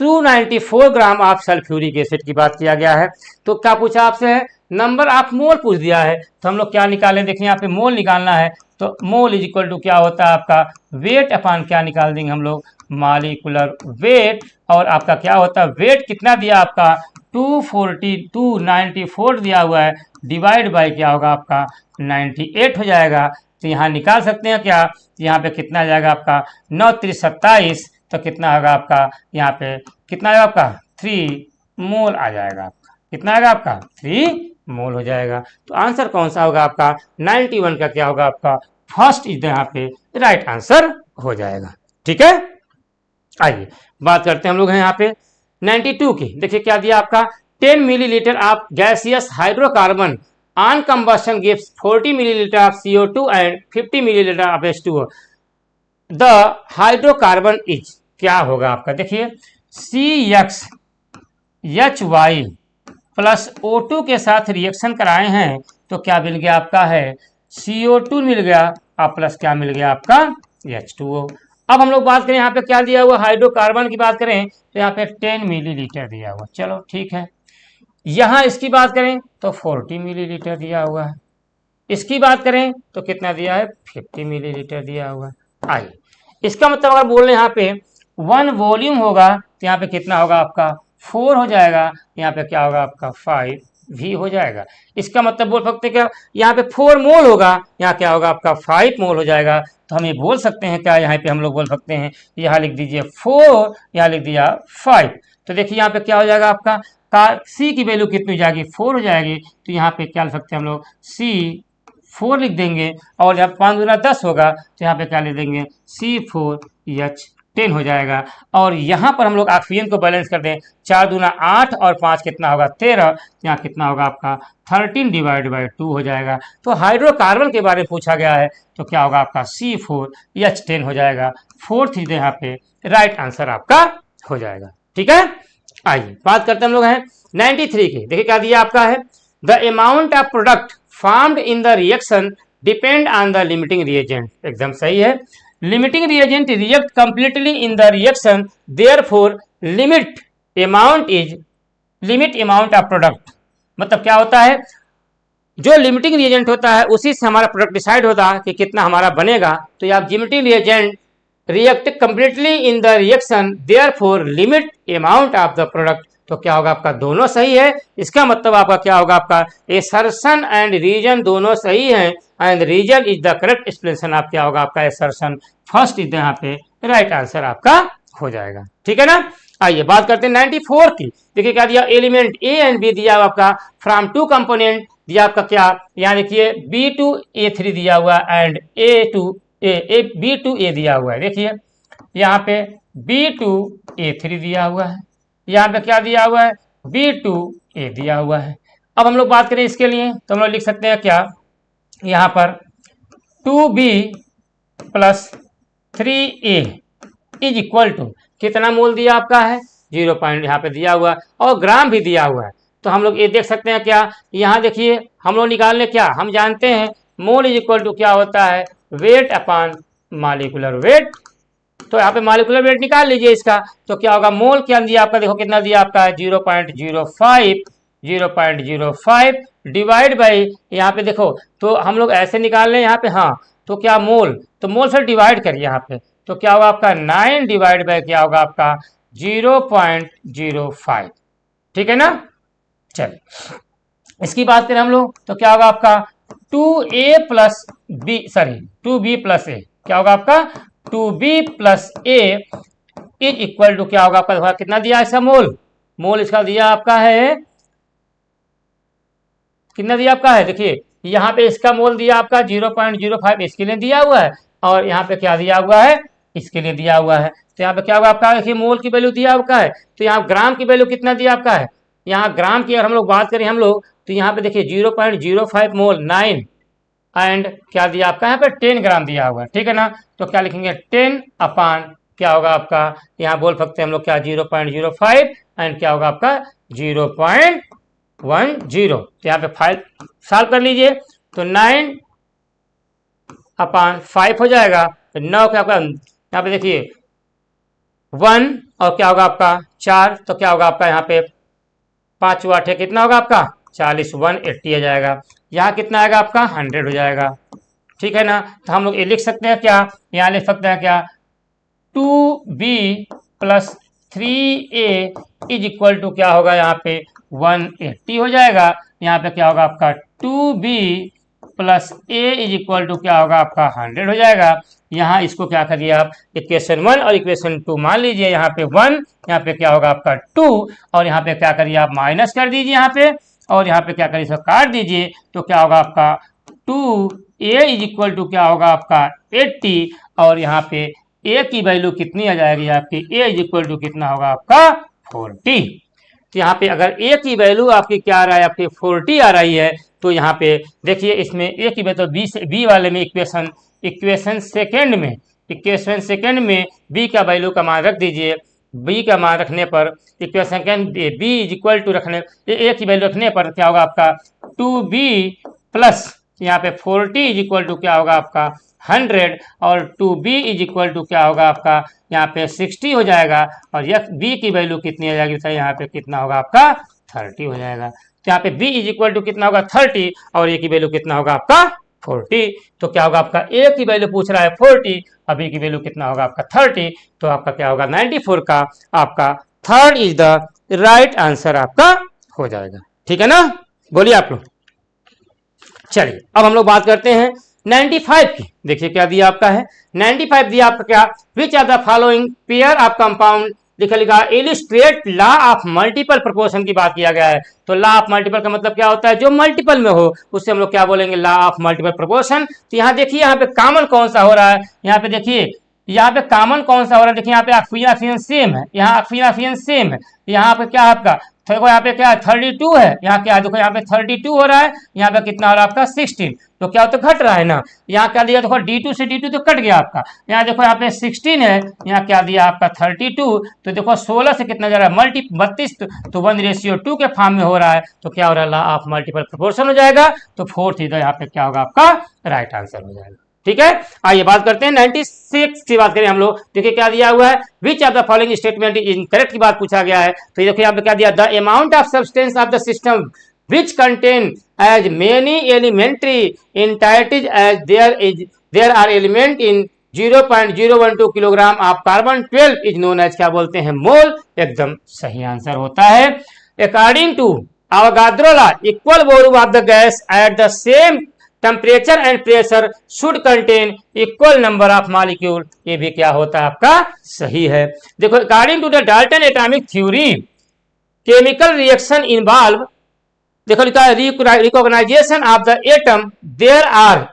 294 gram of sulphuric acid की बात किया गया है। तो क्या पूछा आपसे है नंबर ऑफ मोल पूछ दिया है, तो हम लोग क्या निकालें, देखिए यहाँ पे मोल निकालना है, तो मोल इज इक्वल टू क्या होता है आपका वेट अपान क्या निकाल देंगे हम लोग मॉलिक्यूलर वेट, और आपका क्या होता है वेट कितना दिया आपका 294 दिया हुआ है, डिवाइड बाई क्या होगा आपका 98 हो जाएगा। तो यहाँ निकाल सकते हैं क्या, यहाँ पे कितना आ जाएगा आपका 9 3 27, तो कितना होगा आपका यहाँ पे कितना आएगा आपका 3 मोल आ जाएगा, आपका कितना आएगा आपका 3 मोल हो जाएगा। तो आंसर कौन सा होगा आपका 91 का क्या होगा आपका फर्स्ट इज यहाँ पे राइट आंसर हो जाएगा, ठीक है। आइए बात करते हैं हम लोग हैं यहाँ पे 92 की, देखिए क्या दिया आपका 10 millilitre of gaseous hydrocarbon on combustion gives 40 millilitre of CO2 and 50 millilitre of H2O, the hydrocarbon is क्या होगा आपका, देखिए CXHY प्लस O2 के साथ रिएक्शन कराए हैं तो क्या मिल गया आपका है CO2 मिल गया और प्लस क्या मिल गया आपका H2O। अब हम लोग बात करें यहाँ पे क्या दिया हुआ हाइड्रोकार्बन की बात करें तो यहाँ पे 10 मिलीलीटर दिया हुआ, चलो ठीक है। यहाँ इसकी बात करें तो 40 मिलीलीटर दिया हुआ है, इसकी बात करें तो कितना दिया है 50 मिलीलीटर दिया हुआ है। आइए इसका मतलब अगर बोल रहे हैं यहाँ पे 1 वॉल्यूम होगा तो यहाँ पे कितना होगा आपका 4 हो जाएगा, यहाँ पे क्या होगा आपका 5 भी हो जाएगा। इसका मतलब बोल सकते हैं क्या यहाँ पे 4 मोल होगा, यहाँ क्या होगा आपका 5 मोल हो जाएगा। तो हम ये बोल सकते हैं क्या, यहाँ पे हम लोग बोल सकते हैं यहाँ लिख दीजिए 4, यहाँ लिख दिया 5, तो देखिए यहाँ पे क्या हो जाएगा आपका C की वैल्यू कितनी हो जाएगी 4 हो जाएगी। तो यहाँ पे क्या लिख सकते हैं हम लोग C4 लिख देंगे, और जब 5 दूना 10 होगा तो यहाँ पे क्या लिख देंगे C4H10 हो जाएगा। और यहाँ पर हम लोग ऑक्सीजन को बैलेंस कर दें, 4 दूना 8 और 5 कितना होगा 13, यहाँ कितना होगा आपका 13 डिवाइड बाई 2 हो जाएगा। तो हाइड्रोकार्बन के बारे में पूछा गया है तो क्या होगा आपका C4H10 हो जाएगा, 4th इज यहाँ पे राइट आंसर आपका हो जाएगा, ठीक है। आइए बात करते हैं हम लोग हैं 93 की, देखिए क्या दिया आपका है the amount of product farmed in the reaction depend on the limiting reagent, एकदम सही है। Limiting reagent react completely in the reaction, therefore limit amount of product मतलब क्या होता है, जो लिमिटिंग रिएजेंट होता है उसी से हमारा प्रोडक्ट डिसाइड होता है कि कितना हमारा बनेगा। तो ये आप limiting reagent react completely in the reaction therefore limit amount of the product. तो क्या होगा आपका, दोनों सही है। इसका मतलब आपका क्या होगा, आपका एसर्शन एंड रीजन दोनों सही है, and reason is the correct explanation आप क्या होगा आपका एसर्शन फर्स्ट इज यहाँ पे राइट आंसर आपका हो जाएगा। ठीक है ना। आइए बात करते हैं 94 की। देखिए क्या दिया, एलिमेंट ए एंड बी दिया आपका फ्रॉम टू कंपोनेंट दिया आपका क्या, यहाँ देखिए B2A3 दिया हुआ एंड B2A दिया हुआ है। देखिए यहाँ पे B2A3 दिया हुआ है, यहाँ पे क्या दिया हुआ है, B2A दिया हुआ है। अब हम लोग बात करें इसके लिए तो हम लोग लिख सकते हैं क्या, यहाँ पर 2B plus 3A is equal to कितना मोल दिया आपका है, 0 पॉइंट यहाँ पे दिया हुआ है और ग्राम भी दिया हुआ है। तो हम लोग ये देख सकते हैं क्या, यहाँ देखिए हम लोग निकालने क्या, हम जानते हैं मोल इज इक्वल टू क्या होता है, वेट अपॉन मॉलिक्यूलर वेट। तो यहाँ पे मॉलिक्यूलर वेट निकाल लीजिए इसका। तो क्या होगा, मोल क्या दिया आपका, देखो कितना दिया आपका है 0.05 डिवाइड बाई, यहाँ पे देखो तो हम लोग ऐसे निकाल लें यहाँ पे, हाँ तो क्या मोल, तो मोल से डिवाइड करिए यहाँ पे। तो क्या होगा आपका 9 डिवाइड बाई क्या होगा आपका 0.05। ठीक है ना। चलिए इसकी बात करें हम लोग तो क्या होगा आपका 2B प्लस ए, क्या होगा आपका 2B plus A is equal to क्या होगा आपका, कितना दिया इसका मोल, मोल इसका दिया आपका है, कितना दिया आपका है, देखिए यहाँ पे इसका मोल दिया आपका 0.05 इसके लिए दिया हुआ है, और यहाँ पे क्या दिया हुआ है, इसके लिए दिया हुआ है। तो यहाँ पे क्या होगा आपका, देखिए मोल की वैल्यू दिया आपका है, तो यहाँ ग्राम की वैल्यू कितना दिया आपका है, यहाँ ग्राम की अगर हम लोग बात करें हम लोग तो यहाँ पे देखिए 0.05 मोल 9 एंड क्या दिया आपका, यहाँ पे 10 ग्राम दिया हुआ है। ठीक है ना। तो क्या लिखेंगे 10 अपान क्या होगा आपका, यहाँ बोल सकते हैं हम लोग क्या 0.05 एंड क्या होगा आपका 0.10। तो यहाँ पे 5 सॉल्व कर लीजिए तो 9 अपान 5 हो जाएगा, तो 9 क्या होगा, यहाँ पे देखिए 1 और क्या होगा आपका 4, तो क्या होगा आपका यहाँ पे 5 8 कितना होगा आपका 40, 180 आ जाएगा। यहाँ कितना आएगा आपका 100 हो जाएगा। ठीक है ना। तो हम लोग ये लिख सकते हैं क्या, यहाँ लिख सकते हैं क्या 2B plus 3A is equal to क्या होगा यहाँ पे 180 हो जाएगा। यहाँ पे क्या होगा आपका 2B plus A is equal to क्या होगा आपका 100 हो जाएगा। यहाँ इसको क्या करिए आप, इक्वेशन 1 और इक्वेशन 2 मान लीजिए, यहाँ पे 1, यहाँ पे क्या होगा आपका 2, और यहाँ पे क्या करिए आप माइनस कर दीजिए यहाँ पे, और यहाँ पे क्या करिए इसको काट दीजिए। तो क्या होगा आपका 2A इज इक्वल टू क्या होगा आपका 80, और यहाँ पे A की वैल्यू कितनी आ जाएगी आपकी, A इज इक्वल टू कितना होगा आपका 40। तो यहाँ पे अगर A की वैल्यू आपकी क्या आ रहा है, आपकी 40 आ रही है, तो यहाँ पे देखिए इसमें A की वैल्यू तो B वाले में इक्वेशन सेकेंड में B का वैल्यू का मान रख दीजिए। B का मान रखने पर equation second B is equal to रखने A की वैल्यू रखने पर क्या होगा आपका 2B प्लस यहाँ पे 40 इज इक्वल टू क्या होगा आपका 100, और 2B इज इक्वल टू क्या होगा आपका यहाँ पे 60 हो जाएगा, और यह B की वैल्यू कितनी आ जाएगी, तो यहाँ पे कितना होगा आपका 30 हो जाएगा। तो यहाँ पे B इज इक्वल टू कितना होगा 30, और A की वैल्यू कितना होगा आपका 40। तो क्या होगा आपका A की वैल्यू पूछ रहा है 40 और B की वैल्यू कितना होगा आपका 30, तो आपका क्या होगा 94 का आपका third is the right answer आपका हो जाएगा। ठीक है ना, बोलिए आप लोग। चलिए अब हम लोग बात करते हैं 95 की। देखिए क्या दिया आपका है, 95 दिया आपका क्या, which are the following pair of compound लिखा illustrate law of multiple proportion की बात किया गया है। तो लॉ ऑफ मल्टीपल का मतलब क्या होता है, जो मल्टीपल में हो उससे हम लोग क्या बोलेंगे, लॉ ऑफ मल्टीपल प्रोपोर्शन। तो यहाँ देखिए यहाँ पे कॉमन कौन सा हो रहा है, यहाँ पे देखिए यहाँ पे कॉमन कौन सा हो रहा है, देखिए यहाँ पे ऑक्सीजन सेम है, यहाँ ऑक्सीजन सेम है, यहाँ पे क्या आपका देखो यहाँ पे क्या 32 है, यहाँ क्या देखो यहाँ पे 32 हो रहा है, यहाँ पे कितना हो रहा है आपका 16, तो क्या तो घट रहा है ना। यहाँ क्या दिया देखो D2 से D2 तो कट गया आपका, यहाँ देखो यहाँ पे 16 है, यहाँ क्या दिया आपका 32, तो देखो 16 से कितना जा रहा है 32, तो 1:2 के फॉर्म में हो रहा है, तो क्या हो रहा है लॉ ऑफ मल्टीपल प्रोपोर्शन हो जाएगा। तो फोर्थ इधर यहाँ पे क्या होगा आपका राइट आंसर हो जाएगा। ठीक है, आइए बात करते हैं 96 की बात करें हम लोग। देखिए क्या दिया हुआ है, which of the following statement is incorrect की बात पूछा गया है। तो देखिए यहाँ पे क्या दिया, the amount of substance of the system which contain as many elementary entities as there are element in 0.012 kilogram of carbon 12 is known as क्या बोलते हैं मोल। एकदम सही आंसर होता है। According to Avogadro law equal volume of the gas at the same temperature and pressure should contain equal number of molecule, ये भी क्या होता है आपका सही है। देखो according to the Dalton atomic theory chemical reaction involve, देखो लिखा है recognisation of the atom there are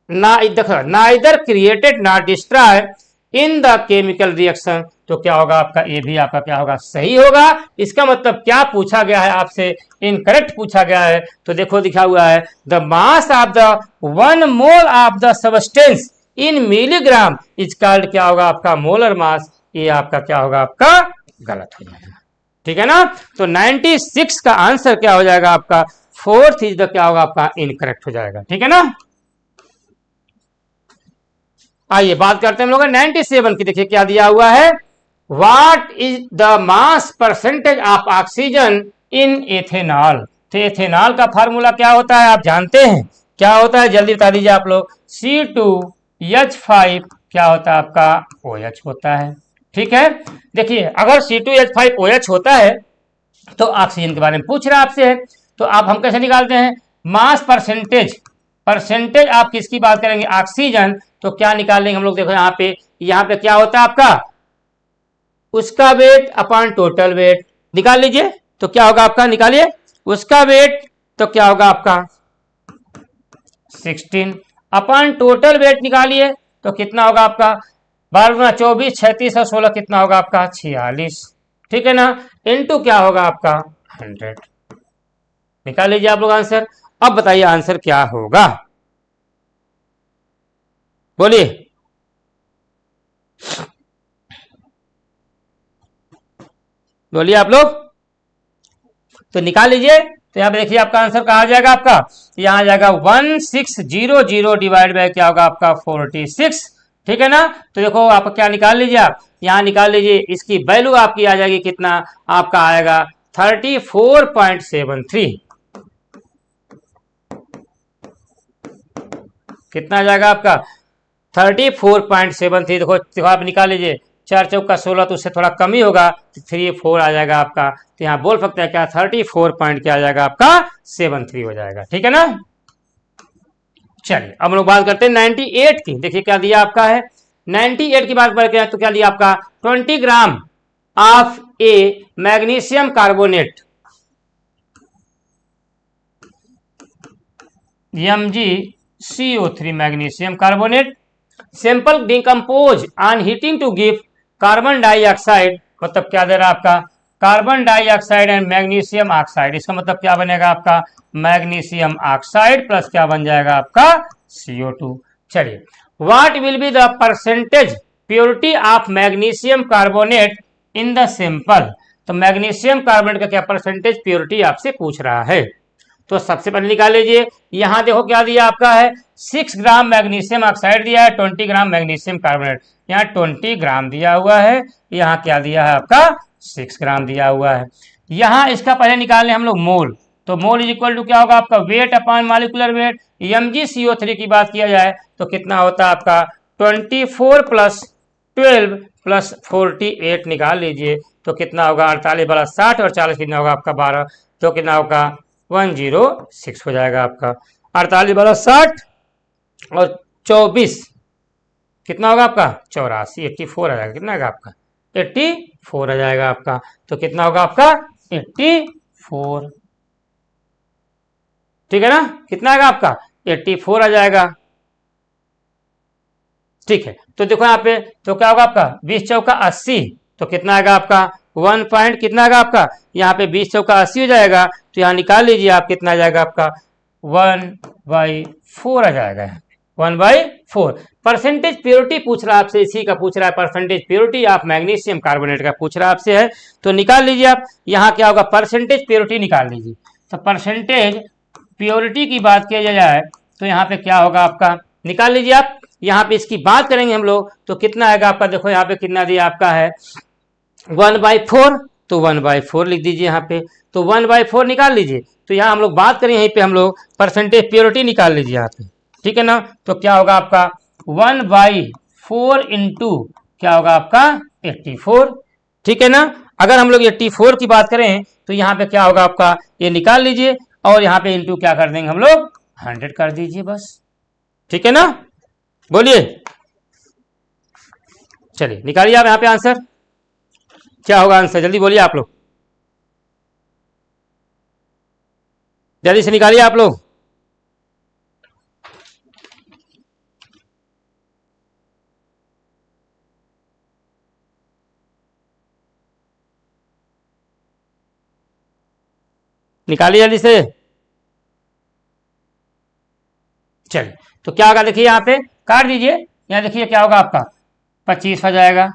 neither created not destroy in the chemical reaction, तो क्या होगा आपका ये भी आपका क्या होगा सही होगा। इसका मतलब क्या पूछा गया है आपसे, इनकरेक्ट पूछा गया है। तो देखो लिखा हुआ है the mass of the 1 mole of the substance in milligram is called, क्या होगा आपका मोलर मास, ये आपका क्या होगा आपका गलत हो जाएगा। ठीक है ना। तो 96 का आंसर क्या हो जाएगा आपका, 4th इज द क्या होगा आपका इनकरेक्ट हो जाएगा। ठीक है ना। आइए बात करते हैं हम लोग 97 की। देखिए क्या दिया हुआ है, what is the mass percentage of oxygen in ethanol. तो एथेनॉल का फार्मूला क्या होता है आप जानते हैं, क्या होता है जल्दी बता दीजिए आप लोग। C2H5 क्या होता है आपका OH होता है। ठीक है। देखिए अगर C2H5OH होता है तो ऑक्सीजन के बारे में पूछ रहा है आपसे, तो आप हम कैसे निकालते हैं, मास परसेंटेज आप किसकी बात करेंगे, ऑक्सीजन, तो क्या निकालेंगे हम लोग। देखो यहाँ पे क्या होता है आपका, उसका वेट अपॉन टोटल वेट निकाल लीजिए, तो क्या होगा आपका, निकालिए उसका वेट, तो क्या होगा आपका 16 अपॉन टोटल वेट निकालिए, तो कितना होगा आपका 12 24 36 और 16 कितना होगा आपका 46। ठीक है ना। इनटू क्या होगा आपका 100। निकाल लीजिए आप लोग आंसर। अब बताइए आंसर क्या होगा, बोलिए। बोलिए आप लोग, तो निकाल लीजिए। तो यहाँ पे देखिए आपका आंसर कहा जाएगा आपका, यहाँ आ जाएगा 1600 डिवाइड बाय क्या होगा आपका 46। ठीक है ना। तो देखो आप क्या निकाल लीजिए, आप यहाँ निकाल लीजिए, इसकी वैल्यू आपकी आ जाएगी कितना, आपका आएगा 34.73। कितना आ जाएगा आपका 34.73। देखो आप निकाल लीजिए, 4 चौका 16, तो उससे थोड़ा कम ही होगा, 3 4 आ जाएगा आपका। तो यहाँ बोल सकते हैं क्या 34 पॉइंट क्या आ जाएगा आपका 73 हो जाएगा। ठीक है ना। चलिए अब हम लोग बात करते हैं 98 की। देखिए क्या दिया आपका है, 98 की बात करते हैं तो क्या दिया आपका 20 gram of a magnesium carbonate MgCO3 magnesium carbonate simple decompose on heating to give carbon dioxide, मतलब क्या दे रहा है आपका carbon dioxide and magnesium oxide. इसका मतलब क्या बनेगा आपका मैग्नीशियम ऑक्साइड प्लस क्या बन जाएगा आपका CO2। चलिए what will be the percentage purity of magnesium carbonate in the simple. तो मैग्नीशियम कार्बोनेट का क्या परसेंटेज प्योरिटी आपसे पूछ रहा है। तो सबसे पहले निकाल लीजिए, यहां देखो क्या दिया आपका है 6 ग्राम मैग्नीशियम ऑक्साइड दिया है, 20 ग्राम मैग्नीशियम कार्बोनेट, यहाँ 20 ग्राम दिया हुआ है, यहाँ क्या दिया है आपका 6 ग्राम दिया हुआ है। यहाँ इसका पहले निकालने हम लोग मोल, तो मोल इज इक्वल टू क्या होगा आपका weight upon molecular weight. MgCO3 की बात किया जाए तो कितना होता है आपका 24 प्लस 12 प्लस 48 निकाल लीजिए, तो कितना होगा 48 बड़ा 60 और 40 कितना होगा आपका 12, तो कितना होगा 106 हो जाएगा आपका। 48 बड़ा 60 और 24 कितना होगा आपका 84, 84 आ जाएगा। कितना आएगा आपका 84 आ जाएगा आपका, तो कितना होगा आपका 84। ठीक है ना। कितना आएगा आपका 84 आ जाएगा। ठीक है। तो देखो यहाँ पे तो क्या होगा आपका 20 चौका 80, तो कितना आएगा आपका 1 पॉइंट कितना आएगा आपका, यहाँ पे 20 चौका 80 हो जाएगा, तो यहाँ निकाल लीजिए आप कितना आ जाएगा आपका 1/4 आ जाएगा 1/4। परसेंटेज प्योरिटी पूछ रहा है आपसे, इसी का पूछ रहा है percentage purity of magnesium carbonate का पूछ रहा है आपसे है, तो निकाल लीजिए आप। यहाँ क्या होगा परसेंटेज प्योरिटी निकाल लीजिए, तो परसेंटेज प्योरिटी की बात किया जाए तो यहाँ पे क्या होगा आपका निकाल लीजिए आप। यहाँ पे इसकी बात करेंगे हम लोग तो कितना आएगा आपका, देखो यहाँ पे कितना दिया आपका है 1/4, तो 1/4 लिख दीजिए यहाँ पे। तो 1/4 निकाल लीजिए। तो यहाँ हम लोग बात करें, यहीं पे हम लोग परसेंटेज प्योरिटी निकाल लीजिए यहाँ पे, ठीक है ना। तो क्या होगा आपका 1/4 इंटू क्या होगा आपका 84, ठीक है ना। अगर हम लोग 84 की बात करें तो यहाँ पे क्या होगा आपका, ये निकाल लीजिए और यहाँ पे इंटू क्या कर देंगे हम लोग 100 कर दीजिए बस, ठीक है ना। बोलिए, चलिए निकालिए आप यहाँ पे आंसर, क्या होगा आंसर, जल्दी बोलिए आप लोग, जल्दी से निकालिए आप लोग। निकालिए जल्दी से। चलिए, तो क्या होगा देखिए, यहाँ पे काट दीजिए, यहाँ देखिए क्या होगा आपका 25 आ जाएगा।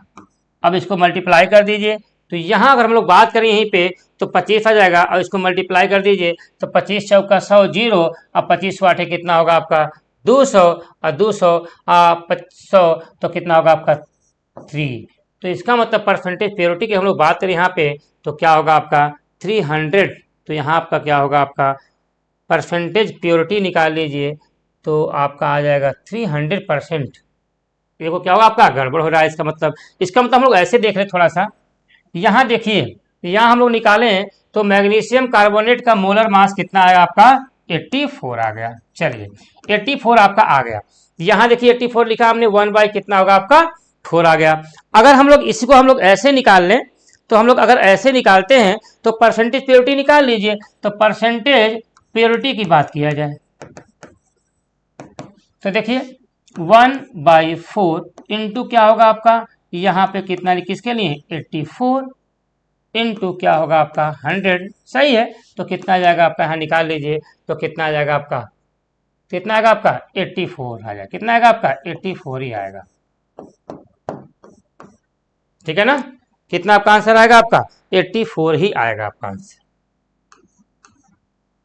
अब इसको मल्टीप्लाई कर दीजिए। तो यहाँ अगर हम लोग बात करें यहीं पे तो 25 आ जाएगा और इसको मल्टीप्लाई कर दीजिए तो 25 चौका 100 जीरो, अब 25 वाटे कितना होगा आपका 200 और 200 100 तो कितना होगा आपका 3। तो इसका मतलब परसेंटेज प्योरिटी की हम लोग बात करें यहाँ पे तो क्या होगा आपका 300। तो यहाँ आपका क्या होगा आपका परसेंटेज प्योरिटी निकाल लीजिए तो आपका आ जाएगा 300%। देखो क्या होगा आपका गड़बड़ हो रहा है, इसका मतलब हम लोग ऐसे देख रहे थोड़ा सा। यहाँ देखिए, यहाँ हम लोग निकालें तो मैग्नीशियम कार्बोनेट का मोलर मास कितना आया आपका 84 आ गया। चलिए 84 आपका आ गया। यहाँ देखिए 84 लिखा हमने, 1 कितना होगा आपका 4 आ गया। अगर हम लोग इसी को हम लोग ऐसे निकाल लें तो हम लोग अगर ऐसे निकालते हैं तो परसेंटेज प्योरिटी निकाल लीजिए। तो परसेंटेज प्योरिटी की बात किया जाए तो देखिए 1/4 इंटू क्या होगा आपका, यहाँ पे कितना किसके लिए 84 इंटू क्या होगा आपका 100, सही है। तो कितना आ जाएगा आपका, यहाँ निकाल लीजिए तो कितना आ जाएगा आपका, कितना आएगा आपका 84 आ जाएगा। कितना आएगा आपका 84 ही आएगा, ठीक है ना। कितना आपका आंसर आएगा आपका 84 ही आएगा आपका आंसर,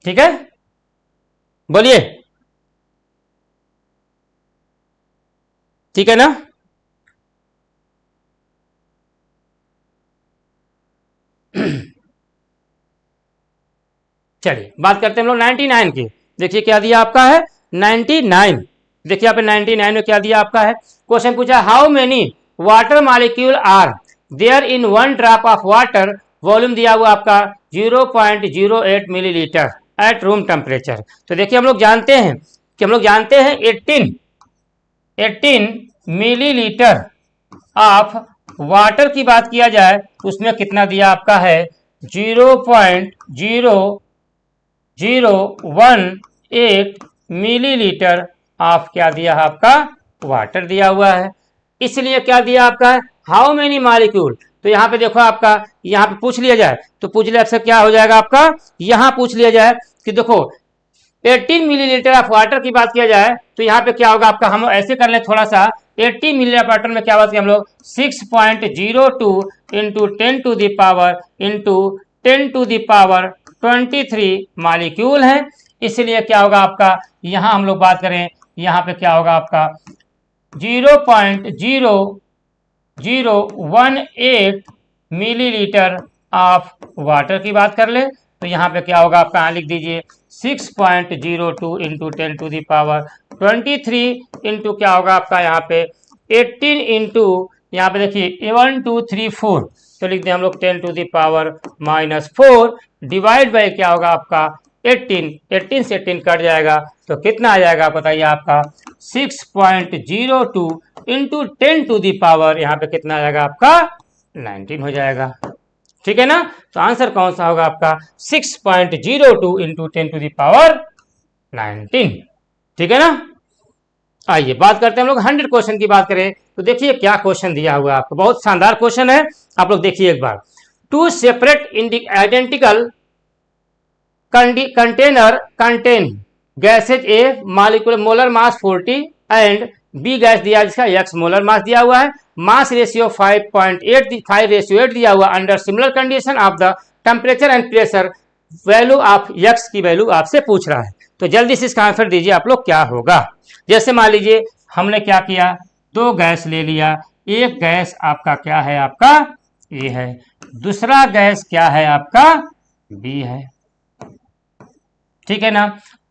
ठीक है। बोलिए, ठीक है ना। चलिए बात करते हैं हम लोग 99 की। देखिए क्या दिया आपका है 99। देखिए यहाँ पे 99 में क्या दिया आपका है, क्वेश्चन पूछा how many water molecule are there in 1 drop of water, volume दिया हुआ आपका 0.08 मिलीलीटर एट रूम टेम्परेचर। तो देखिए हम लोग जानते हैं कि 18 मिलीलीटर ऑफ वाटर की बात किया जाए तो उसमें कितना दिया आपका है 0.0018 मिलीलीटर ऑफ क्या दिया है आपका वाटर दिया हुआ है। इसलिए क्या दिया आपका है हाउ मेनी मॉलिक्यूल। तो यहाँ पे देखो आपका, यहाँ पे पूछ लिया जाए तो पूछ लिया आपसे क्या हो जाएगा आपका, यहाँ पूछ लिया जाए कि देखो 18 मिलीलीटर ऑफ वाटर की बात किया जाए तो यहाँ पे क्या होगा आपका, हम ऐसे कर लें थोड़ा सा, 80 मिलीलीटर वाटर में क्या बात किया हम लोग 6.02 into 10 to the power into 10 to the power 23 molecule है। इसलिए क्या होगा आपका, यहाँ हम लोग बात करें यहाँ पे क्या होगा आपका 0.0018 मिलीलीटर ऑफ वाटर की बात कर ले तो यहाँ पे क्या होगा आपका, यहाँ लिख दीजिए 6.02 into 10 to the power 23 into क्या होगा आपका यहाँ पे 18 इंटू यहाँ पे देखिए 1 2 3 4 तो लिख दें हम लोग 10 to the power -4 divide by क्या होगा आपका 18 से 18 कट जाएगा तो कितना आ जाएगा बताइए आपका 6.02 इंटू 10 टू द पावर यहाँ पे कितना आ जाएगा आपका 19 हो जाएगा, ठीक है ना। तो आंसर कौन सा होगा आपका 6.02 इंटू 10 टू द पावर 19, ठीक है ना। आइए बात करते हैं हम लोग 100 क्वेश्चन की बात करें तो देखिए क्या क्वेश्चन दिया हुआ है आपको, बहुत शानदार क्वेश्चन है, आप लोग देखिए एक बार। Two separate identical container contain gases A molecular molar mass 40 and B gas दिया जिसका x मोलर मास दिया हुआ है, मास रेशियो 5.8 दिया हुआ, under similar condition of the temperature and pressure, value of x की वैल्यू आपसे पूछ रहा है। तो जल्दी से इसका आंसर दीजिए आप लोग क्या होगा। जैसे मान लीजिए हमने क्या किया, 2 गैस ले लिया, एक गैस आपका क्या है आपका ये है, दूसरा गैस क्या है आपका, बी है। ठीक है ना।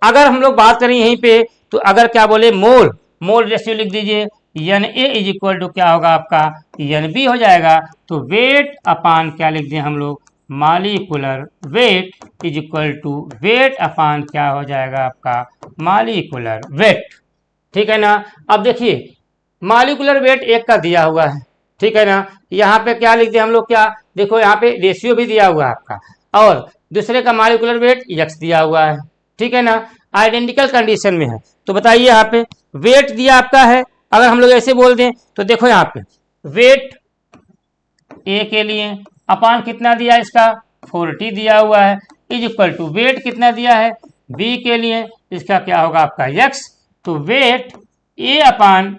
अगर हम लोग बात करें यहीं पे, तो अगर क्या बोले मोल रेशियो लिख दीजिए, n A is equal to क्या होगा आपका, एन बी हो जाएगा। तो वेट अपान क्या लिख दें हम लोग, molecular weight is equal to weight upon क्या हो जाएगा आपका, मॉलिक्यूलर वेट। ठीक है ना। अब देखिए मॉलिक्यूलर वेट एक का दिया हुआ है, ठीक है ना। यहाँ पे क्या लिख दें हम लोग, क्या देखो यहाँ पे रेशियो भी दिया हुआ है आपका, और दूसरे का मॉलिक्यूलर वेट एक्स दिया हुआ है, ठीक है ना। आइडेंटिकल कंडीशन में है। तो बताइए यहाँ पे वेट दिया आपका है, अगर हम लोग ऐसे बोल दें तो देखो यहाँ पे वेट ए के लिए अपान कितना दिया इसका, 40 दिया हुआ है, इज इक्वल टू वेट कितना दिया है बी के लिए, इसका क्या होगा आपका एक्स। तो weight A upon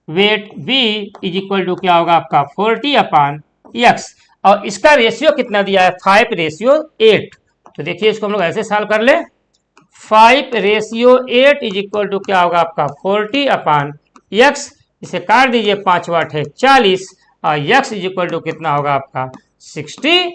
weight B is equal to क्या होगा आपका 40 अपान एक्स, और इसका रेशियो कितना दिया है 5:8। तो देखिए इसको हम लोग ऐसे सॉल्व कर ले, 5:8 इज इक्वल टू क्या होगा आपका 40 अपान एक्स, इसे काट दीजिए 5 वाट है 40, और एक्स इज इक्वल टू कितना होगा आपका 64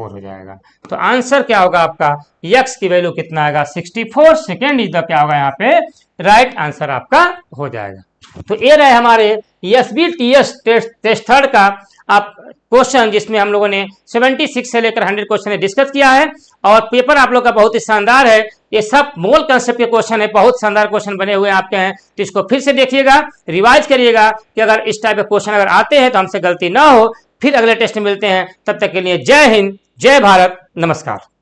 हो जाएगा। तो आंसर क्या होगा आपका, एक्स की वैल्यू कितना आएगा 64 सेकेंड इज द क्या होगा यहाँ पे राइट आंसर आपका हो जाएगा। तो ये रहे हमारे SBTS टेस्ट थर्ड का आप क्वेश्चन, जिसमें हम लोगों ने 76 से लेकर 100 क्वेश्चन डिस्कस किया है, और पेपर आप लोग का बहुत ही शानदार है। ये सब मोल कंसेप्ट के क्वेश्चन है, बहुत शानदार क्वेश्चन बने हुए हैं आपके हैं। तो इसको फिर से देखिएगा, रिवाइज करिएगा कि अगर इस टाइप के क्वेश्चन अगर आते हैं तो हमसे गलती ना हो। फिर अगले टेस्ट में मिलते हैं, तब तक के लिए जय हिंद, जय भारत, नमस्कार।